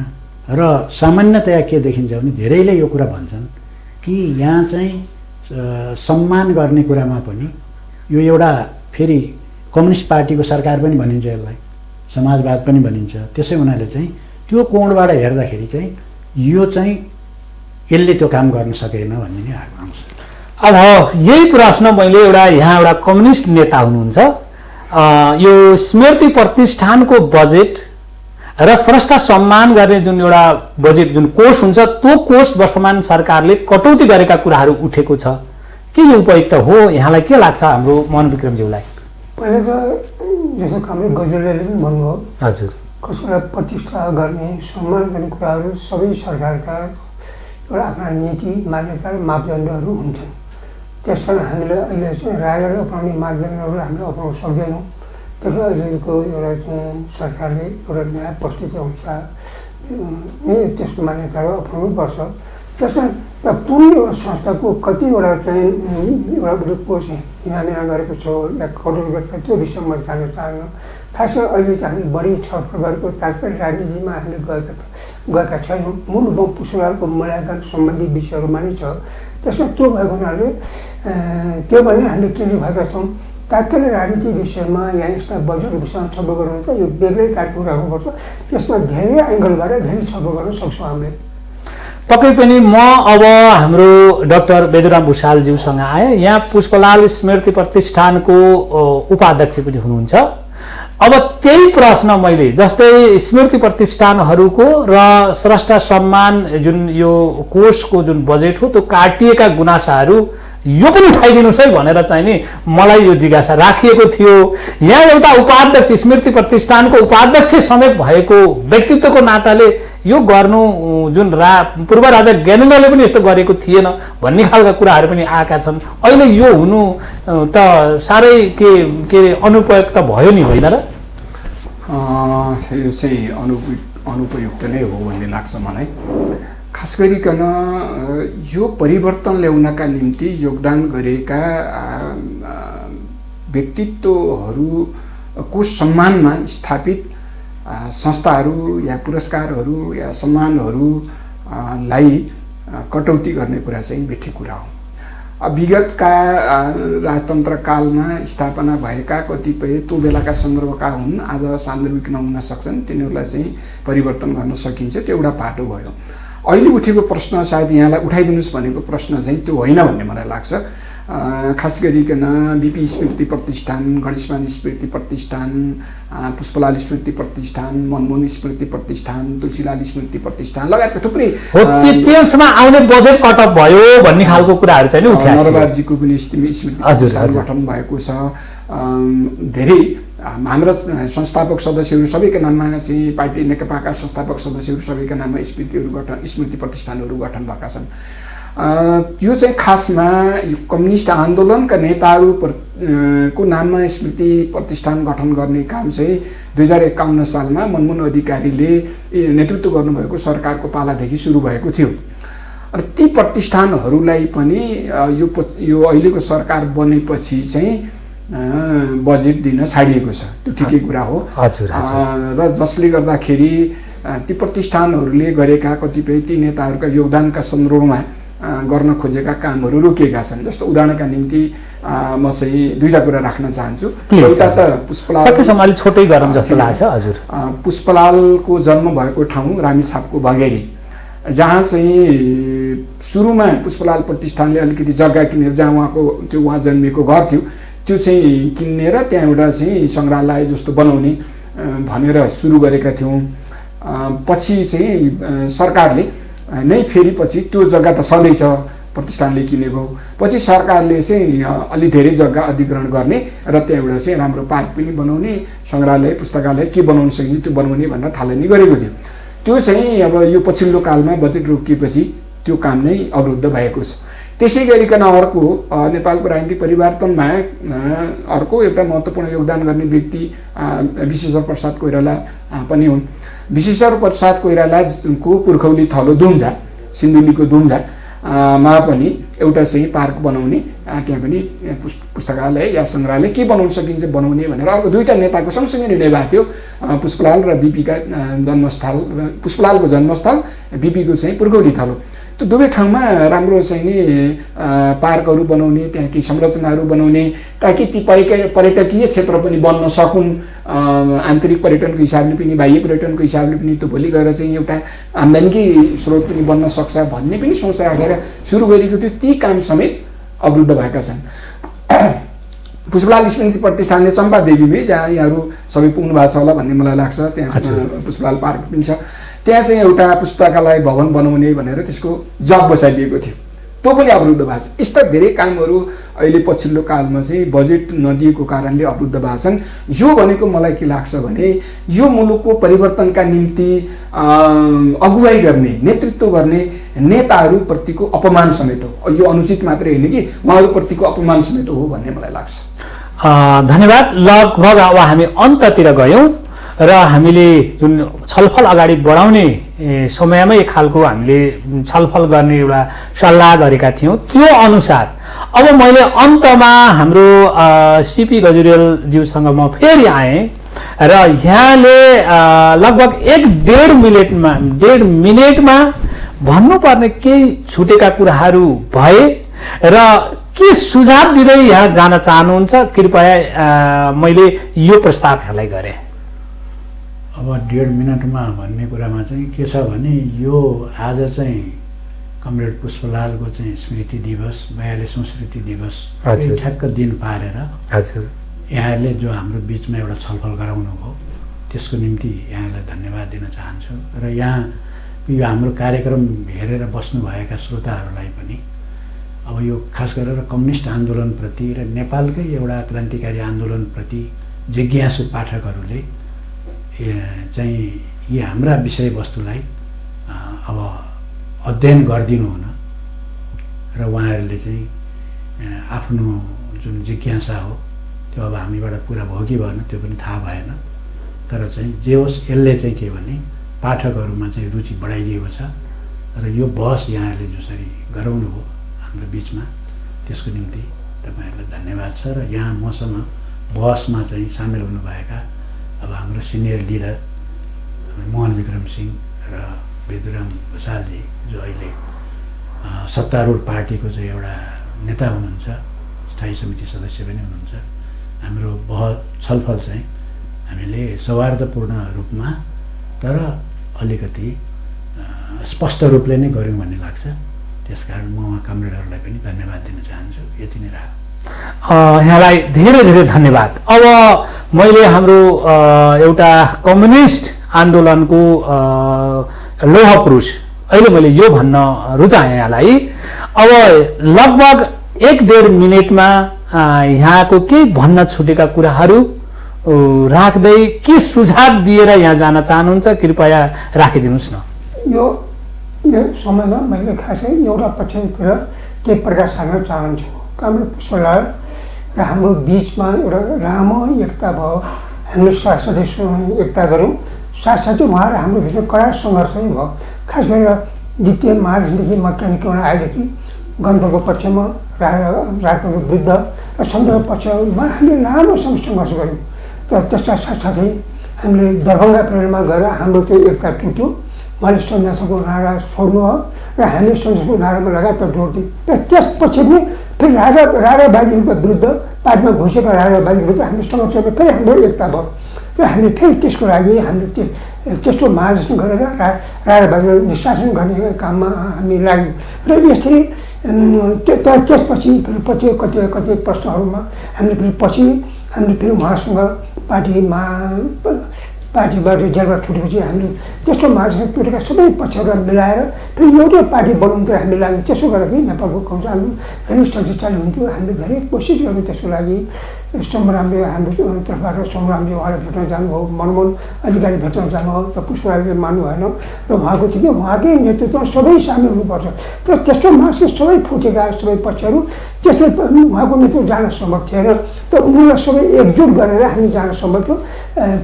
र सामान्यतया के देखिन्छ भने धेरैले यो कुरा भन्छन् कि यहाँ चाहिँ सम्मान गर्ने कुरामा पनि यो एउटा फेरि कम्युनिस्ट पार्टीको सरकार पनि भनिन्छ, यसलाई समाजवाद पनि भनिन्छ। त्यसै हुनाले चाहिँ त्यो कोणबाट हेर्दाखेरि चाहिँ यो चाहिँ यसले त्यो काम गर्न सकेन भन्ने नै आउँछ। अब यही प्रश्न मैले यहाँ एउटा कम्युनिस्ट नेता हुनुहुन्छ, यो स्मृति प्रतिष्ठानको बजेट र स्रष्टा सम्मान गर्ने जुन एउटा बजेट जुन कोष हुन्छ त्यो कोष वर्तमान सरकारले कटौती गरेका कुराहरू उठेको छ। के यो उपयुक्त हो? यहाँलाई के लाग्छ हाम्रो मनविक्रमज्यूलाई? पहिला त जस्तो कमरेड गजुरले पनि भन्नुभयो, हजुर कसैलाई प्रतिष्ठा गर्ने, सम्मान गर्ने कुराहरू सबै सरकारका एउटा आफ्ना नीति, मान्यता र मापदण्डहरू हुन्छन्। त्यस कारण हामीले अहिले चाहिँ राजाले अपनाउने मापदण्डहरू हामीले अपनाउन सक्दैनौँ। त्यसले अहिलेको एउटा चाहिँ सरकारले एउटा नयाँ परिस्थिति अनुसार त्यसको मान्यताहरू अपनाउनुपर्छ। त्यसमा पुरै एउटा संस्थाको कतिवटा चाहिँ एउटा कोष यहाँनिर गरेको छ या करोड गरेको त्यो विषयमा म जान्न चाहन्न। खास गरी अहिले चाहिँ हामी बढी छलफल गरेको तात्कालिक राजनीतिमा हामीले गएका छैनौँ। मूल रूपमा पुष्पलालको मूल्याङ्कन सम्बन्धी विषयहरूमा नै छ। त्यसमा त्यो भएको हुनाले त्यो भने हामीले केन्द्रित भएका छौँ। तात्कालिक राजनीतिक विषयमा या यस्ता बजेटको विषयमा छलफल गर्नु त यो बेग्लै कार्यक्रम राख्नुपर्छ। त्यसमा धेरै एङ्गलबाट धेरै छलफल गर्न सक्छौँ हामीले। पक्कै पनि म अब हाम्रो डाक्टर बेदुराम भुषालज्यूसँग आएँ। यहाँ पुष्पलाल स्मृति प्रतिष्ठानको उपाध्यक्ष पनि हुनुहुन्छ। अब त्यही प्रश्न मैले जस्तै स्मृति प्रतिष्ठानहरूको र स्रष्टा सम्मान जुन यो कोषको जुन बजेट हो त्यो काटिएका गुनासाहरू यो पनि उठाइदिनुहोस् है भनेर चाहिँ नि मलाई यो जिज्ञासा राखिएको थियो। यहाँ एउटा उपाध्यक्ष स्मृति प्रतिष्ठानको उपाध्यक्ष समेत भएको व्यक्तित्वको नाताले यो गर्नु जुन पूर्व राजा ज्ञानेन्द्रले पनि यस्तो गरेको थिएन भन्ने खालका कुराहरू पनि आएका छन्। अहिले यो हुनु त साह्रै के अनुपयुक्त भयो नि होइन र? यो चाहिँ अनुपयुक्त नै हो भन्ने लाग्छ मलाई। खास गरिकन यो परिवर्तन ल्याउनका निम्ति योगदान गरेका व्यक्तित्वहरूको सम्मानमा स्थापित संस्थाहरू या पुरस्कारहरू या सम्मानहरूलाई कटौती गर्ने कुरा चाहिँ बेठी कुरा हो। विगतका राजतन्त्र कालमा स्थापना भएका कतिपय त्यो बेलाका सन्दर्भका हुन्, आज सान्दर्भिक नहुन सक्छन्, तिनीहरूलाई चाहिँ परिवर्तन गर्न सकिन्छ, त्यो एउटा पाटो भयो। अहिले उठेको प्रश्न सायद यहाँलाई उठाइदिनुहोस् भनेको प्रश्न चाहिँ त्यो होइन भन्ने मलाई लाग्छ। खास गरिकन बिपी स्मृति प्रतिष्ठान, गणेशमान स्मृति प्रतिष्ठान, पुष्पलाल स्मृति प्रतिष्ठान, मनमोहन स्मृति प्रतिष्ठान, तुलसीलाल स्मृति प्रतिष्ठान लगायतका थुप्रै त्यसमा आउने बजेट कटअप भयो भन्ने खालको कुराहरू चाहिँ उठ्याएको छ। नरबारजीको पनि स्मृति प्रतिष्ठान गठन भएको छ। धेरै हाम्रा संस्थापक सदस्यहरू सबैका नाममा चाहिँ पार्टी नेकपाका संस्थापक सदस्यहरू सबैका नाममा स्मृति प्रतिष्ठानहरू गठन भएका छन्। यो चाहिँ खासमा कम्युनिस्ट आन्दोलनका नेताहरू को नाममा स्मृति प्रतिष्ठान गठन गर्ने काम चाहिँ 2051 सालमा मनमोहन अधिकारीले नेतृत्व गर्नुभएको सरकारको पालादेखि सुरु भएको थियो। र ती प्रतिष्ठानहरूलाई पनि यो अहिलेको सरकार बनेपछि चाहिँ बजेट दिन छाडिएको छ। त्यो ठिकै कुरा हो। र जसले गर्दाखेरि ती प्रतिष्ठानहरूले गरेका कतिपय ती नेताहरूका योगदानका सन्दर्भमा गर्न खोजेका कामहरू रोकिएका छन्। जस्तो उदाहरणका निम्ति म चाहिँ दुईटा कुरा राख्न चाहन्छु। एउटा त पुष्पलालको जन्म भएको ठाउँ रामेछापको बगेरी, जहाँ चाहिँ सुरुमा पुष्पलाल प्रतिष्ठानले अलिकति जग्गा किनेर जहाँ उहाँ जन्मिएको घर थियो त्यो चाहिँ किनेर त्यहाँ एउटा चाहिँ सङ्ग्रहालय जस्तो बनाउने भनेर सुरु गरेका थियौँ। पछि चाहिँ सरकारले नै फेरि पछि त्यो जग्गा त छँदैछ प्रतिष्ठानले किनेको, पछि सरकारले चाहिँ अलि धेरै जग्गा अधिग्रहण गर्ने र त्यहाँ एउटा चाहिँ राम्रो पार्क पनि बनाउने, सङ्ग्रहालय पुस्तकालय के बनाउन सकिन्छ त्यो बनाउने भनेर थालनी गरेको थियो। त्यो चाहिँ अब यो पछिल्लो कालमा बजेट रोकिएपछि त्यो काम नै अवरुद्ध भएको छ। त्यसै गरिकन अर्को नेपालको राजनीतिक परिवर्तनमा अर्को एउटा महत्त्वपूर्ण योगदान गर्ने व्यक्ति विश्वेश्वर प्रसाद कोइराला पनि हुन्। विश्वेश्वर प्रसाद कोइरालाको पुर्खौली थलो दुम्जा, सिन्धुलीको दुम्जा मा पनि एउटा चाहिँ पार्क बनाउने, त्यहाँ पनि पुस्तकालय या सङ्ग्रहालय के बनाउन सकिन्छ बनाउने भनेर अर्को दुईवटा नेताको सँगसँगै निर्णय भएको थियो। पुष्पलाल र बिपीका जन्मस्थल, पुष्पलालको जन्मस्थल, बिपीको चाहिँ पुर्खौली थलो, त्यो दुवै ठाउँमा राम्रो चाहिँ नि पार्कहरू बनाउने, त्यहाँ केही संरचनाहरू बनाउने ताकि ती पर्यटकीय क्षेत्र पनि बन्न सकुन्। आन्तरिक पर्यटनको हिसाबले पनि बाह्य पर्यटनको हिसाबले पनि त्यो भोलि गएर चाहिँ एउटा आम्दानीकै स्रोत पनि बन्न सक्छ भन्ने पनि सोच राखेर सुरु गरेको थियो। ती काम समेत अवरुद्ध भएका छन्। पुष्पलाल स्मृति प्रतिष्ठानले चम्पादेवीमै, जहाँ यहाँहरू सबै पुग्नु भएको छ होला भन्ने मलाई लाग्छ, त्यहाँ पुष्पलाल पार्क पनि छ, त्यहाँ चाहिँ एउटा पुस्तकालय भवन बनाउने भनेर त्यसको जग बसालिएको थियो, त्यो पनि अवरुद्ध भएको छ। यस्ता धेरै कामहरू अहिले पछिल्लो कालमा चाहिँ बजेट नदिएको कारणले अवरुद्ध भएको छन्। यो भनेको मलाई के लाग्छ भने यो मुलुकको परिवर्तनका निम्ति अगुवाई गर्ने, नेतृत्व गर्ने नेताहरूप्रतिको अपमान समेत हो। यो अनुचित मात्रै होइन कि उहाँहरूप्रतिको अपमान समेत हो भन्ने मलाई लाग्छ। धन्यवाद। लगभग अब हामी अन्ततिर गयौँ र हामीले जुन छलफल अगाडि बढाउने समयमै एक खालको हामीले छलफल गर्ने एउटा सल्लाह गरेका थियौँ। त्यो अनुसार अब मैले अन्तमा हाम्रो सिपी गजुरेलज्यूसँग म फेरि आएँ र यहाँले लगभग 1.5 मिनेटमा भन्नुपर्ने केही छुटेका कुराहरू भए र के सुझाव दिँदै यहाँ जान चाहनुहुन्छ, कृपया मैले यो प्रस्ताव यहाँलाई गरेँ। अब 1.5 मिनटमा भन्ने कुरामा चाहिँ के छ भने यो आज चाहिँ कमरेड पुष्पलालको चाहिँ स्मृति दिवस, 42औं स्मृति दिवस ठ्याक्क दिन पारेर यहाँहरूले जो हाम्रो बिचमा एउटा छलफल गराउनु भयो त्यसको निम्ति यहाँलाई धन्यवाद दिन चाहन्छु। र यहाँ यो हाम्रो कार्यक्रम हेरेर बस्नुभएका श्रोताहरूलाई पनि अब यो खास गरेर कम्युनिस्ट आन्दोलनप्रति र नेपालकै एउटा क्रान्तिकारी आन्दोलनप्रति जिज्ञासु पाठकहरूले चाहिँ यी हाम्रा विषयवस्तुलाई अब अध्ययन गरिदिनु हुन र उहाँहरूले चाहिँ आफ्नो जुन जिज्ञासा हो त्यो अब हामीबाट पुरा भयो कि भएन त्यो पनि थाहा भएन। तर चाहिँ जे होस् यसले चाहिँ के भने पाठकहरूमा चाहिँ रुचि बढाइदिएको छ र यो बहस यहाँहरूले जसरी गराउनु भयो हाम्रो बिचमा त्यसको निम्ति तपाईँहरूलाई धन्यवाद छ। र यहाँ मसँग बहसमा चाहिँ सामेल हुनुभएका अब हाम्रो सिनियर लिडर मोहन विक्रम सिंह र बेदुराम भुषालजी जो अहिले सत्तारूढ पार्टीको चाहिँ एउटा नेता हुनुहुन्छ, स्थायी समिति सदस्य पनि हुनुहुन्छ। हाम्रो छलफल चाहिँ हामीले सौहार्दपूर्ण रूपमा तर अलिकति स्पष्ट रूपले नै गऱ्यौँ भन्ने लाग्छ। त्यसकारण म उहाँ कमरेडहरूलाई पनि धन्यवाद दिन चाहन्छु। यति नै रह्यो। यहाँलाई धेरै धेरै धन्यवाद। अब मैले हाम्रो एउटा कम्युनिस्ट आन्दोलनको लौह पुरुष अहिले मैले यो भन्न रुचाएँ यहाँलाई। अब लगभग 1-1.5 मिनटमा यहाँको केही भन्न छुटेका कुराहरू राख्दै के सुझाव दिएर यहाँ जान चाहनुहुन्छ कृपया राखिदिनुहोस् न। यो समयमा मैले खासै एउटा पक्षतिर केही प्रकाश हाल्न चाहन्छु। कामरेड पुष्पलाल र हाम्रो बिचमा एउटा लामो एकता भयो, हामीले साथसाथै एकता गऱ्यौँ। साथसाथै उहाँ र हाम्रो बिचमा कडा सङ्घर्ष पनि भयो। खास गरेर द्वितीय महायुद्धदेखि मक्यानिकमा आएदेखि गणतन्त्रको पक्षमा राजतन्त्रको विरुद्ध र संविधानको पक्षमा हामीले लामो सङ्घर्ष गऱ्यौँ। तर त्यसका साथसाथै हामीले दरभङ्गा प्रेरणमा गएर हाम्रो त्यो एकता टुट्यो। उहाँले संविधानको नारा छोड्नुभयो र हामीले संविधानको नारामा लगातार जोड दियौँ। तर त्यसपछि पनि फेरि राजाबाजीहरूको विरुद्ध पार्टीमा घुसेका राजाबाजीको विरुद्ध हामीले सङ्घर्ष गरेर फेरि हाम्रो एकता भयो। र हामीले फेरि त्यसको लागि हामीले त्यस्तो महाधिवेशन गरेर राजाबाजीलाई निष्कासन गर्ने काममा हामी लाग्यौँ। र यसरी त्यसपछि फेरि कतिपय प्रश्नहरूमा हामीले फेरि पछि हामीले फेरि उहाँसँग पार्टीबाट जेलबाट छुटेपछि हामीले त्यस्तो महाधिवेशन टुटेका सबै पक्षहरूलाई मिलाएर फेरि एउटै पार्टी बनाउनुतिर हामीले लाग्यौँ। त्यसो गर्दाखेरि नेपालको कमजोर हामी धेरै शक्तिशाली हुन्थ्यो। हामीले धेरै कोसिस गर्यौँ त्यसको लागि। सोमरामले हाम्रो तर्फबाट सोमरामले उहाँलाई भेट्न जानुभयो, मनमोहन अधिकारी भेट्न जानुभयो, त पुष्पलालले मान्नु भएन र उहाँको थियो कि उहाँकै नेतृत्वमा सबै सामेल हुनुपर्छ। तर त्यस्तो मासु सबै फुटेका सबै पक्षहरू त्यसै उहाँको नेतृत्व जान सम्भव थिएन। तर उनीहरूलाई सबै एकजुट गरेर हामी जान सम्भव थियो।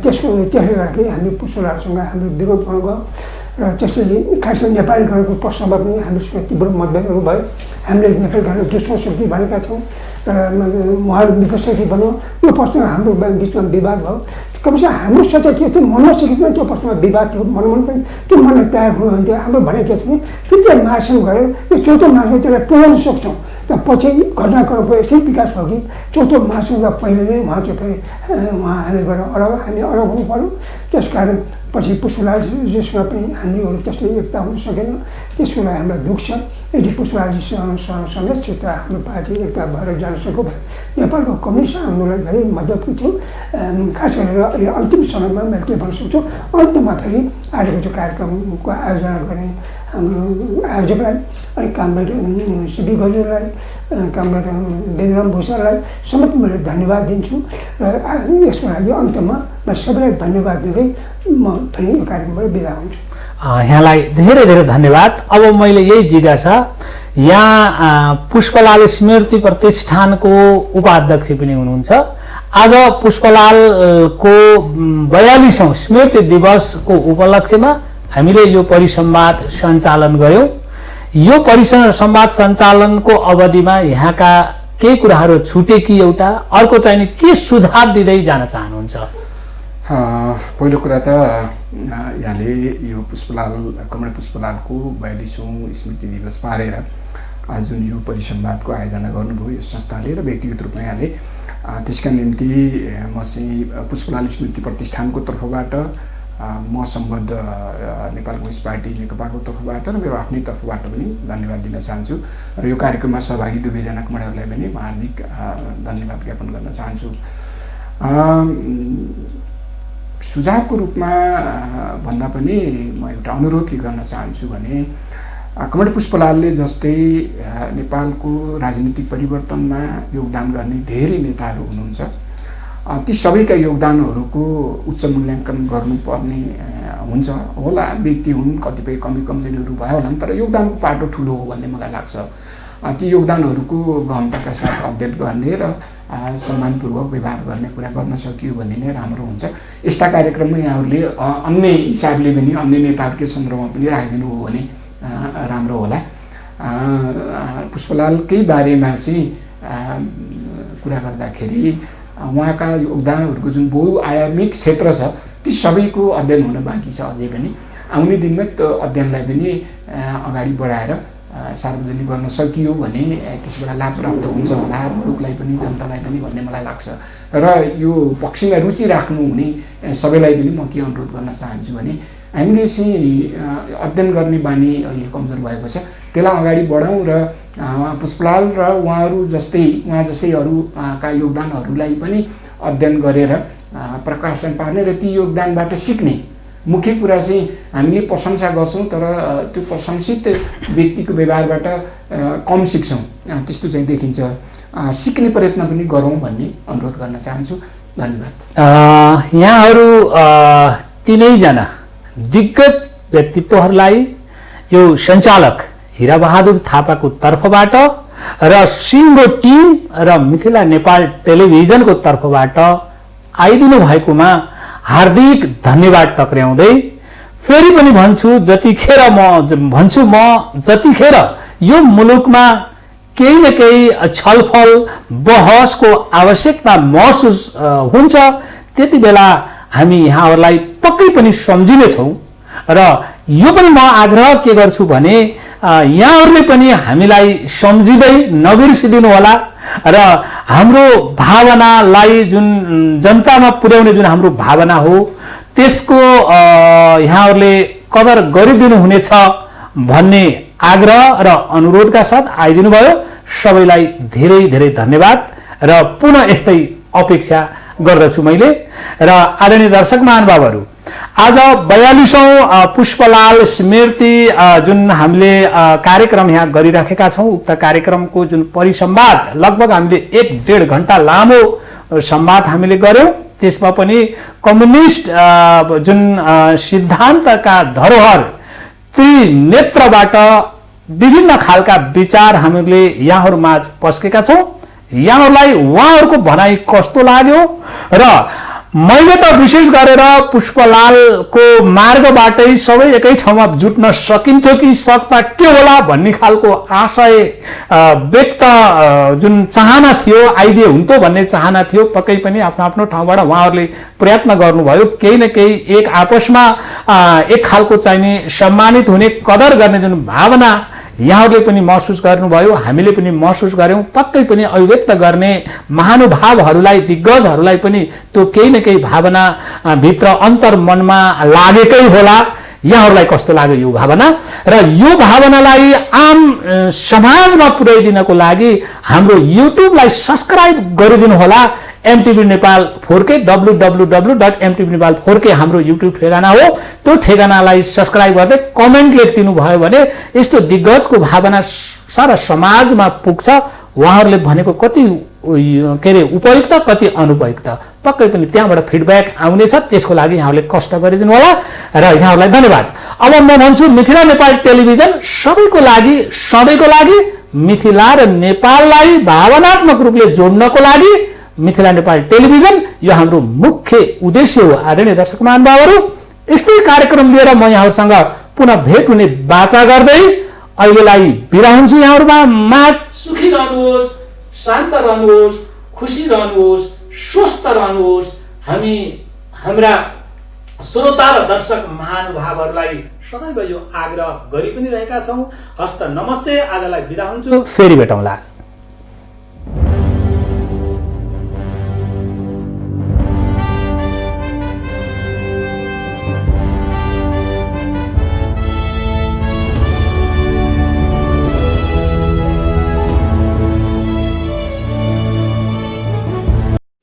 त्यसले गर्दाखेरि हामी पुष्पलालसँग हाम्रो विरोध गर्न गयो र त्यसैले खास गरी नेपाली गणको प्रश्नमा पनि हामीसँग तीव्र मतभेदहरू भयो। हामीले नेपाली गणको दुश्मन शक्ति भनेका थियौँ र उहाँहरू मित्र शक्ति भन्यो। यो प्रश्नमा हाम्रो बिचमा विवाद भयो। कमसेकम हाम्रो सत्य के थियो मनमा सकेको त्यो प्रश्नमा विवाद थियो। मनमन पनि त्यो मन तयार हुनुहुन्थ्यो। हाम्रो भने के थियो कि त्यो महासङ्घ गरेर यो चौथो महासङ्घ त्यसलाई टोलाउन सक्छौँ। त पछि घटनाक्रमको यसै विकास भयो कि चौथो महासङ्घ पहिले नै उहाँ चाहिँ फेरि हामीबाट हामी अलग हुनु पऱ्यो। त्यसकारण पछि पुष्पलालजीसँग पनि हामीहरू त्यस्तो एकता हुन सकेन। त्यसको लागि हामीलाई दुःख छ। यदि पुष्पलालजीसँग समेत हाम्रो पार्टी एकता भएर जान सक्यो भने नेपालको कम्युनिस्ट आन्दोलन धेरै मद्दत थियो। खास गरेर अहिले अन्तिम समयमा मैले के भन्न सक्छु, अन्तमा फेरि आजको त्यो कार्यक्रमको आयोजना गर्ने हाम्रो आयोजकलाई अनि कामरेड सिबी गजुरलाई, कामरेड बेदुराम भुषाललाई समेत मैले धन्यवाद दिन्छु। र यसको लागि अन्तमा म सबैलाई धन्यवाद दिँदै म फेरि यो कार्यक्रमबाट बिदा हुन्छु। यहाँलाई धेरै धेरै धन्यवाद। अब मैले यही जिज्ञासा यहाँ पुष्पलाल स्मृति प्रतिष्ठानको उपाध्यक्ष पनि हुनुहुन्छ। आज पुष्पलालको 42औं स्मृति दिवसको उपलक्ष्यमा हामीले यो परिसंवाद सञ्चालन गऱ्यौँ। यो परिसंवाद सञ्चालनको अवधिमा यहाँका केही कुराहरू छुटे कि एउटा अर्को चाहिँ के सुझाव दिँदै जान चाहनुहुन्छ? पहिलो कुरा त यहाँले यो कमरेड पुष्पलालको 42औं स्मृति दिवस पारेर जुन यो परिसंवादको आयोजना गर्नुभयो यो संस्थाले र व्यक्तिगत रूपमा यहाँले त्यसका निम्ति म चाहिँ पुष्पलाल स्मृति प्रतिष्ठानको तर्फबाट म सम्बद्ध नेपाल कम्युनिस्ट पार्टी नेकपाको तर्फबाट र मेरो आफ्नै तर्फबाट पनि धन्यवाद दिन चाहन्छु। र यो कार्यक्रममा सहभागी दुवैजना कमरेडहरूलाई पनि म हार्दिक धन्यवाद ज्ञापन गर्न चाहन्छु। सुझावको रूपमा भन्दा पनि म एउटा अनुरोध के गर्न चाहन्छु भने कमरेड पुष्पलालले जस्तै नेपालको राजनीतिक परिवर्तनमा योगदान गर्ने धेरै नेताहरू हुनुहुन्छ। ती सबैका योगदानहरूको उच्च मूल्याङ्कन गर्नुपर्ने हुन्छ होला। व्यक्ति हुन्, कतिपय कमी कमजोरीहरू भयो होला, तर योगदानको पाटो ठुलो हो भन्ने मलाई लाग्छ। ती योगदानहरूको गहनताका साथ अध्ययन गर्ने र सम्मानपूर्वक व्यवहार गर्ने कुरा गर्न सकियो भने नै राम्रो हुन्छ। यस्ता कार्यक्रममा यहाँहरूले अन्य हिसाबले पनि अन्य नेताहरूकै सन्दर्भमा पनि राखिदिनु हो भने राम्रो होला। पुष्पलालकै बारेमा चाहिँ कुरा गर्दाखेरि उहाँका योगदानहरूको जुन बहुआयामिक क्षेत्र छ ती सबैको अध्ययन हुन बाँकी छ अझै पनि। आउने दिनमा त्यो अध्ययनलाई पनि अगाडि बढाएर सार्वजनिक गर्न सकियो भने त्यसबाट लाभ प्राप्त हुन्छ होला मुलुकलाई पनि जनतालाई पनि भन्ने मलाई लाग्छ। र यो पक्षमा रुचि राख्नुहुने सबैलाई पनि म के अनुरोध गर्न चाहन्छु भने हामीले चाहिँ अध्ययन गर्ने बानी अहिले कमजोर भएको छ, त्यसलाई अगाडि बढाउँ र पुष्पलाल र उहाँ जस्तै अरूका योगदानहरूलाई पनि अध्ययन गरेर प्रकाशन पार्ने र ती योगदानबाट सिक्ने। मुख्य कुरा चाहिँ हामीले प्रशंसा गर्छौँ तर त्यो प्रशंसित व्यक्तिको व्यवहारबाट कम सिक्छौँ, त्यस्तो चाहिँ देखिन्छ। सिक्ने प्रयत्न पनि गरौँ भन्ने अनुरोध गर्न चाहन्छु। धन्यवाद। यहाँहरू तीनैजना दिग्गज व्यक्तित्वहरूलाई यो सञ्चालक हिराबहादुर थापाको तर्फबाट र सिङ्गो टिम र मिथिला नेपाल टेलिभिजनको तर्फबाट आइदिनु भएकोमा हार्दिक धन्यवाद टक्र्याउँदै फेरि पनि भन्छु जतिखेर यो मुलुकमा केही न केही छलफल बहसको आवश्यकता महसुस हुन्छ त्यति बेला हामी यहाँहरूलाई पक्कै पनि सम्झिनेछौँ। र यो पनि म आग्रह के गर्छु भने यहाँहरूले पनि हामीलाई सम्झिँदै नबिर्सिदिनु होला र हाम्रो भावनालाई जुन जनतामा पुर्याउने जुन हाम्रो भावना हो त्यसको यहाँहरूले कदर गरिदिनु हुनेछ भन्ने आग्रह र अनुरोधका साथ आइदिनु भयो। सबैलाई धेरै धेरै धन्यवाद र पुनः यस्तै अपेक्षा गर्दछु मैले। र आदरणीय दर्शक महानुभावहरू, आज 42औं पुष्पलाल स्मृति जुन हामीले कार्यक्रम यहाँ गरिराखेका छौँ, उक्त कार्यक्रमको जुन परिसंवाद लगभग हामीले 1-1.5 घण्टा लामो संवाद हामीले गर्यौं। त्यसमा पनि कम्युनिस्ट जुन सिद्धान्तका धरोहर त्रिनेत्रबाट विभिन्न खालका विचार हामीले यहाँहरूमाझ पस्केका छौँ। यहाँहरूलाई उहाँहरूको भनाइ कस्तो लाग्यो र मैले त विशेष गरेर पुष्पलालको मार्गबाटै सबै एकै ठाउँमा जुट्न सकिन्थ्यो कि सक्ता के होला भन्ने खालको आशय व्यक्त जुन चाहना थियो, आइडिया हुन्थ्यो भन्ने चाहना थियो। पक्कै पनि आफ्नो आफ्नो ठाउँबाट उहाँहरूले प्रयत्न गर्नुभयो। केही न केही एक आपसमा एक खालको चाहिने सम्मानित हुने, कदर गर्ने जुन भावना यहाँहरूले पनि महसुस गर्नुभयो, हामीले पनि महसुस गर्यौं। पक्कै पनि अभिव्यक्त गर्ने महानुभावहरूलाई, दिग्गजहरूलाई पनि त्यो केही न केही भावना भित्र अन्तर्मनमा लागेकै होला। यहाँहरूलाई कस्तो लाग्यो यो भावना र यो भावनालाई आम समाजमा पुर्याइदिनको लागि हाम्रो युट्युबलाई सब्स्क्राइब गरिदिनु होला। MTV Nepal 4K www.mtv Nepal 4K हाम्रो युट्युब ठेगाना हो। त्यो ठेगानालाई सब्स्क्राइब गर्दै कमेन्ट लेखिदिनु भयो भने यस्तो दिग्गजको भावना सारा समाजमा पुग्छ। उहाँहरूले भनेको कति उपयुक्त कति अनुपयुक्त पक्कै पनि त्यहाँबाट फिडब्याक आउनेछ। त्यसको लागि यहाँहरूले कष्ट गरिदिनु होला र यहाँहरूलाई धन्यवाद। अब म भन्छु मिथिला नेपाल टेलिभिजन सबैको लागि, सधैँको लागि, मिथिला र नेपाललाई भावनात्मक रूपले जोड्नको लागि मिथिला नेपाल टेलिभिजन यो हाम्रो मुख्य उद्देश्य हो। आदरणीय दर्शक महानुभावहरू, यस्तै कार्यक्रम लिएर म यहाँहरूसँग पुनः भेट हुने बाचा गर्दै अहिलेलाई बिदा हुन्छु। यहाँहरूमा सुखी रहनुहोस्, शान्त रहनुहोस्, खुसी रहनुहोस्, स्वस्थ रहनुहोस्। हामी हाम्रा श्रोता र दर्शक महानुभावहरूलाई सदैव यो आग्रह गरि पनि रहेका छौँ। हस्त नमस्ते। आजलाई बिदा हुन्छु, फेरि भेटौँला।